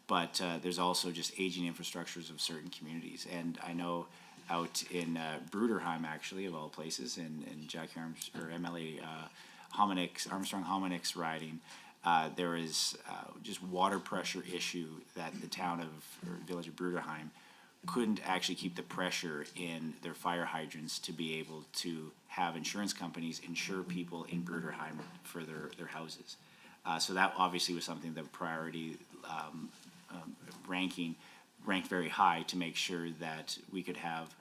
But there's also just aging infrastructures of certain communities. And I know out in Bruderheim, actually, of all places, in Jackie MLA Armstrong Hominick's riding, there is just water pressure issue that the town of, or village of Bruderheim, couldn't actually keep the pressure in their fire hydrants to be able to have insurance companies insure people in Bruderheim for their houses. So that obviously was something that priority ranked very high to make sure that we could have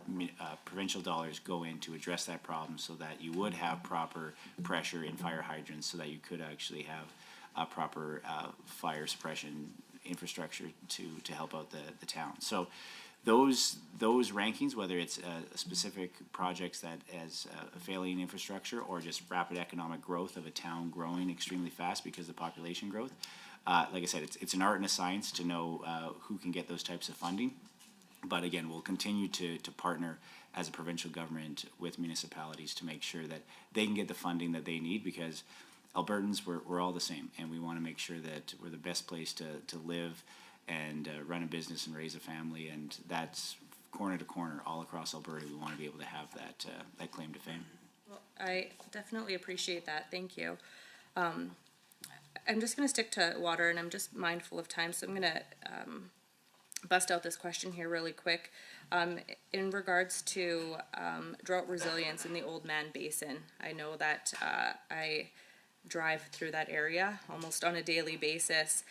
provincial dollars go in to address that problem, so that you would have proper pressure in fire hydrants, so that you could actually have a proper fire suppression infrastructure to help out the town. So those rankings, whether it's specific projects that as a failing infrastructure or just rapid economic growth of a town growing extremely fast because of the population growth, like I said, it's an art and a science to know who can get those types of funding. But again, we'll continue to partner as a provincial government with municipalities to make sure that they can get the funding that they need, because Albertans, we're all the same, and we want to make sure that we're the best place to live and run a business and raise a family, and that's corner to corner all across Alberta. We want to be able to have that claim to fame. Well, I definitely appreciate that. Thank you. I'm just going to stick to water, and I'm just mindful of time, so I'm going to bust out this question here really quick. In regards to drought resilience in the Old Man Basin, I know that I drive through that area almost on a daily basis.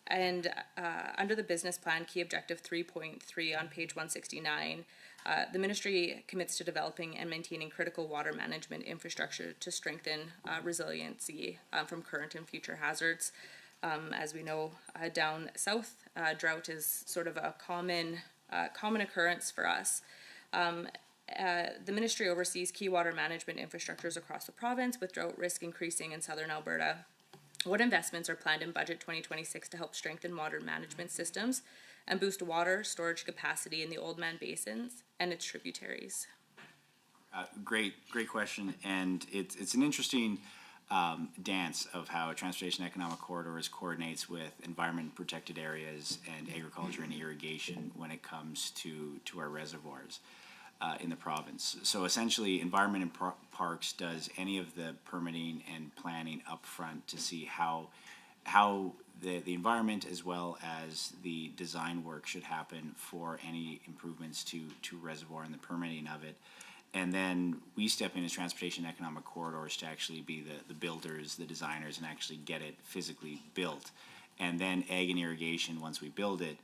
Under the business plan, key objective 3.3 on page 169, the ministry commits to developing and maintaining critical water management infrastructure to strengthen resiliency from current and future hazards. As we know, down south, drought is sort of a common occurrence for us. The ministry oversees key water management infrastructures across the province, with drought risk increasing in southern Alberta. What investments are planned in budget 2026 to help strengthen water management systems and boost water storage capacity in the Oldman Basins and its tributaries? Great question, and it's an interesting dance of how Transportation Economic Corridors coordinates with environment protected areas and agriculture and irrigation when it comes to our reservoirs in the province. So essentially, Environment and Parks does any of the permitting and planning up front to see how the environment as well as the design work should happen for any improvements to reservoir and the permitting of it. And then we step in as Transportation Economic Corridors to actually be the builders, the designers, and actually get it physically built. And then Ag and Irrigation, once we build it,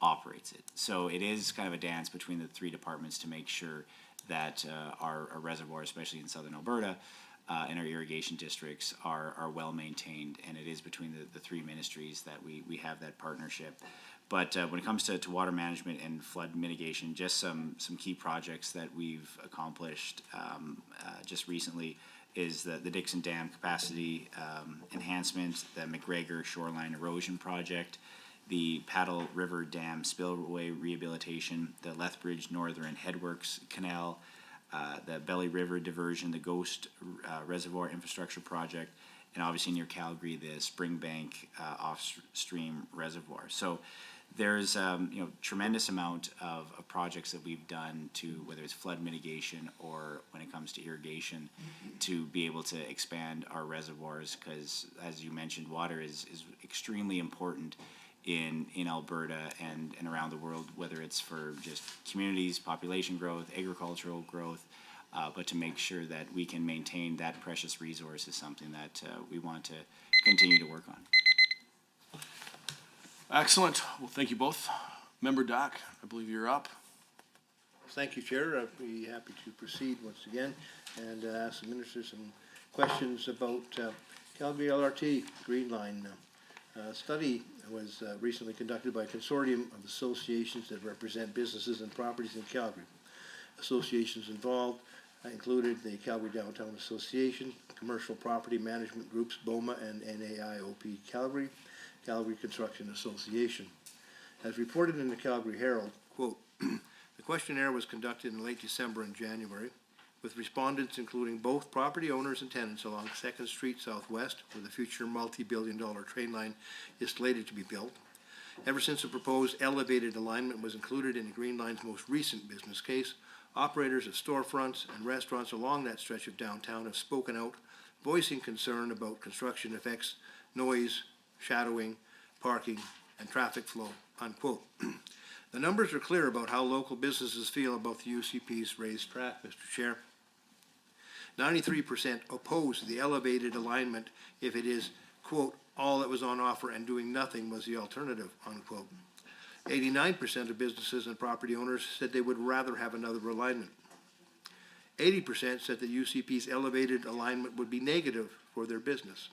operates it. So it is kind of a dance between the three departments to make sure that our reservoirs, especially in southern Alberta, and our irrigation districts are well maintained. And it is between the three ministries that we have that partnership. But when it comes to water management and flood mitigation, just some key projects that we've accomplished just recently is the Dixon Dam capacity enhancement, the McGregor Shoreline Erosion Project, the Paddle River Dam spillway rehabilitation, the Lethbridge Northern Headworks Canal, the Belly River diversion, the Ghost Reservoir Infrastructure Project, and obviously near Calgary, the Springbank off-stream reservoir. So there's tremendous amount of projects that we've done to, whether it's flood mitigation or when it comes to irrigation, to be able to expand our reservoirs, because as you mentioned, water is extremely important in Alberta and around the world, whether it's for just communities, population growth, agricultural growth, but to make sure that we can maintain that precious resource is something that we want to continue to work on. Excellent. Well, thank you both. Member Doc, I believe you're up. Thank you, Chair. I'd be happy to proceed once again and ask the Minister some questions about Calgary LRT Green Line. A study was recently conducted by a consortium of associations that represent businesses and properties in Calgary. Associations involved included the Calgary Downtown Association, Commercial Property Management Groups, BOMA and NAIOP Calgary, Calgary Construction Association. As reported in the Calgary Herald, quote, the questionnaire was conducted in late December and January, with respondents including both property owners and tenants along 2nd Street Southwest, where the future multi-billion-dollar train line is slated to be built. Ever since the proposed elevated alignment was included in the Green Line's most recent business case, operators of storefronts and restaurants along that stretch of downtown have spoken out, voicing concern about construction effects, noise, shadowing, parking, and traffic flow, unquote. The numbers are clear about how local businesses feel about the UCP's raised track, Mr. Chair. 93% oppose the elevated alignment if it is, quote, all that was on offer and doing nothing was the alternative, unquote. 89% of businesses and property owners said they would rather have another alignment. 80% said that UCP's elevated alignment would be negative for their business.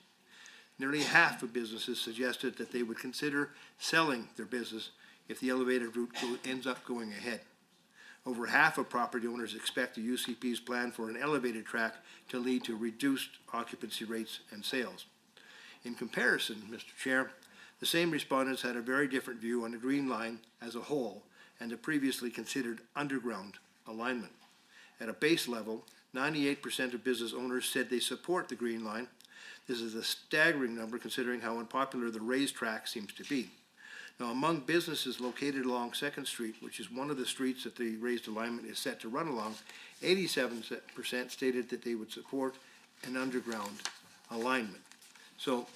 Nearly half of businesses suggested that they would consider selling their business if the elevated route ends up going ahead. Over half of property owners expect the UCP's plan for an elevated track to lead to reduced occupancy rates and sales. In comparison, Mr. Chair, the same respondents had a very different view on the Green Line as a whole and the previously considered underground alignment. At a base level, 98% of business owners said they support the Green Line. This is a staggering number considering how unpopular the raised track seems to be. Now, among businesses located along 2nd Street, which is one of the streets that the raised alignment is set to run along, 87% stated that they would support an underground alignment. So,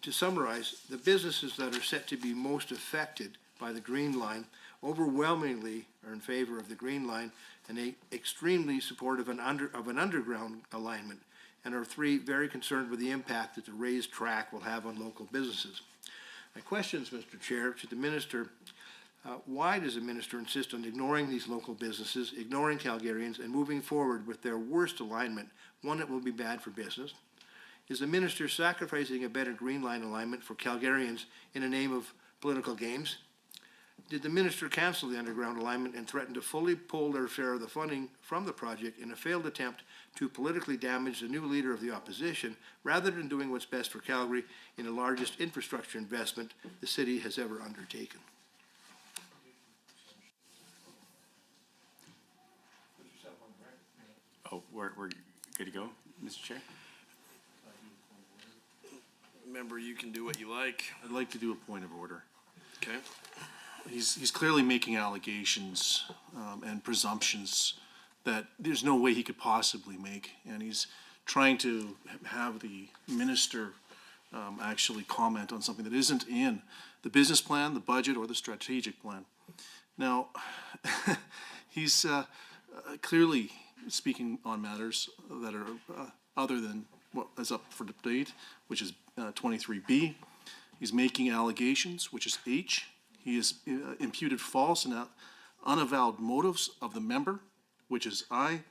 to summarize, the businesses that are set to be most affected by the Green Line overwhelmingly are in favor of the Green Line and they extremely supportive of an underground alignment, and are very concerned with the impact that the raised track will have on local businesses. My questions, Mr. Chair, to the Minister. Why does the Minister insist on ignoring these local businesses, ignoring Calgarians, and moving forward with their worst alignment, one that will be bad for business? Is the Minister sacrificing a better Green Line alignment for Calgarians in the name of political games? Did the Minister cancel the underground alignment and threaten to fully pull their share of the funding from the project in a failed attempt to politically damage the new leader of the opposition, rather than doing what's best for Calgary in the largest infrastructure investment the city has ever undertaken? Oh, we're good to go, Mr. Chair? Member, you can do what you like. I'd like to do a point of order. Okay. He's clearly making allegations and presumptions that there's no way he could possibly make, and he's trying to have the minister actually comment on something that isn't in the business plan, the budget, or the strategic plan. Now, he's clearly speaking on matters that are other than what is up for debate, which is 23B. He's making allegations, which is H. He has imputed false and unavowed motives of the member, which is I.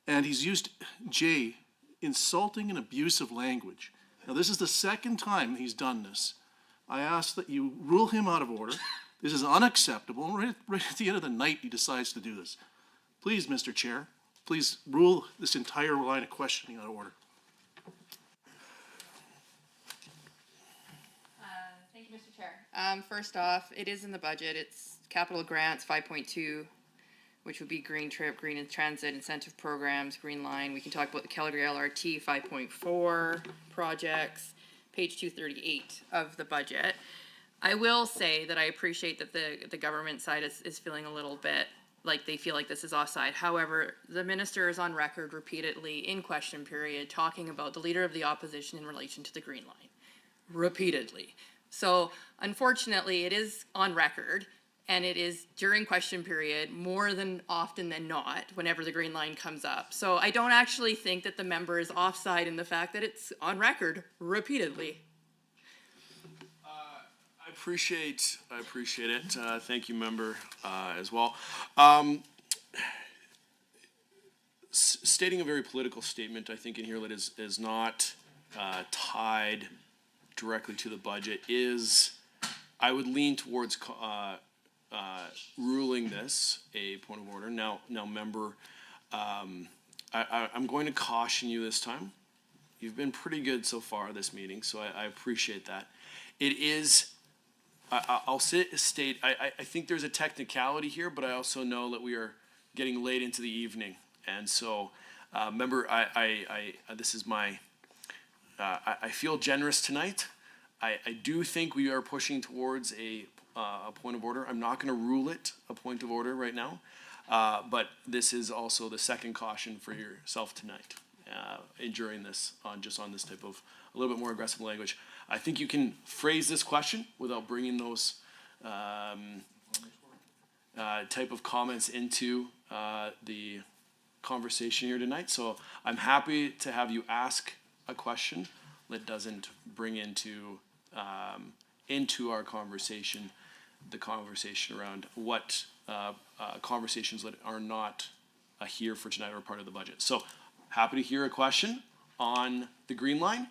And he's used J, insulting and abusive language. Now, this is the second time he's done this. I ask that you rule him out of order. This is unacceptable. Right at the end of the night, he decides to do this. Please, Mr. Chair, please rule this entire line of questioning out of order. Thank you, Mr. Chair. First off, it is in the budget. It's capital grants 5.2, which would be Green Trip, Green and Transit Incentive Programs, Green Line. We can talk about the Calgary LRT 5.4 projects, page 238 of the budget. I will say that I appreciate that the government side is feeling a little bit like they feel like this is offside. However, the minister is on record repeatedly in question period talking about the leader of the opposition in relation to the Green Line. Repeatedly. So unfortunately, it is on record, and it is during question period more than often than not whenever the Green Line comes up. So I don't actually think that the member is offside in the fact that it's on record repeatedly. I appreciate it. Thank you, member, as well. Stating a very political statement, I think in here that is not tied directly to the budget is, I would lean towards ruling this a point of order. Now, member, I'm going to caution you this time. You've been pretty good so far this meeting, so I appreciate that. It is. I'll state, I think there's a technicality here, but I also know that we are getting late into the evening. And so, member, this is my, I feel generous tonight. I do think we are pushing towards a point of order. I'm not going to rule it a point of order right now, but this is also the second caution for yourself tonight during this, on this type of a little bit more aggressive language. I think you can phrase this question without bringing those type of comments into the conversation here tonight. So I'm happy to have you ask a question that doesn't bring into our conversation the conversation around what conversations that are not here for tonight or part of the budget. So happy to hear a question on the Green Line.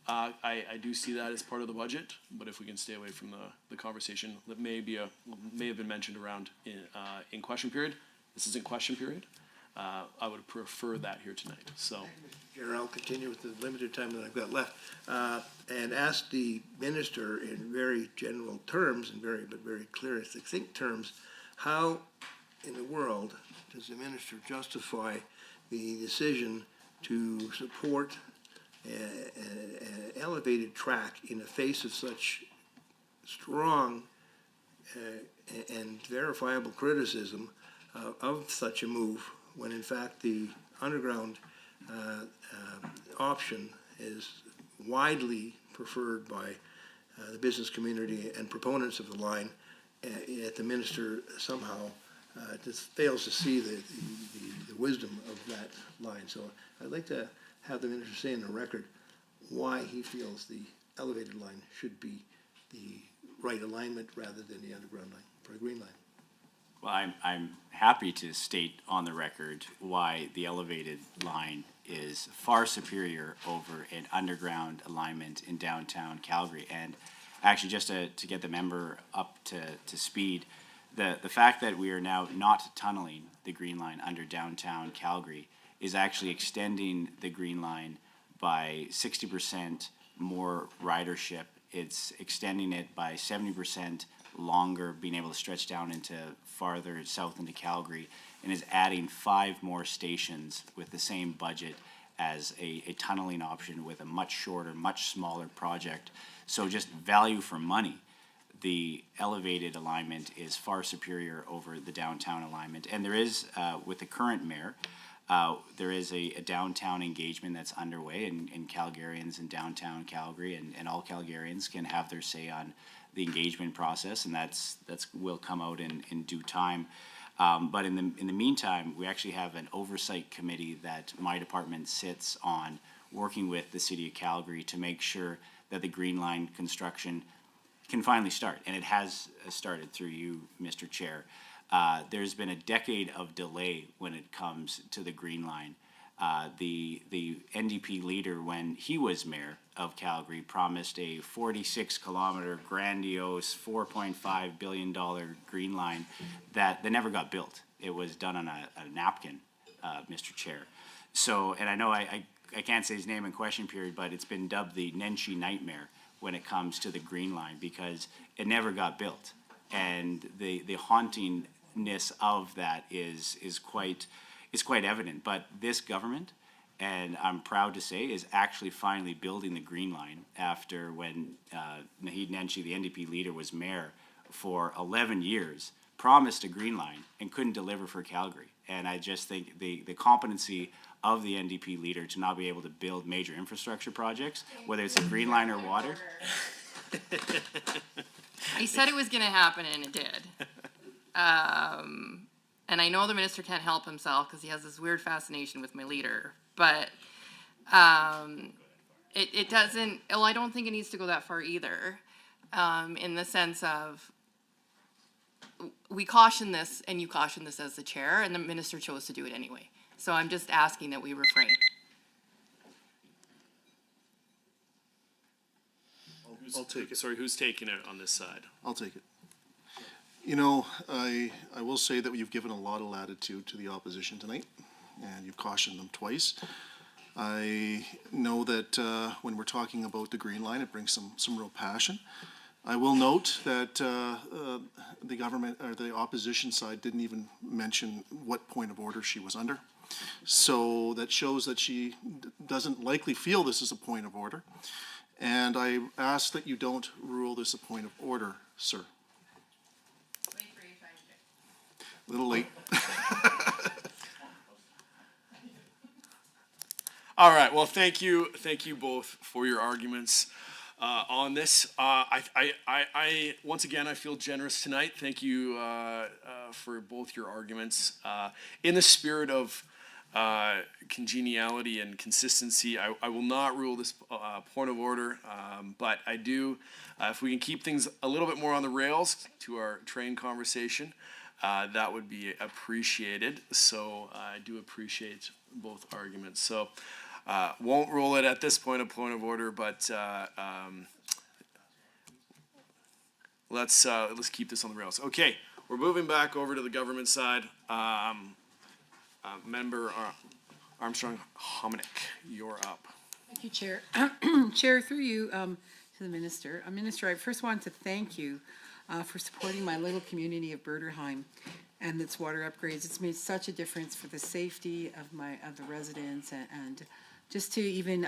I do see that as part of the budget, but if we can stay away from the conversation that may have been mentioned around in question period. This isn't question period. I would prefer that here tonight. So, Chair, I'll continue with the limited time that I've got left, and ask the minister in very general terms and very clear and succinct terms, how in the world does the minister justify the decision to support an elevated track in the face of such strong and verifiable criticism of such a move, when in fact the underground option is widely preferred by the business community and proponents of the line, yet the minister somehow just fails to see the wisdom of that line. So I'd like to have the minister say in the record why he feels the elevated line should be the right alignment rather than the underground line for a green line. Well, I'm happy to state on the record why the elevated line is far superior over an underground alignment in downtown Calgary. And actually, just to get the member up to speed, the fact that we are now not tunneling the green line under downtown Calgary is actually extending the green line by 60% more ridership. It's extending it by 70% longer, being able to stretch down into farther south into Calgary, and is adding 5 more stations with the same budget as a tunneling option with a much shorter, much smaller project. So just value for money, the elevated alignment is far superior over the downtown alignment. And there is, with the current mayor, there is a downtown engagement that's underway, and Calgarians in downtown Calgary and all Calgarians can have their say on the engagement process, and that's will come out in due time. But in the meantime, we actually have an oversight committee that my department sits on, working with the city of Calgary to make sure that the Green Line construction can finally start, and it has started through you, Mr. Chair. There's been a decade of delay when it comes to the Green Line. The NDP leader, when he was mayor of Calgary, promised a 46-kilometer grandiose $4.5 billion Green Line that never got built. It was done on a napkin, Mr. Chair. So, and I know I can't say his name in question period, but it's been dubbed the Nenshi Nightmare when it comes to the Green Line because it never got built. And the hauntingness of that is quite evident. But this government, and I'm proud to say, is actually finally building the Green Line after when Naheed Nenshi, the NDP leader, was mayor for 11 years, promised a Green Line and couldn't deliver for Calgary. And I just think the competency of the NDP leader to not be able to build major infrastructure projects, whether it's a Green Line or water. He said it was going to happen, and it did. And I know the minister can't help himself because he has this weird fascination with my leader. But it doesn't, well, I don't think it needs to go that far either, in the sense of we caution this, and you caution this as the chair, and the minister chose to do it anyway. So I'm just asking that we refrain. I'll take it. Sorry, who's taking it on this side? I'll take it. You know, I will say that you've given a lot of latitude to the opposition tonight, and you've cautioned them twice. I know that when we're talking about the Green Line, it brings some real passion. I will note that the government or the opposition side didn't even mention what point of order she was under. So that shows that she doesn't likely feel this is a point of order. And I ask that you don't rule this a point of order, sir. A little late. All right. Well, thank you both for your arguments on this. I once again I feel generous tonight. Thank you for both your arguments. In the spirit of congeniality and consistency, I will not rule this point of order, but I do. If we can keep things a little bit more on the rails to our train conversation, that would be appreciated. So I do appreciate both arguments. So won't rule it at this point a point of order, but let's keep this on the rails. Okay, we're moving back over to the government side. Member Armstrong Hominick, you're up. Thank you, Chair. Chair, through you to the Minister. Minister, I first want to thank you for supporting my little community of Berderheim and its water upgrades. It's made such a difference for the safety of the residents and just to even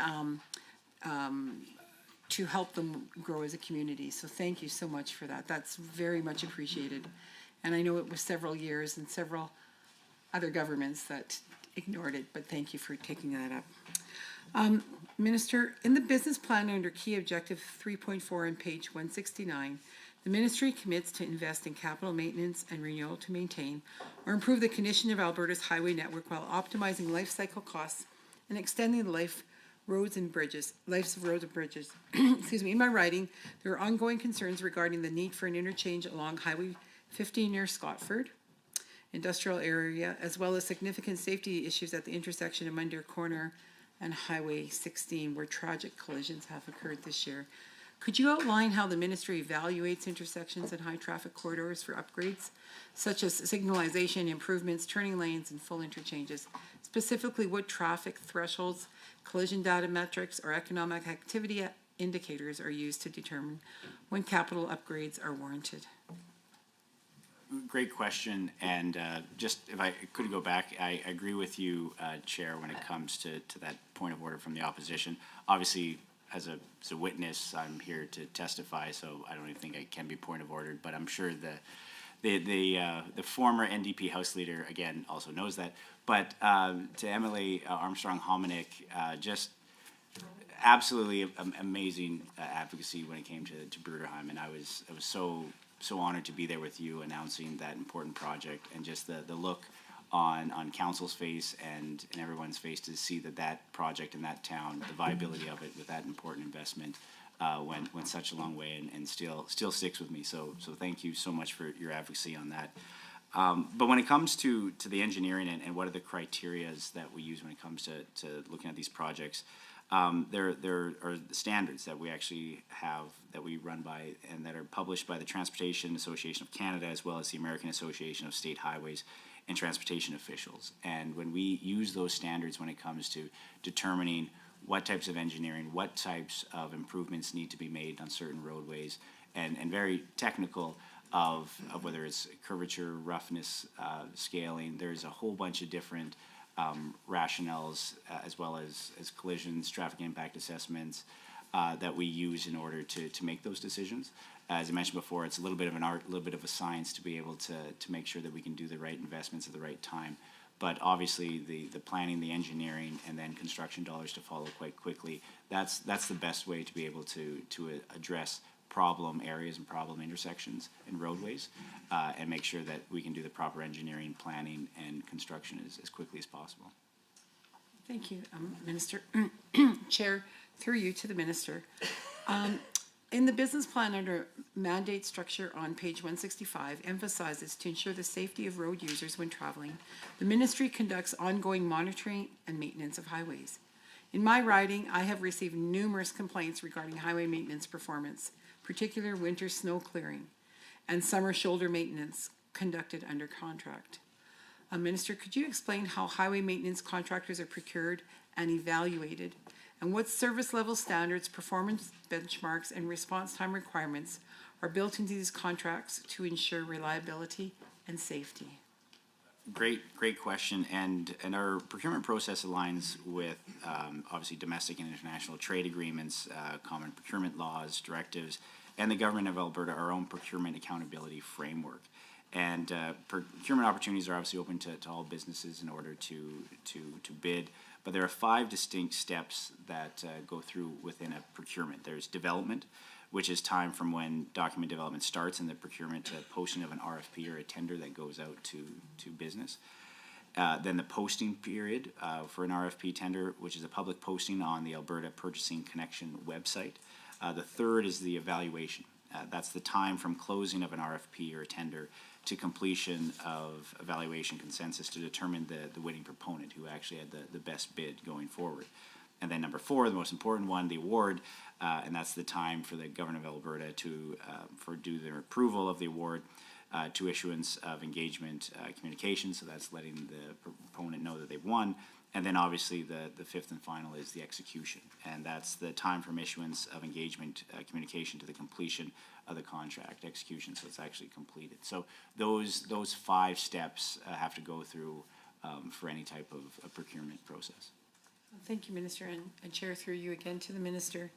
to help them grow as a community. So thank you so much for that. That's very much appreciated. And I know it was several years and several other governments that ignored it, but thank you for taking that up. Minister, in the business plan under key objective 3.4 on page 169, the ministry commits to invest in capital maintenance and renewal to maintain or improve the condition of Alberta's highway network while optimizing life cycle costs and extending the life roads and bridges, lives of roads and bridges. Excuse me, in my writing, there are ongoing concerns regarding the need for an interchange along Highway 15 near Scotford industrial area, as well as significant safety issues at the intersection of Mundeer Corner and Highway 16, where tragic collisions have occurred this year. Could you outline how the ministry evaluates intersections and high-traffic corridors for upgrades, such as signalization improvements, turning lanes, and full interchanges? Specifically, what traffic thresholds, collision data metrics, or economic activity indicators are used to determine when capital upgrades are warranted? Great question, and just if I could go back, I agree with you, Chair, when it comes to that point of order from the opposition. Obviously, as a witness, I'm here to testify, so I don't even think I can be point of ordered, but I'm sure the former NDP House Leader, again, also knows that. But to MLA Armstrong-Hominick, just absolutely amazing advocacy when it came to Bruderheim, and I was so honored to be there with you announcing that important project, and just the look on council's face and everyone's face to see that project in that town, the viability of it with that important investment went such a long way, and still sticks with me. So thank you so much for your advocacy on that. But when it comes to the engineering and what are the criterias that we use when it comes to looking at these projects, there are standards that we actually have that we run by and that are published by the Transportation Association of Canada, as well as the American Association of State Highways and Transportation Officials. And when we use those standards when it comes to determining what types of engineering, what types of improvements need to be made on certain roadways, and very technical of whether it's curvature, roughness, scaling, there's a whole bunch of different rationales, as well as collisions, traffic impact assessments that we use in order to make those decisions. As I mentioned before, it's a little bit of an art, a little bit of a science to be able to make sure that we can do the right investments at the right time. But obviously, the planning, the engineering, and then construction dollars to follow quite quickly, that's the best way to be able to address problem areas and problem intersections and roadways, and make sure that we can do the proper engineering, planning, and construction as quickly as possible. Thank you, Minister. Chair, through you to the Minister. In the business plan under mandate structure on page 165, emphasizes to ensure the safety of road users when traveling, the ministry conducts ongoing monitoring and maintenance of highways. In my writing, I have received numerous complaints regarding highway maintenance performance, particular winter snow clearing and summer shoulder maintenance conducted under contract. Minister, could you explain how highway maintenance contractors are procured and evaluated, and what service level standards, performance benchmarks, and response time requirements are built into these contracts to ensure reliability and safety? Great question, and our procurement process aligns with obviously domestic and international trade agreements, common procurement laws, directives, and the Government of Alberta, our own procurement accountability framework. And procurement opportunities are obviously open to all businesses in order to bid, but there are 5 distinct steps that go through within a procurement. There's development, which is time from when document development starts and the procurement to posting of an RFP or a tender that goes out to business. Then the posting period for an RFP tender, which is a public posting on the Alberta Purchasing Connection website. The third is the evaluation. That's the time from closing of an RFP or a tender to completion of evaluation consensus to determine the winning proponent who actually had the best bid going forward. And then number 4, the most important one, the award, and that's the time for the Government of Alberta to do their approval of the award, to issuance of engagement communication, so that's letting the proponent know that they've won. And then obviously the 5th and final is the execution, and that's the time from issuance of engagement communication to the completion of the contract execution, so it's actually completed. So those 5 steps have to go through for any type of procurement process. Thank you, Minister, and Chair, through you again to the Minister.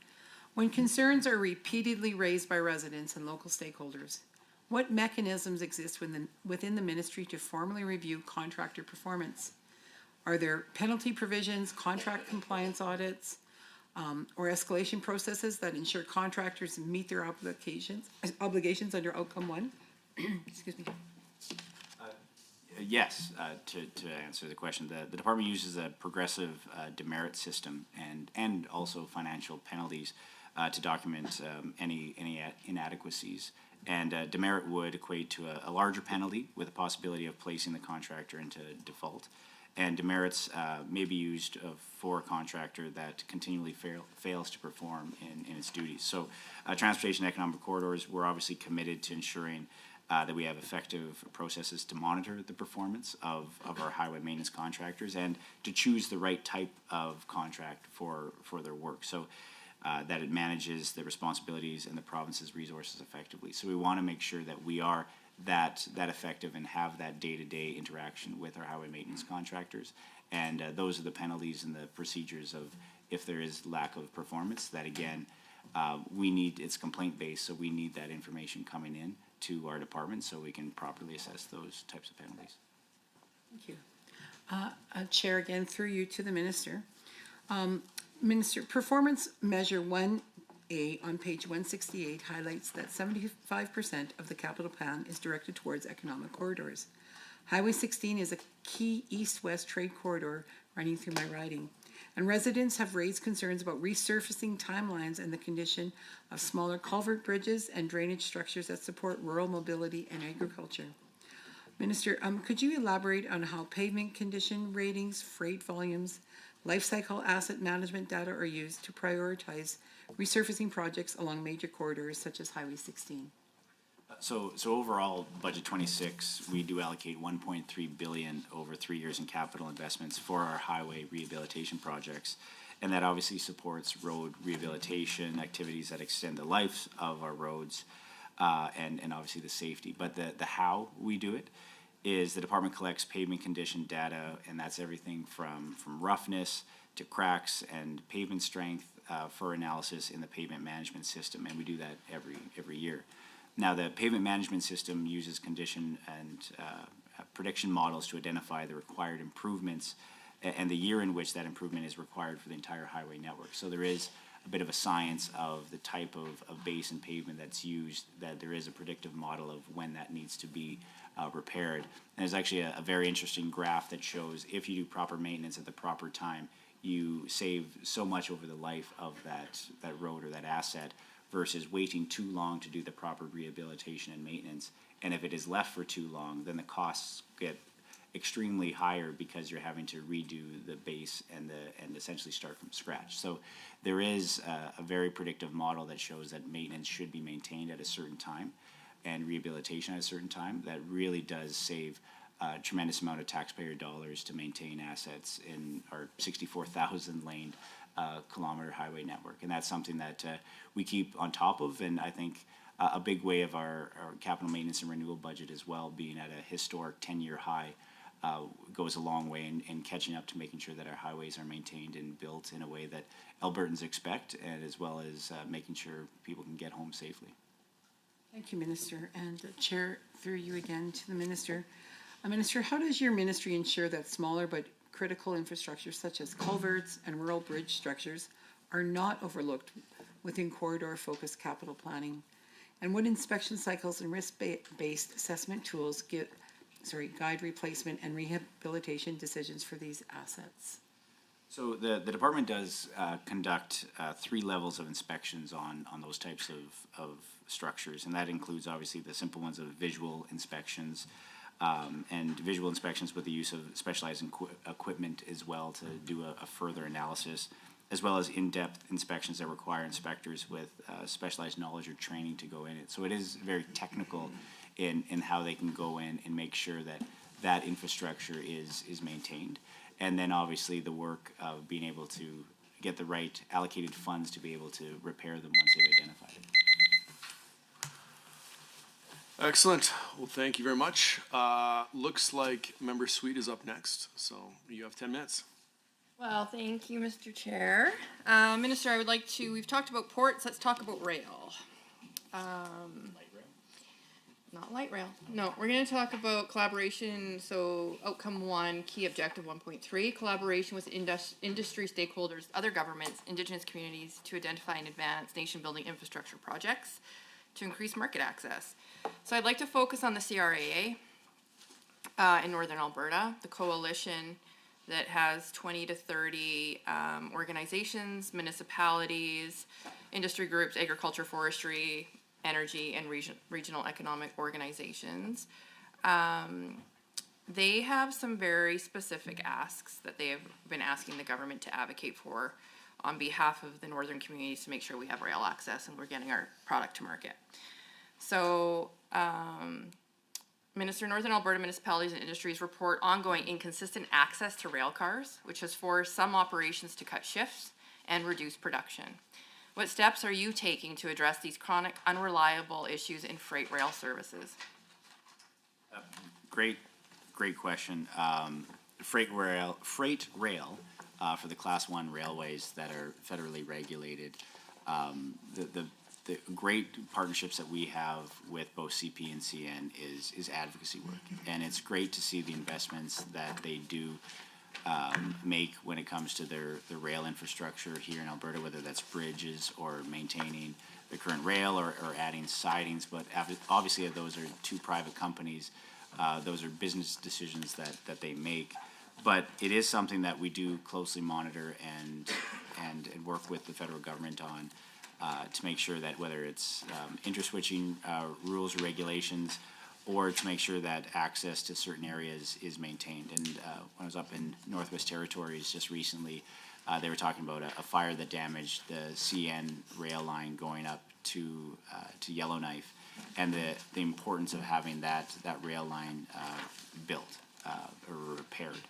When concerns are repeatedly raised by residents and local stakeholders, what mechanisms exist within the ministry to formally review contractor performance? Are there penalty provisions, contract compliance audits, or escalation processes that ensure contractors meet their obligations under Outcome 1? Excuse me. Yes, to answer the question, the department uses a progressive demerit system and also financial penalties to document any inadequacies. And demerit would equate to a larger penalty with a possibility of placing the contractor into default. And demerits may be used for a contractor that continually fails to perform in its duties. So transportation economic corridors, we're obviously committed to ensuring that we have effective processes to monitor the performance of our highway maintenance contractors and to choose the right type of contract for their work. So that it manages the responsibilities and the province's resources effectively. So we want to make sure that we are that effective and have that day-to-day interaction with our highway maintenance contractors. And those are the penalties and the procedures of if there is lack of performance, that again, it's complaint-based, so we need that information coming in to our department so we can properly assess those types of penalties. Thank you. Chair, again, through you to the Minister. Minister, Performance Measure 1A on page 168 highlights that 75% of the capital plan is directed towards economic corridors. Highway 16 is a key east-west trade corridor running through my riding, and residents have raised concerns about resurfacing timelines and the condition of smaller culvert bridges and drainage structures that support rural mobility and agriculture. Minister, could you elaborate on how pavement condition ratings, freight volumes, life cycle asset management data are used to prioritize resurfacing projects along major corridors such as Highway 16? So overall, budget 26, we do allocate 1.3 billion over 3 years in capital investments for our highway rehabilitation projects. And that obviously supports road rehabilitation activities that extend the life of our roads and obviously the safety. But the how we do it is the department collects pavement condition data, and that's everything from roughness to cracks and pavement strength for analysis in the pavement management system, and we do that every year. Now, the pavement management system uses condition and prediction models to identify the required improvements and the year in which that improvement is required for the entire highway network. So there is a bit of a science of the type of base and pavement that's used, that there is a predictive model of when that needs to be repaired. And there's actually a very interesting graph that shows if you do proper maintenance at the proper time, you save so much over the life of that road or that asset versus waiting too long to do the proper rehabilitation and maintenance. And if it is left for too long, then the costs get extremely higher because you're having to redo the base and essentially start from scratch. So there is a very predictive model that shows that maintenance should be maintained at a certain time and rehabilitation at a certain time. That really does save a tremendous amount of taxpayer dollars to maintain assets in our 64,000 lane kilometer highway network. And that's something that we keep on top of, and I think a big way of our capital maintenance and renewal budget as well, being at a historic 10-year high, goes a long way in catching up to making sure that our highways are maintained and built in a way that Albertans expect, and as well as making sure people can get home safely. Thank you, Minister. And Chair, through you again to the Minister. Minister, how does your ministry ensure that smaller but critical infrastructure such as culverts and rural bridge structures are not overlooked within corridor-focused capital planning? And what inspection cycles and risk-based assessment tools guide replacement and rehabilitation decisions for these assets? So the department does conduct 3 levels of inspections on those types of structures, and that includes obviously the simple ones of visual inspections, and visual inspections with the use of specialized equipment as well to do a further analysis, as well as in-depth inspections that require inspectors with specialized knowledge or training to go in it. So it is very technical in how they can go in and make sure that infrastructure is maintained. And then obviously the work of being able to get the right allocated funds to be able to repair them once they've identified it. Excellent. Well, thank you very much. Looks like Member Sweet is up next, so you have 10 minutes. Well, thank you, Mr. Chair. Minister, I would like to, we've talked about ports, let's talk about rail. Not light rail. No, we're going to talk about collaboration. So outcome 1, key objective 1.3, collaboration with industry stakeholders, other governments, Indigenous communities to identify and advance nation-building infrastructure projects to increase market access. So I'd like to focus on the CRAA. in northern Alberta, the coalition that has 20 to 30 organizations, municipalities, industry groups, agriculture, forestry, energy, and regional economic organizations. They have some very specific asks that they have been asking the government to advocate for on behalf of the northern communities to make sure we have rail access and we're getting our product to market. So, Minister, Northern Alberta Municipalities and Industries report ongoing inconsistent access to rail cars, which has forced some operations to cut shifts and reduce production. What steps are you taking to address these chronic, unreliable issues in freight rail services? Great question. Freight rail for the Class 1 railways that are federally regulated. The great partnerships that we have with both CP and CN is advocacy work, and it's great to see the investments that they do make when it comes to the rail infrastructure here in Alberta, whether that's bridges or maintaining the current rail or adding sidings. But obviously, those are two private companies. Those are business decisions that they make. But it is something that we do closely monitor and work with the federal government on to make sure that whether it's interswitching rules or regulations, or to make sure that access to certain areas is maintained. And when I was up in Northwest Territories just recently, they were talking about a fire that damaged the CN rail line going up to Yellowknife, and the importance of having that rail line built or repaired.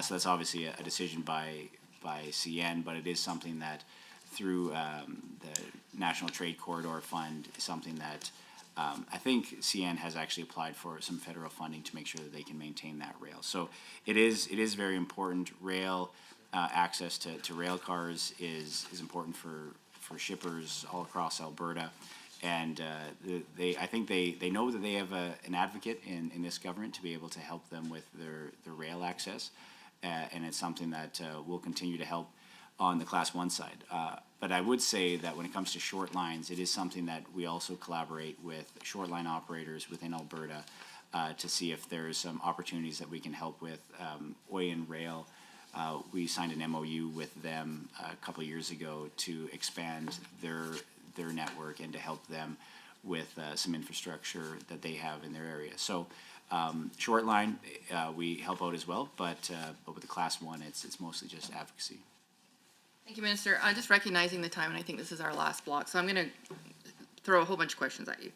So that's obviously a decision by CN, but it is something that through the National Trade Corridor Fund is something that I think CN has actually applied for some federal funding to make sure that they can maintain that rail. So it is very important. Rail access to rail cars is important for shippers all across Alberta. And I think they know that they have an advocate in this government to be able to help them with their rail access. And it's something that will continue to help on the Class 1 side. But I would say that when it comes to short lines, it is something that we also collaborate with short line operators within Alberta to see if there's some opportunities that we can help with. Oyen Rail, we signed an MOU with them a couple of years ago to expand their network and to help them with some infrastructure that they have in their area. So short line, we help out as well, but with the Class 1, it's mostly just advocacy. Thank you, Minister. Just recognizing the time, and I think this is our last block, so I'm going to throw a whole bunch of questions at you.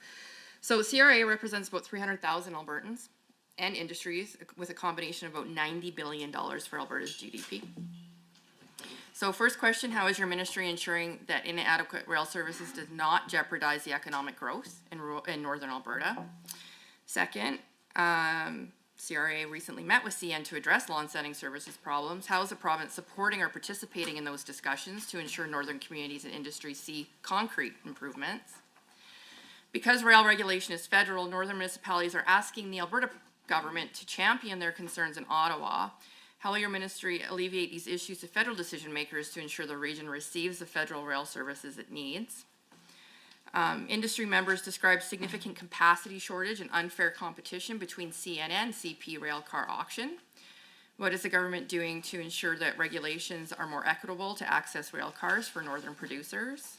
So CRA represents about 300,000 Albertans and industries with a combination of about $90 billion for Alberta's GDP. So first question, how is your ministry ensuring that inadequate rail services does not jeopardize the economic growth in northern Alberta? Second, CRA recently met with CN to address lawn-setting services problems. How is the province supporting or participating in those discussions to ensure northern communities and industries see concrete improvements? Because rail regulation is federal, northern municipalities are asking the Alberta government to champion their concerns in Ottawa. How will your ministry alleviate these issues to federal decision makers to ensure the region receives the federal rail services it needs? Industry members describe significant capacity shortage and unfair competition between CN and CP rail car auction. What is the government doing to ensure that regulations are more equitable to access rail cars for northern producers?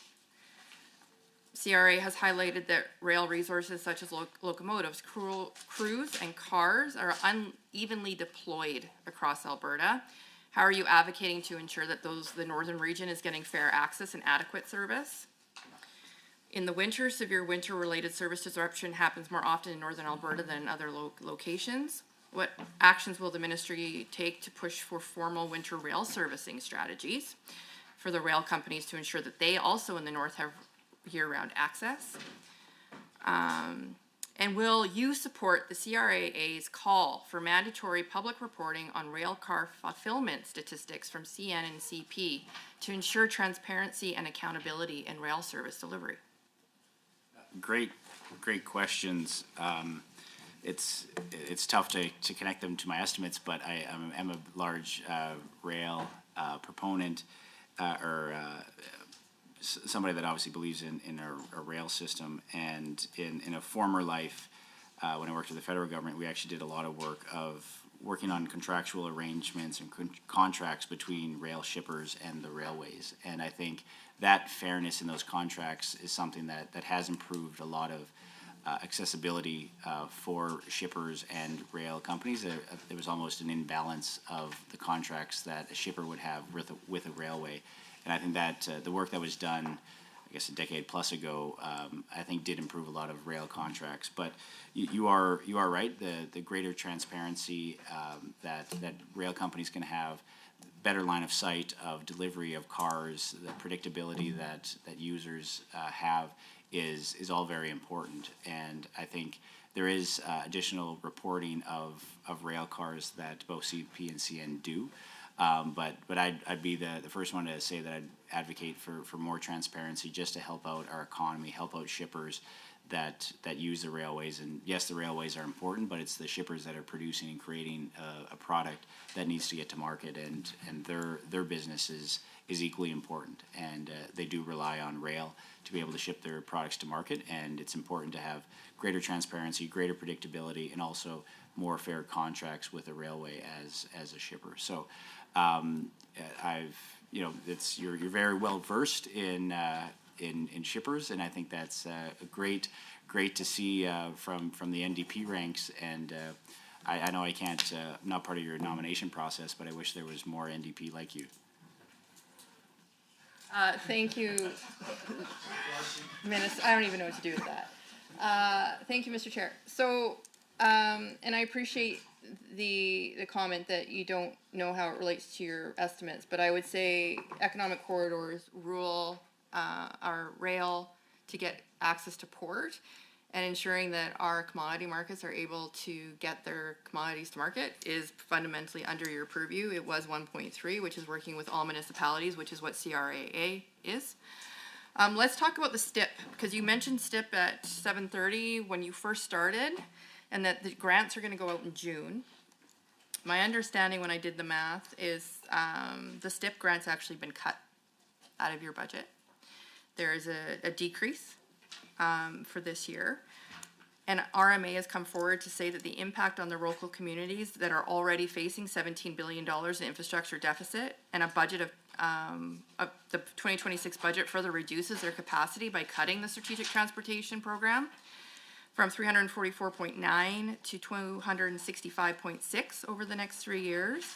CRA has highlighted that rail resources such as locomotives, crews, and cars are unevenly deployed across Alberta. How are you advocating to ensure that the northern region is getting fair access and adequate service? In the winter, severe winter-related service disruption happens more often in northern Alberta than in other locations. What actions will the ministry take to push for formal winter rail servicing strategies for the rail companies to ensure that they also in the north have year-round access? And will you support the CRA's call for mandatory public reporting on rail car fulfillment statistics from CN and CP to ensure transparency and accountability in rail service delivery? Great questions. It's tough to connect them to my estimates, but I am a large rail proponent or somebody that obviously believes in a rail system. And in a former life, when I worked with the federal government, we actually did a lot of work of working on contractual arrangements and contracts between rail shippers and the railways. And I think that fairness in those contracts is something that has improved a lot of accessibility for shippers and rail companies. There was almost an imbalance of the contracts that a shipper would have with a railway. And I think that the work that was done, I guess a decade plus ago, I think did improve a lot of rail contracts. But you are right. The greater transparency that rail companies can have, better line of sight of delivery of cars, the predictability that users have is all very important. And I think there is additional reporting of rail cars that both CP and CN do. But I'd be the first one to say that I'd advocate for more transparency just to help out our economy, help out shippers that use the railways. And yes, the railways are important, but it's the shippers that are producing and creating a product that needs to get to market, and their business is equally important. And they do rely on rail to be able to ship their products to market, and it's important to have greater transparency, greater predictability, and also more fair contracts with a railway as a shipper. So you're very well versed in shippers, and I think that's great to see from the NDP ranks. And I know I can't, I'm not part of your nomination process, but I wish there was more NDP like you. Thank you, Minister. I don't even know what to do with that. Thank you, Mr. Chair. So, and I appreciate the comment that you don't know how it relates to your estimates, but I would say economic corridors rule our rail to get access to port, and ensuring that our commodity markets are able to get their commodities to market is fundamentally under your purview. It was 1.3, which is working with all municipalities, which is what CRAA is. Let's talk about the STIP, because you mentioned STIP at 7:30 when you first started, and that the grants are going to go out in June. My understanding when I did the math is the STIP grant's actually been cut out of your budget. There is a decrease for this year. And RMA has come forward to say that the impact on the local communities that are already facing $17 billion in infrastructure deficit, and a budget of the 2026 budget further reduces their capacity by cutting the strategic transportation program from 344.9 to 265.6 over the next 3 years.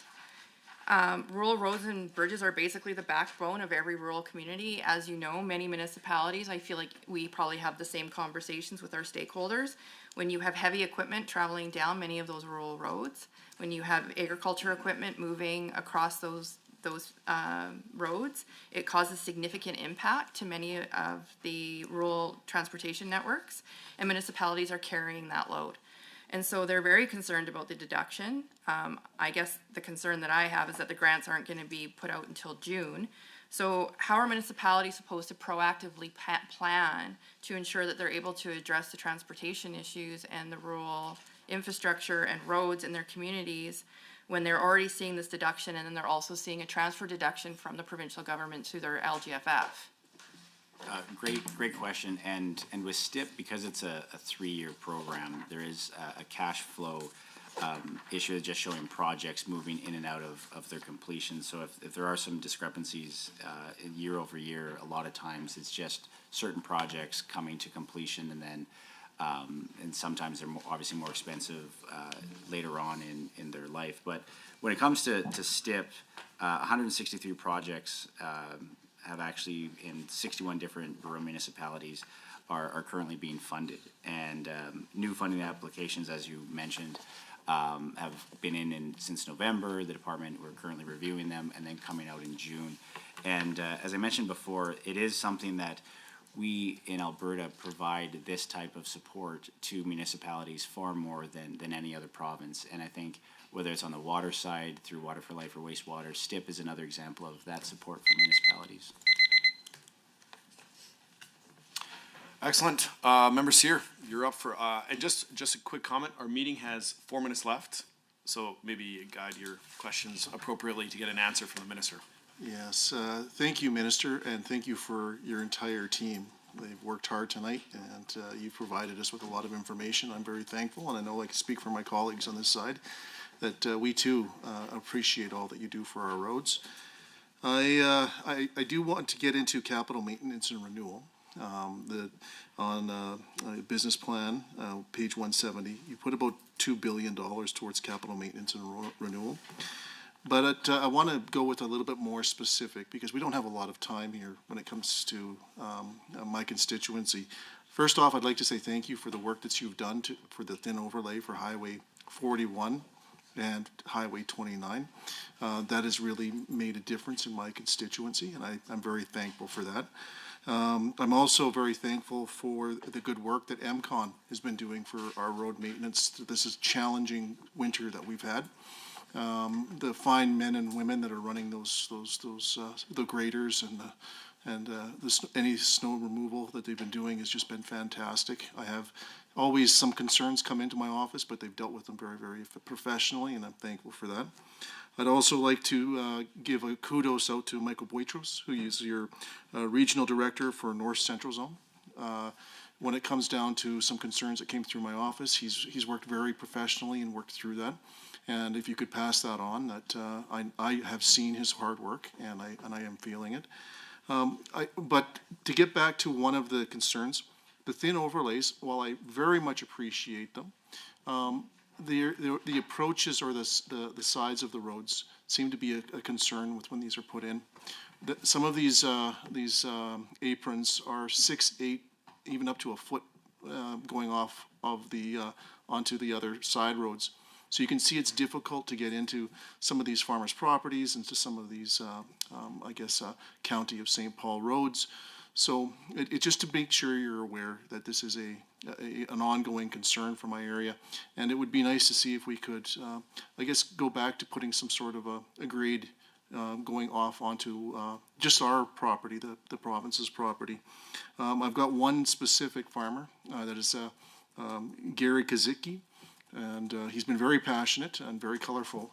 Rural roads and bridges are basically the backbone of every rural community. As you know, many municipalities, I feel like we probably have the same conversations with our stakeholders. When you have heavy equipment traveling down many of those rural roads, when you have agriculture equipment moving across those roads, it causes significant impact to many of the rural transportation networks, and municipalities are carrying that load. And so they're very concerned about the deduction. I guess the concern that I have is that the grants aren't going to be put out until June. So how are municipalities supposed to proactively plan to ensure that they're able to address the transportation issues and the rural infrastructure and roads in their communities when they're already seeing this deduction, and then they're also seeing a transfer deduction from the provincial government to their LGFF? Great question. And with STIP, because it's a 3-year program, there is a cash flow issue just showing projects moving in and out of their completion. So if there are some discrepancies year over year, a lot of times it's just certain projects coming to completion, and then and sometimes they're obviously more expensive later on in their life. But when it comes to STIP, 163 projects have actually, in 61 different rural municipalities, are currently being funded. And new funding applications, as you mentioned, have been in since November. The department, we're currently reviewing them, and then coming out in June. And as I mentioned before, it is something that we in Alberta provide this type of support to municipalities far more than any other province. And I think whether it's on the water side through Water for Life or wastewater, STIP is another example of that support for municipalities. Excellent. Member Sear, you're up for, and just a quick comment. Our meeting has 4 minutes left, so maybe guide your questions appropriately to get an answer from the minister. Yes, thank you, Minister, and thank you for your entire team. they've worked hard tonight, and you've provided us with a lot of information. I'm very thankful, and I know I can speak for my colleagues on this side, that we too appreciate all that you do for our roads. I do want to get into capital maintenance and renewal. On business plan, page 170, you put about $2 billion towards capital maintenance and renewal. But I want to go with a little bit more specific, because we don't have a lot of time here when it comes to my constituency. First off, I'd like to say thank you for the work that you've done for the thin overlay for Highway 41 and Highway 29. That has really made a difference in my constituency, and I'm very thankful for that. I'm also very thankful for the good work that MCON has been doing for our road maintenance. This is challenging winter that we've had. The fine men and women that are running the graders and any snow removal that they've been doing has just been fantastic. I have always some concerns come into my office, but they've dealt with them very, very professionally, and I'm thankful for that. I'd also like to give a kudos out to Michael Boitros, who is your regional director for North Central Zone. When it comes down to some concerns that came through my office, he's worked very professionally and worked through that. And if you could pass that on, that I have seen his hard work, and I am feeling it. But to get back to one of the concerns, the thin overlays, while I very much appreciate them, the approaches or the sides of the roads seem to be a concern with when these are put in. Some of these aprons are 6, 8, even up to a foot going off of the onto the other side roads. So you can see it's difficult to get into some of these farmers' properties, into some of these, County of St. Paul roads. So it just to make sure you're aware that this is an ongoing concern for my area. And it would be nice to see if we could, go back to putting some sort of a grade going off onto just our property, the province's property. I've got one specific farmer that is Gary Kazicki. And he's been very passionate and very colorful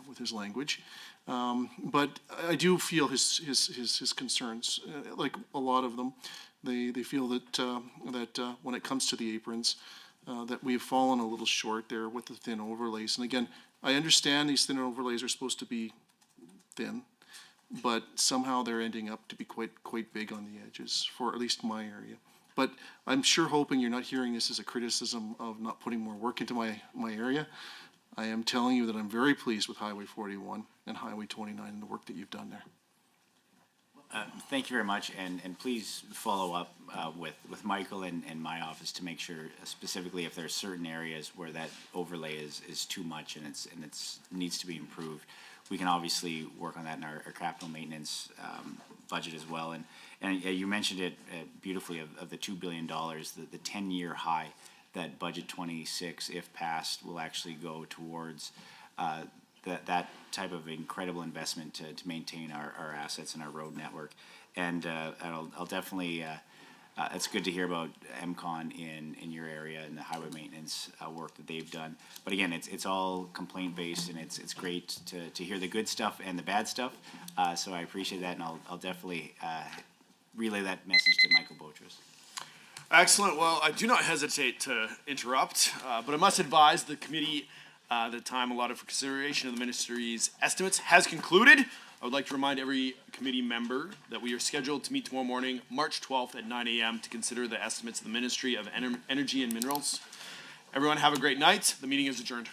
with his language. But I do feel his concerns, like a lot of them. They feel that when it comes to the aprons, that we've fallen a little short there with the thin overlays. And again, I understand these thin overlays are supposed to be thin, but somehow they're ending up to be quite big on the edges for at least my area. But I'm sure hoping you're not hearing this as a criticism of not putting more work into my area. I am telling you that I'm very pleased with Highway 41 and Highway 29 and the work that you've done there. Thank you very much, and please follow up with Michael and my office to make sure specifically if there are certain areas where that overlay is too much and it's needs to be improved. We can obviously work on that in our capital maintenance budget as well. And you mentioned it beautifully of the $2 billion, the 10-year high that budget 26, if passed, will actually go towards that type of incredible investment to maintain our assets and our road network. And I'll definitely, it's good to hear about MCON in your area and the highway maintenance work that they've done. But again, it's all complaint based, and it's great to hear the good stuff and the bad stuff. So I appreciate that, and I'll definitely relay that message to Michael Boitros. Excellent. Well, I do not hesitate to interrupt, but I must advise the committee the time allotted for consideration of the ministry's estimates has concluded. I would like to remind every committee member that we are scheduled to meet tomorrow morning, March 12th at 9 a.m. to consider the estimates of the Ministry of Energy and Minerals. Everyone have a great night. The meeting is adjourned.